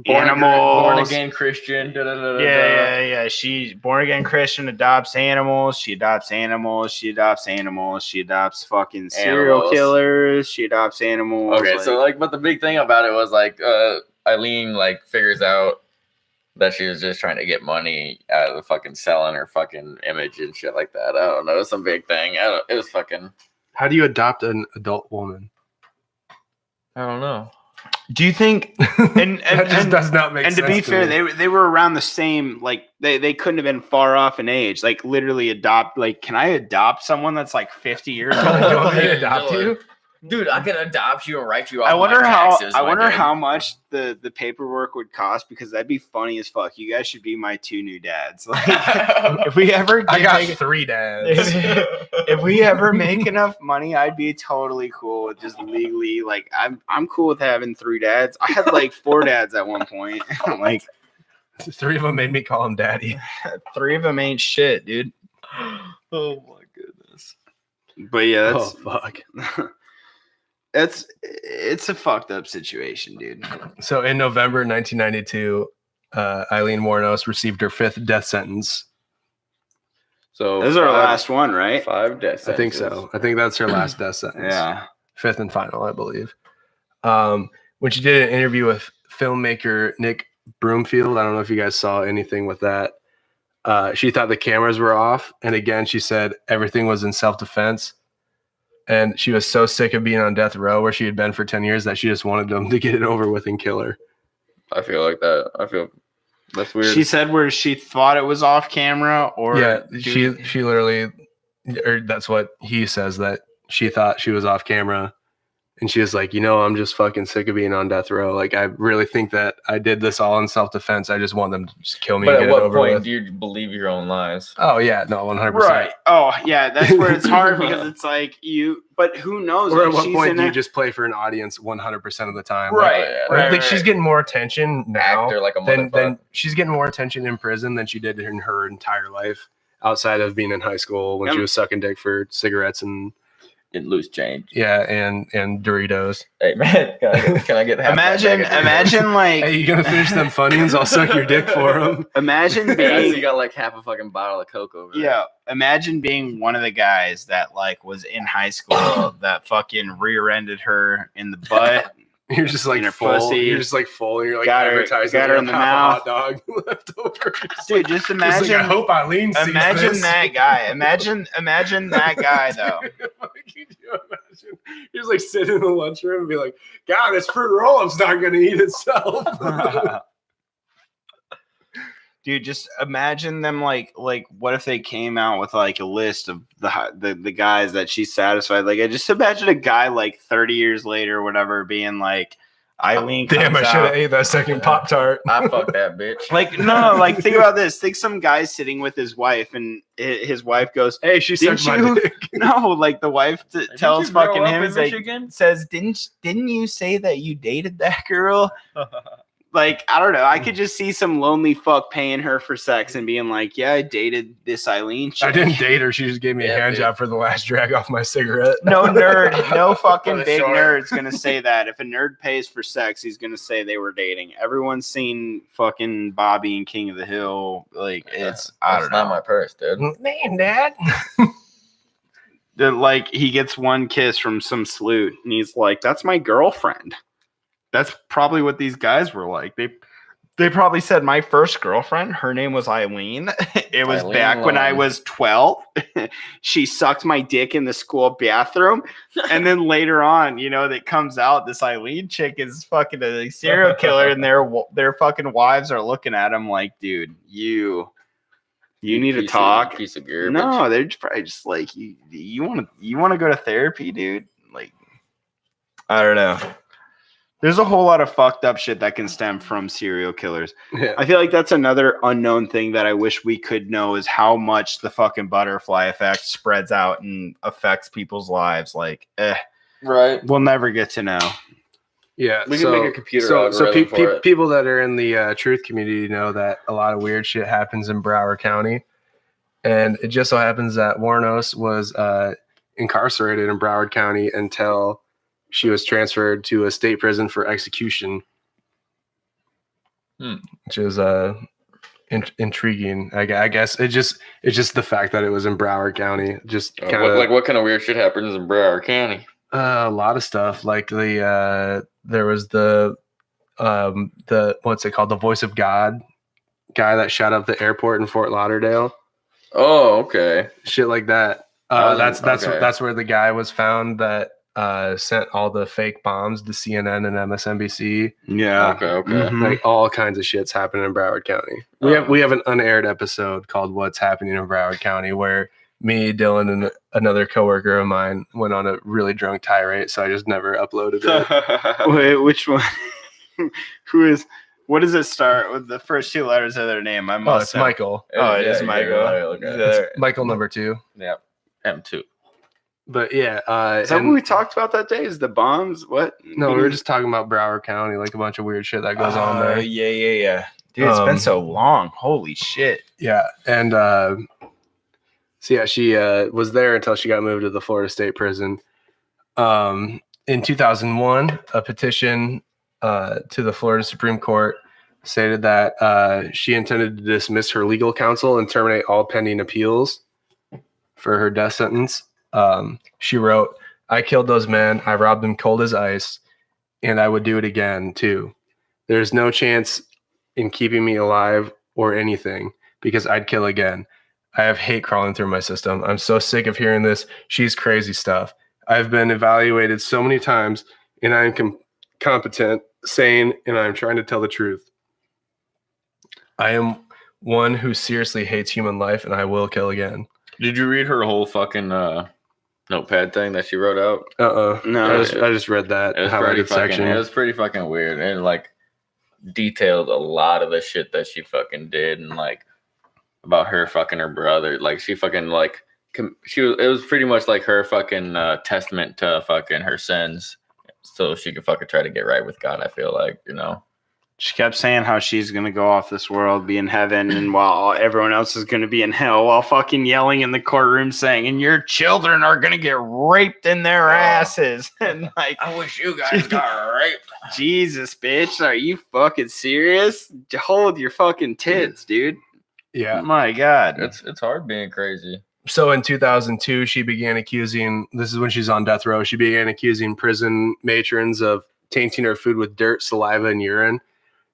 B: animals.
C: Born again Christian.
B: Yeah. She's born again Christian. Adopts animals. She adopts animals. She adopts animals. She adopts fucking serial killers. She adopts animals.
C: Okay, so but the big thing about it was Aileen figures out that she was just trying to get money out of the fucking selling her fucking image and shit like that. I don't know. It was some big thing. It was fucking.
A: How do you adopt an adult woman?
C: I don't know.
B: Do you think? And
A: That just does not make
B: and
A: sense.
B: to be fair,
A: me.
B: they were around the same. Like they couldn't have been far off in age. Like literally adopt. Like, can I adopt someone that's like 50 years
A: You want
B: old?
A: me to adopt you?
C: Dude, I can adopt you and write you off
B: I wonder
C: my
B: how.
C: taxes,
B: I
C: my
B: wonder
C: dude.
B: how much the paperwork would cost, because that'd be funny as fuck. You guys should be my 2 new dads. Like, if we ever
A: I got
B: make,
A: 3 dads.
B: if we ever make enough money, I'd be totally cool with just legally. Like, I'm cool with having 3 dads. I had like 4 dads at one point. Like
A: 3 of them made me call him daddy.
B: 3 of them ain't shit, dude.
C: Oh my goodness.
B: But yeah, that's
A: fuck.
B: it's a fucked up situation, dude.
A: So in November 1992, Aileen Wuornos received her 5th death sentence.
C: So
B: This is our last one, right?
C: 5 death sentences.
A: I think so. I think that's her last death sentence.
B: Yeah.
A: 5th and final, I believe. When she did an interview with filmmaker Nick Broomfield, I don't know if you guys saw anything with that. She thought the cameras were off. And again, she said everything was in self-defense. And she was so sick of being on death row where she had been for 10 years that she just wanted them to get it over with and kill her.
C: I feel like that. I feel that's weird.
B: She said where she thought it was off camera, or
A: Yeah, she literally, or that's what he says, that she thought she was off camera. And she was like, I'm just fucking sick of being on death row. Like, I really think that I did this all in self-defense. I just want them to just kill me
C: But
A: and
C: at
A: get it
C: what
A: over
C: point
A: with.
C: do you believe your own lies?
A: Oh, yeah. No, 100%.
B: right? Oh, yeah. That's where it's hard, because it's like but who knows?
A: Or at
B: Like,
A: what
B: she's
A: point
B: in
A: do you
B: a-
A: just play for an audience 100% of the time?
B: right?
C: yeah.
A: Like,
B: Right.
A: like she's getting more attention now
C: Actor like a
A: than
C: motherfucker.
A: she's getting more attention in prison than she did in her entire life outside of being in high school when she was sucking dick for cigarettes and
C: Get loose change.
A: and Doritos.
C: Hey man, can I get half that bag of Doritos?
B: Imagine like
A: Hey, you gonna finish them Funyuns? I'll suck your dick for them.
B: imagine
C: Hey, I see you
B: being
C: got like half a fucking bottle of Coke over there.
B: yeah. Imagine being one of the guys that like was in high school that fucking rear-ended her in the butt.
A: You're just like
B: In her
A: full.
B: pussy.
A: You're just like full. And you're like
B: Got her-
A: advertising.
B: got her
A: like
B: in the
A: half
B: mouth.
A: a hot dog left over.
B: Dude, just
A: Just like,
B: imagine.
A: I hope Eileen sees
B: Imagine
A: this.
B: that guy. Imagine that guy though.
A: Could you imagine? You're just like sitting in the lunchroom and be like, God, this fruit roll-up's not gonna eat itself.
B: Dude, just imagine them like what if they came out with like a list of the guys that she's satisfied. Like, I just imagine a guy like 30 years later or whatever being like, Eileen
A: Damn, I
B: comes
A: should have
B: out.
A: ate that second Pop-Tart.
C: I fucked that bitch.
B: Like, no, like think about this. Think some guy's sitting with his wife and his wife goes,
A: Hey, she
B: Didn't
A: sucked my
B: you-
A: dick.
B: no, like the wife tells
C: you grow
B: fucking
C: up
B: him,
C: in
B: is like,
C: Michigan?
B: says, didn't you say that you dated that girl? Like, I don't know. I could just see some lonely fuck paying her for sex and being like, yeah, I dated this Eileen chick.
A: I didn't date her. She just gave me a
C: Yeah,
A: hand
C: dude.
A: job for the last drag off my cigarette.
B: No nerd, no fucking
C: For the
B: big
C: short.
B: nerd's gonna say that. If a nerd pays for sex, he's gonna say they were dating. Everyone's seen fucking Bobby and King of the Hill. Like, it's I don't
C: That's not
B: know.
C: my purse, dude.
A: Man, Dad.
B: Like, he gets one kiss from some sloot, and he's like, "That's my girlfriend." That's probably what these guys were like. They probably said, my first girlfriend, her name was Eileen. It was
C: Eileen
B: back when I
C: Long.
B: was 12. She sucked my dick in the school bathroom. And then later on, that comes out, this Eileen chick is fucking a serial killer, and their fucking wives are looking at him like, dude, you need to talk.
C: Piece of garbage.
B: No, they're just probably just like, you want to go to therapy, dude? Like, I don't know. There's a whole lot of fucked up shit that can stem from serial killers.
A: Yeah.
B: I feel like that's another unknown thing that I wish we could know, is how much the fucking butterfly effect spreads out and affects people's lives. Like,
C: Right.
B: we'll never get to know.
A: Yeah,
C: We can make a computer
A: So
C: algorithm for it.
A: people that are in the truth community know that a lot of weird shit happens in Broward County, and it just so happens that Wuornos was incarcerated in Broward County until she was transferred to a state prison for execution, which is intriguing. I guess it's just the fact that it was in Broward County. Just kind of
C: what kind of weird shit happens in Broward County?
A: a lot of stuff. Like there was the what's it called, the Voice of God guy that shot up the airport in Fort Lauderdale.
C: Oh, okay.
A: Shit like that.
C: Okay.
A: That's where the guy was found that sent all the fake bombs to CNN and MSNBC.
B: Yeah.
C: Okay.
B: Mhm.
A: Like all kinds of shit's happening in Broward County. We have an unaired episode called "What's Happening in Broward County," where me, Dylan, and another coworker of mine went on a really drunk tirade. So I just never uploaded it.
B: Wait, which one? Who is? What does it start with? The first two letters of their name. I
A: Oh,
B: must.
A: it's Michael.
B: Oh, it is
C: Yeah,
B: Michael.
C: really,
A: It's Michael number 2.
C: Yep. M2.
A: But yeah,
B: Is that what we talked about that day? Is the bombs? What?
A: no, we were just talking about Broward County, like a bunch of weird shit that goes on there.
B: Yeah. Dude, it's been so long. Holy shit.
A: Yeah, and so yeah, she was there until she got moved to the Florida State Prison. In 2001, a petition to the Florida Supreme Court stated that she intended to dismiss her legal counsel and terminate all pending appeals for her death sentence. She wrote, "I killed those men. I robbed them cold as ice, and I would do it again, too. There's no chance in keeping me alive or anything because I'd kill again. I have hate crawling through my system. I'm so sick of hearing this. She's crazy stuff. I've been evaluated so many times, and I am competent, sane, and I'm trying to tell the truth. I am one who seriously hates human life, and I will kill again."
C: Did you read her whole fucking notepad thing that she wrote out?
B: No.
A: I just read that
C: It was pretty
A: highlighted
C: fucking.
A: section.
C: It was pretty fucking weird, and like detailed a lot of the shit that she fucking did, and like about her fucking her brother. Like she fucking like it was pretty much like her fucking testament to fucking her sins, so she could fucking try to get right with God. I feel like, you know.
B: She kept saying how she's going to go off this world, be in heaven, and while everyone else is going to be in hell, while fucking yelling in the courtroom saying, "And your children are going to get raped in their asses." And like,
C: I wish you guys got raped.
B: Jesus, bitch, are you fucking serious? Hold your fucking tits, dude.
A: Yeah.
B: My God.
C: It's hard being crazy.
A: So in 2002, she began accusing, this is when she's on death row, she began accusing prison matrons of tainting her food with dirt, saliva, and urine.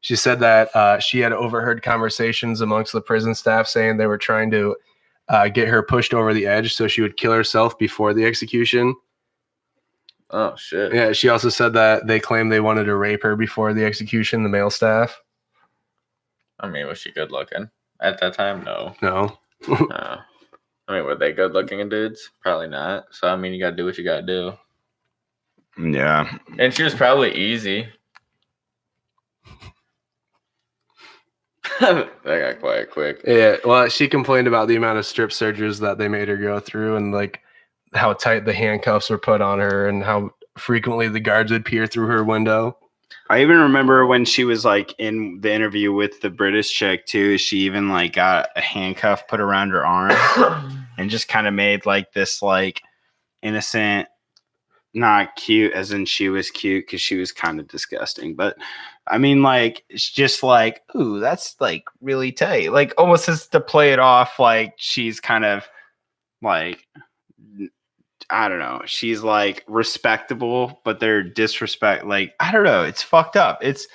A: She said that she had overheard conversations amongst the prison staff saying they were trying to get her pushed over the edge so she would kill herself before the execution.
C: Oh, shit.
A: Yeah, she also said that they claimed they wanted to rape her before the execution, the male staff.
C: I mean, was she good looking at that time? No.
A: No.
C: No. I mean, were they good looking dudes? Probably not. So, I mean, you got to do what you got to do.
B: Yeah.
C: And she was probably easy. That got quiet quick.
A: Yeah, well, she complained about the amount of strip searches that they made her go through and like how tight the handcuffs were put on her and how frequently the guards would peer through her window.
B: I even remember when she was like in the interview with the British chick too, she even like got a handcuff put around her arm and just kind of made like this like innocent, not cute as in she was cute because she was kind of disgusting, but I mean like it's just like, ooh, that's like really tight, like almost as to play it off like she's kind of like, I don't know, she's like respectable but they're disrespect, like I don't know, it's fucked up. It's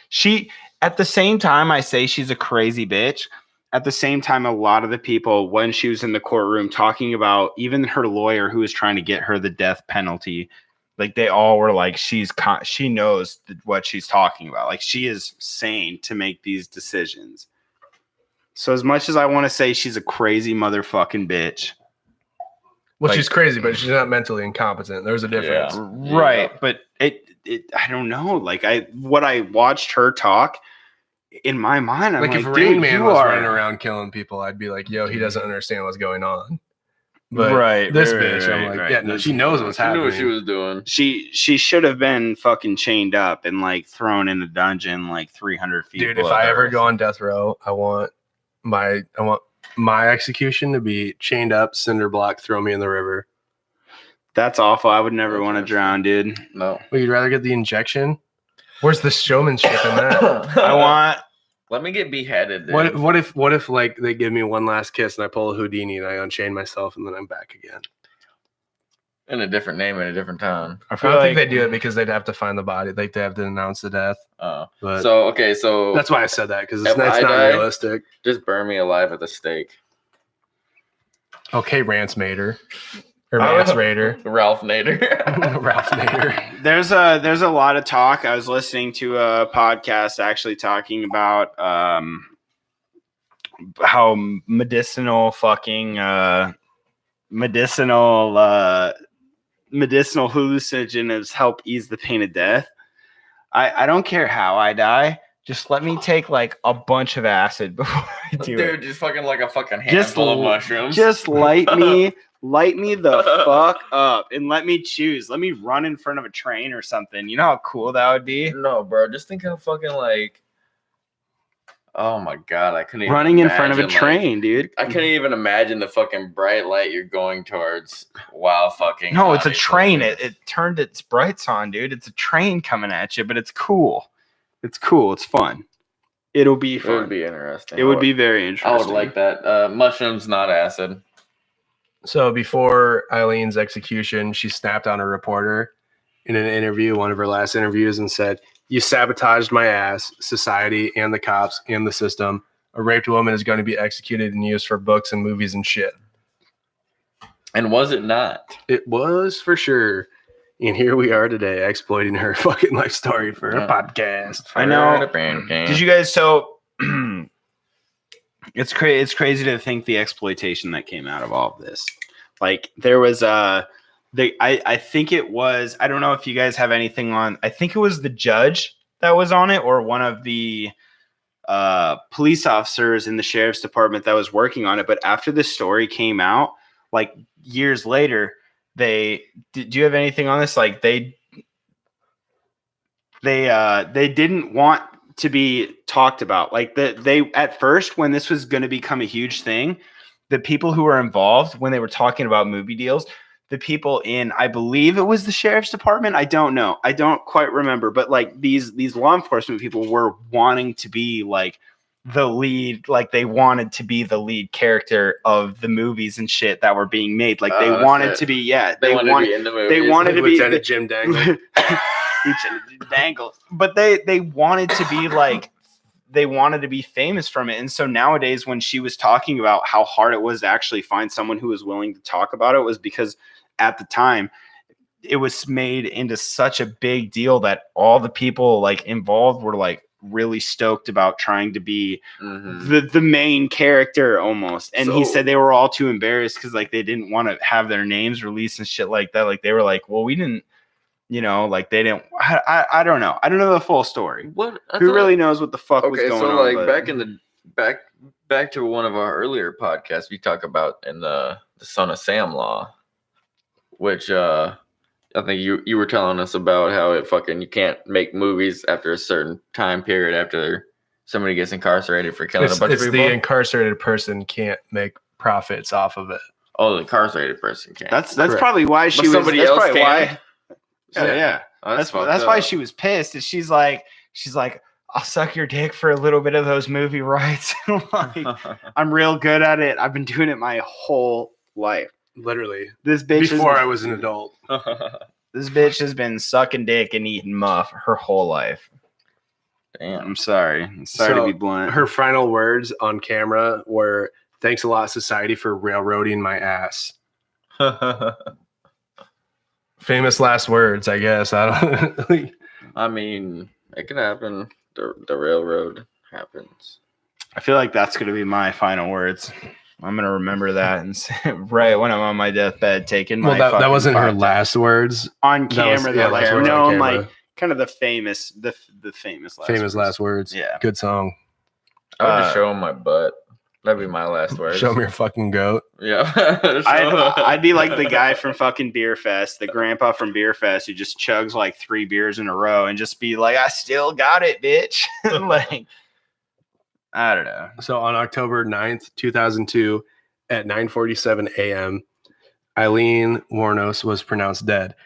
B: she at the same time I say she's a crazy bitch. At the same time, a lot of the people, when she was in the courtroom talking about even her lawyer who was trying to get her the death penalty, like they all were like, she knows what she's talking about. Like she is sane to make these decisions. So as much as I want to say she's a crazy motherfucking bitch.
A: Well,
C: Like-
A: she's crazy, but she's not mentally incompetent. There's a difference.
C: Yeah.
B: Right. But it I don't know. Like what I watched her talk, in my mind, I'm
A: Like
B: like,
A: if
B: dude,
A: Rain Man
B: you
A: was
B: are
A: running around killing people, I'd be like, yo, he doesn't understand what's going on. But
B: Right,
A: this
B: right,
A: bitch, I'm
B: right,
A: like,
B: right.
A: yeah, no, she knows what's
C: She knew
A: happening.
C: what she was doing.
B: She should have been fucking chained up and like thrown in a dungeon like 300 feet.
A: Dude, if
B: below
A: I
B: the
A: ever
B: earth.
A: go on death row, I want my execution to be chained up, cinder block, throw me in the river.
B: That's awful. I would never want to drown, dude.
C: No.
A: Well, you'd rather get the injection? Where's the showmanship in that?
B: I want.
C: Let me get beheaded. Dude.
A: What if like they give me one last kiss and I pull a Houdini and I unchain myself and then I'm back again?
C: In a different name in a different town.
B: I
A: I
B: feel
A: don't
B: like
A: think they do it because they'd have to find the body. Like they have to announce the death.
C: Oh.
A: But
C: So okay, so
A: that's why I said that because it's
C: If I
A: not
C: die-
A: realistic.
C: just burn me alive at the stake.
A: Okay, Rance Mater. Or Mance Raider.
C: Ralph Nader.
A: Ralph Nader.
B: There's a lot of talk. I was listening to a podcast actually talking about how medicinal hallucinogens help ease the pain of death. I don't care how I die. Just let me take like a bunch of acid before I do it.
C: Dude, just fucking like a fucking handful of mushrooms.
B: Just light me the fuck up and let me choose. Let me run in front of a train or something. You know how cool that would be?
C: No, bro. Just think how fucking like. Oh my god, I couldn't even
B: running in front of a
C: imagine,
B: train, dude.
C: I couldn't even imagine the fucking bright light you're going towards while fucking.
B: No, it's a train. It turned its brights on, dude. It's a train coming at you, but it's cool. It's cool. It's fun. It'll be fun.
C: It would be interesting.
B: It would be very interesting.
C: I would like that. Mushrooms, not acid.
A: So before Eileen's execution, she snapped on a reporter in an interview, one of her last interviews, and said, "You sabotaged my ass, society, and the cops, and the system. A raped woman is going to be executed and used for books and movies and shit."
C: And was it not?
A: It was for sure. And here we are today, exploiting her fucking life story for a podcast.
B: I know. Did you guys? So it's crazy to think the exploitation that came out of all of this. Like there was I think it was. I don't know if you guys have anything on. I think it was the judge that was on it, or one of the police officers in the sheriff's department that was working on it. But after the story came out, like years later. Do you have anything on this? Like they didn't want to be talked about. Like they at first, when this was going to become a huge thing, the people who were involved when they were talking about movie deals, the people in, I believe it was the sheriff's department. I don't know. I don't quite remember. But like these law enforcement people were wanting to be like the lead, like they wanted to be the lead character of the movies and shit that were being made. Like they wanted to be, they wanted to be in the movies. They wanted to be
A: Lieutenant Jim Dangle.
B: Dangle. But they wanted to be like, they wanted to be famous from it. And so nowadays when she was talking about how hard it was to actually find someone who was willing to talk about it, was because at the time it was made into such a big deal that all the people like involved were like really stoked about trying to be the main character almost. And he said they were all too embarrassed because like they didn't want to have their names released and shit like that. Like they were like, well, we didn't, you know, like they didn't. I don't know. I don't know the full story. Who really knows what the fuck was going on?
C: So like back in the back to one of our earlier podcasts, we talk about in the Son of Sam law, which I think you were telling us about how it fucking you can't make movies after a certain time period after somebody gets incarcerated for killing a bunch of people.
A: The incarcerated person can't make profits off of it.
C: Oh, the incarcerated person can't.
B: That's probably why she was.
C: Somebody else can.
B: Yeah. That's why she was pissed. Is she's like, I'll suck your dick for a little bit of those movie rights. Like, I'm real good at it. I've been doing it my whole life.
A: Literally.
B: This bitch
A: before I was an adult.
B: This bitch has been sucking dick and eating muff her whole life. Damn. I'm sorry to be blunt.
A: Her final words on camera were, "Thanks a lot, society, for railroading my ass." Famous last words, I guess. I don't.
C: I mean, it can happen. The railroad happens.
B: I feel like that's going to be my final words. I'm going to remember that and say, right when I'm on my deathbed taking my
A: that wasn't her last words.
B: On camera, like kind of the famous
A: last words.
B: Yeah.
A: Good song.
C: I would just show him my butt. That'd be my last words.
A: Show me your fucking goat.
C: Yeah.
B: I'd be like the guy from fucking Beer Fest, the grandpa from Beer Fest who just chugs like 3 beers in a row and just be like, I still got it, bitch. Like, I don't know.
A: So on October 9th, 2002, at 9:47 a.m., Aileen Wuornos was pronounced dead.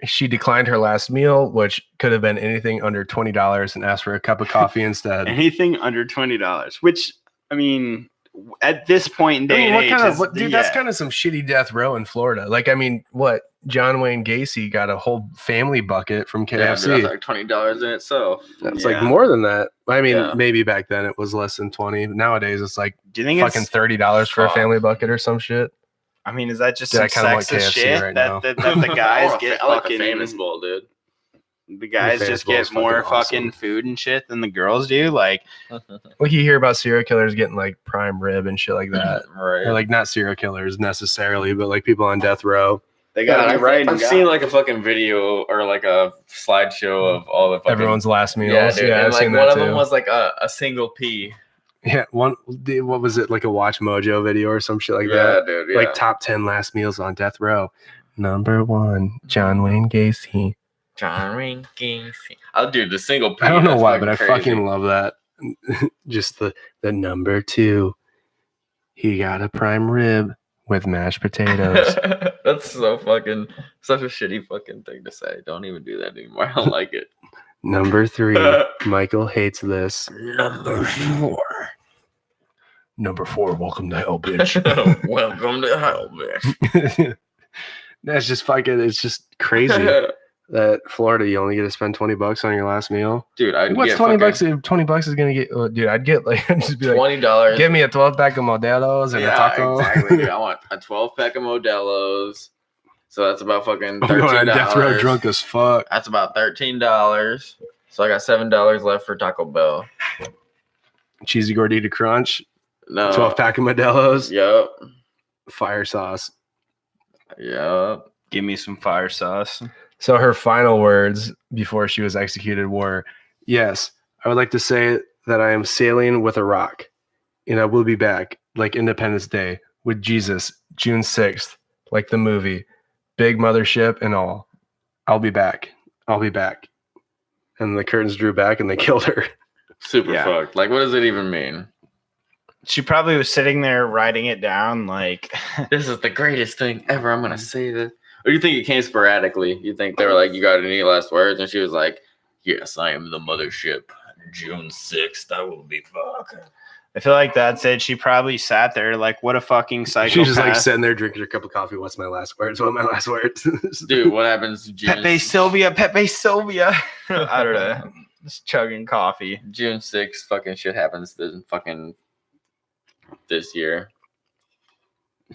A: She declined her last meal, which could have been anything under $20, and asked for a cup of coffee instead.
B: Anything under $20, which, I mean, at this point in day and age,
A: that's kind of some shitty death row in Florida. Like, I mean, what? John Wayne Gacy got a whole family bucket from KFC.
C: Yeah, that's like $20 in itself.
A: That's like more than that. I mean, maybe back then it was less than 20. Nowadays it's like, do you think fucking $30 for a family bucket or some shit?
B: I mean, is that just
A: Dude, I
B: some
A: kinda want
B: sexist
A: KFC
B: shit
A: right now.
B: that the guys get
C: I like the
B: fucking
C: famous bowl, dude.
B: the guys
A: famous
B: just
A: bowl
B: get
A: is fucking
B: more
A: awesome.
B: fucking food and shit than the girls do? Like,
A: Like you hear about serial killers getting like prime rib and shit like that. Or
C: Right.
A: like not serial killers necessarily, but like people on death row.
B: they gotta be right.
C: I've seen like a fucking video or like a slideshow of all the fucking
A: Everyone's last meals.
C: Yeah, dude. And
A: I've
C: like
A: seen
C: one
A: that
C: of
A: too.
C: them was like a single pea.
A: Yeah, what was it, like a Watch Mojo video or some shit like
C: Yeah,
A: that?
C: dude. Yeah.
A: Like top 10 last meals on death row. Number 1, John Wayne Gacy.
C: John Wayne Gacy. Oh, dude, the single pea.
A: I don't know
C: that's
A: why, but I
C: crazy.
A: fucking love that. Just the number 2. He got a prime rib with mashed potatoes.
C: That's so fucking such a shitty fucking thing to say. Don't even do that anymore. I don't like it.
A: Number 3, Michael hates this.
C: Number 4.
A: Number 4, welcome to hell, bitch.
C: Welcome to hell, bitch.
A: That's just fucking, it's just crazy that Florida, you only get to spend $20 on your last meal.
C: Dude, I'd
A: What's
C: get
A: $20 if $20 is gonna get? Dude, I'd get like just be like,
C: $20.
A: give me a 12-pack of Modelo's and a taco.
C: Exactly, dude. I want a 12-pack of Modelo's. So that's about fucking $13.
A: I'm going on death row drunk as fuck.
C: That's about $13. So I got $7 left for Taco Bell.
A: Cheesy gordita crunch,
C: No.
A: 12-pack of Modelo's,
C: Yep.
A: fire sauce.
C: Yep.
B: Give me some fire sauce.
A: So her final words before she was executed were, "Yes, I would like to say that I am sailing with a rock, and I will be back like Independence Day with Jesus, June 6th, like the movie, big mothership and all. I'll be back. I'll be back." And the curtains drew back and they killed her.
C: Super
B: Yeah.
C: fucked. Like, what does it even mean?
B: She probably was sitting there writing it down like,
C: This is the greatest thing ever. I'm gonna say this. Or you think it came sporadically? You think they were like, "You got any last words?" And she was like, "Yes, I am the mothership. June 6th, I will be back."
B: I feel like that's it. She probably sat there like, what a fucking psychopath.
A: She's just like sitting there drinking her cup of coffee. What's my last words? What are my last words?
C: Dude, what happens June?
B: Pepe Sylvia. I don't know. Just chugging coffee.
C: June 6th, fucking shit happens this year.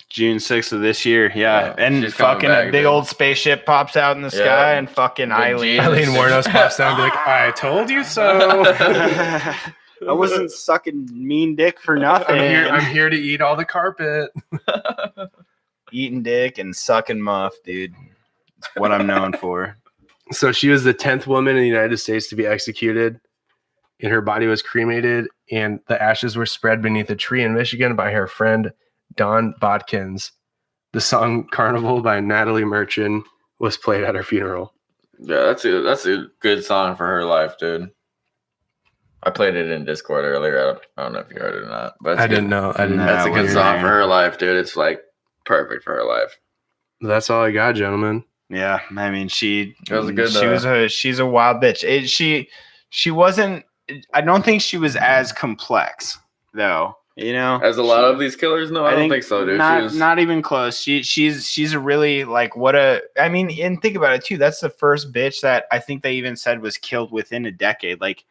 B: June 6th of this year, yeah.
C: Yeah,
B: And
C: she's coming
B: fucking
C: back,
B: a big
C: dude.
B: old spaceship pops out in the
C: Yeah.
B: sky and fucking Aileen.
A: Aileen Wuornos pops down and be like, "I told you so."
B: I wasn't sucking mean dick for nothing.
A: I'm here to eat all the carpet.
B: Eating dick and sucking muff, dude. It's what I'm known for.
A: So she was the 10th woman in the United States to be executed, and her body was cremated, and the ashes were spread beneath a tree in Michigan by her friend Dawn Bodkins. The song "Carnival" by Natalie Merchant was played at her funeral.
C: Yeah, that's a good song for her life, dude. I played it in Discord earlier. I don't know if you heard it or not, but
A: I didn't know. I didn't.
B: No,
C: That's a
B: what
C: good
B: you're
C: song
B: hearing.
C: for her life, dude. It's like perfect for her life.
A: That's all I got, gentlemen.
B: Yeah, I mean, she's a wild bitch. She wasn't. I don't think she was as complex though. You know,
C: As a lot of these killers, no, I don't think so, dude.
B: Not even close. She's a really like what a. I mean, and think about it too. That's the first bitch that I think they even said was killed within a decade. Like,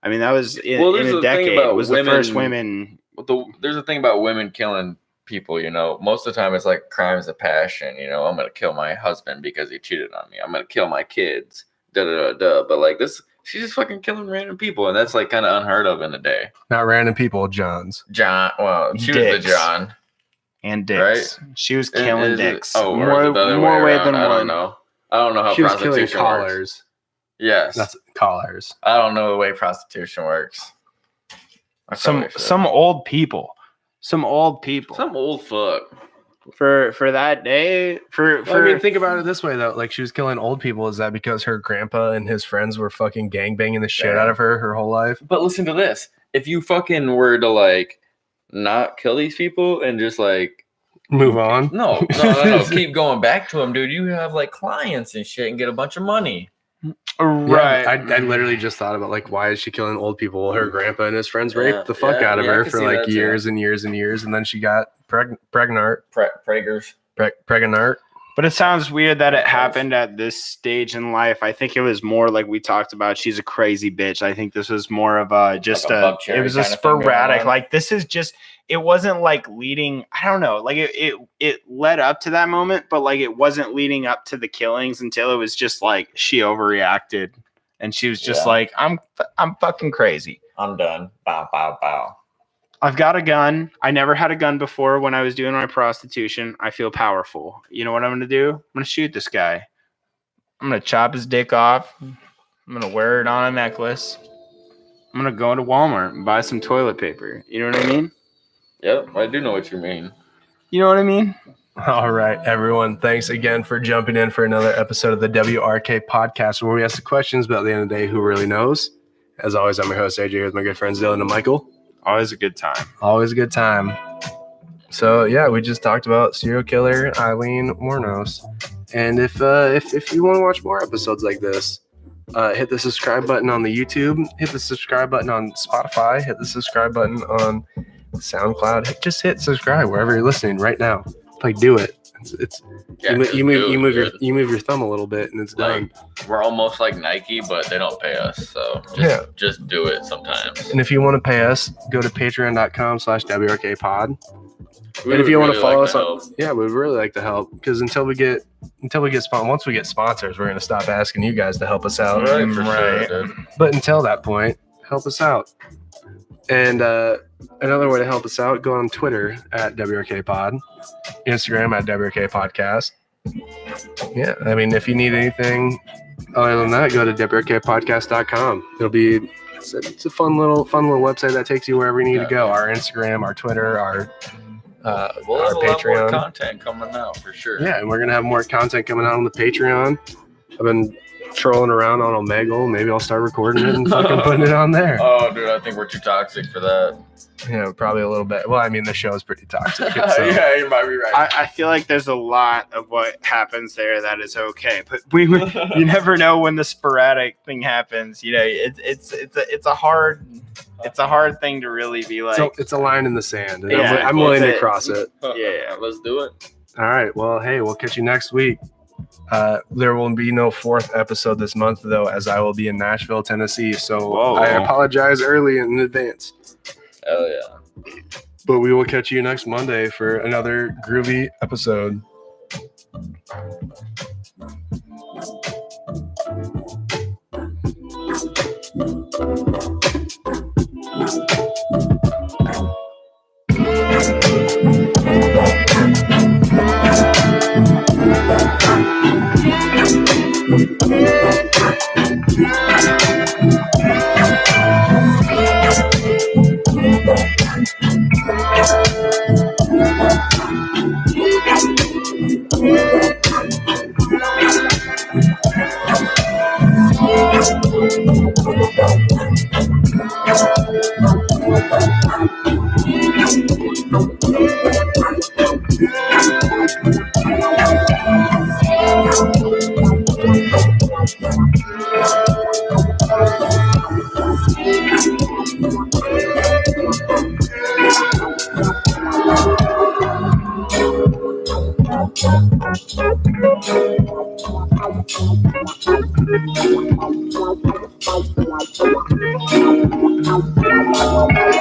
B: I mean, that was in a decade. It was the first women.
C: There's a thing about women killing people, you know. Most of the time, it's like crimes of passion. You know, I'm gonna kill my husband because he cheated on me. I'm gonna kill my kids. Da da da da. But like this, she's just fucking killing random people, and that's like kind of unheard of in a day.
A: Not random people, Johns.
C: John, well, she was
B: Dicks.
C: the John.
B: And dicks. She was killing dicks.
C: Oh,
B: more way than
C: I
B: one.
C: don't know. I don't know how
A: She was killing
C: prostitution works.
A: collars.
C: Yes,
A: That's collars.
C: I don't know the way prostitution works. I probably should.
B: Some old people. Some old people.
C: Some old fuck.
B: For that day. For
A: I mean, think about it this way though. Like she was killing old people. Is that because her grandpa and his friends were fucking gangbanging the shit out of her whole life?
C: But listen to this. If you fucking were to like not kill these people and just like
A: Move on.
C: no, keep going back to them, dude. You have like clients and shit and get a bunch of money.
B: right.
A: Yeah, I literally just thought about like, why is she killing old people? Her grandpa and his friends raped the fuck
C: yeah,
A: out of
C: yeah, I
A: her
C: can
A: for
C: see
A: like
C: that, too.
A: years and years and years, and then she got pregnant.
C: Prager's.
A: Pregnant.
B: But it sounds weird that it happened at this stage in life. I think it was more like we talked about. She's a crazy bitch. I think this was more of a just
C: Like a buck cherry
B: it was a
C: kind of thing going
B: sporadic.
C: on?
B: Like this is just. It wasn't like leading. I don't know. Like it led up to that moment, but like it wasn't leading up to the killings until it was just like she overreacted and she was just like, I'm fucking crazy.
C: I'm done. Bow, bow, bow.
B: I've got a gun. I never had a gun before when I was doing my prostitution. I feel powerful. You know what I'm going to do? I'm going to shoot this guy. I'm going to chop his dick off. I'm going to wear it on a necklace. I'm going to go to Walmart and buy some toilet paper. You know what I mean?
C: Yep, I do know what you mean.
B: You know what I mean?
A: All right, everyone. Thanks again for jumping in for another episode of the WRK podcast, where we ask the questions, but at the end of the day, who really knows? As always, I'm your host, AJ, here with my good friends Dylan and Michael.
B: Always a good time.
A: Always a good time. So yeah, we just talked about serial killer Aileen Wuornos, and if you want to watch more episodes like this, hit the subscribe button on the YouTube, hit the subscribe button on Spotify, hit the subscribe button on SoundCloud. Just hit subscribe wherever you're listening right now. Like, do it. It's
C: Yeah,
A: you move
C: dude.
A: your thumb a little bit and it's done.
C: Like, we're almost like Nike, but they don't pay us. So just do it sometimes.
A: And if you want to pay us, go to patreon.com/WRKpod.
C: We
A: And if
C: would
A: you want to
C: really
A: follow
C: like
A: us
C: to
A: on,
C: help.
A: yeah, we'd really like to help, because once we get sponsors, we're gonna stop asking you guys to help us out.
C: Right, for
B: Right.
C: sure, dude.
A: But until that point, help us out. And another way to help us out, go on Twitter at WRKpod, Instagram at WRKpodcast. Yeah, I mean, if you need anything other than that, go to WRKpodcast.com. It's a fun little website that takes you wherever you need to go. Our Instagram, our Twitter, our
C: We'll
A: our
C: have a lot more
A: Patreon.
C: content coming out for sure.
A: Yeah, and we're gonna have more content coming out on the Patreon. I've been trolling around on Omegle. Maybe I'll start recording it and fucking putting it on there.
C: Oh, dude, I think we're too toxic for that.
A: Yeah, probably a little bit. Well, I mean, the show's pretty toxic. So.
C: Yeah, you might be right.
B: I feel like there's a lot of what happens there that is okay, but you never know when the sporadic thing happens. You know, it's a hard thing to really be like.
A: So it's a line in the sand. And
B: Yeah,
A: I'm willing
B: it's
A: to cross it.
B: Yeah.
C: Let's do it.
A: All right. Well, hey, we'll catch you next week. There will be no fourth episode this month, though, as I will be in Nashville, Tennessee. So
B: Whoa.
A: I apologize early in advance.
C: Hell yeah.
A: But we will catch you next Monday for another groovy episode.
D: Thank you.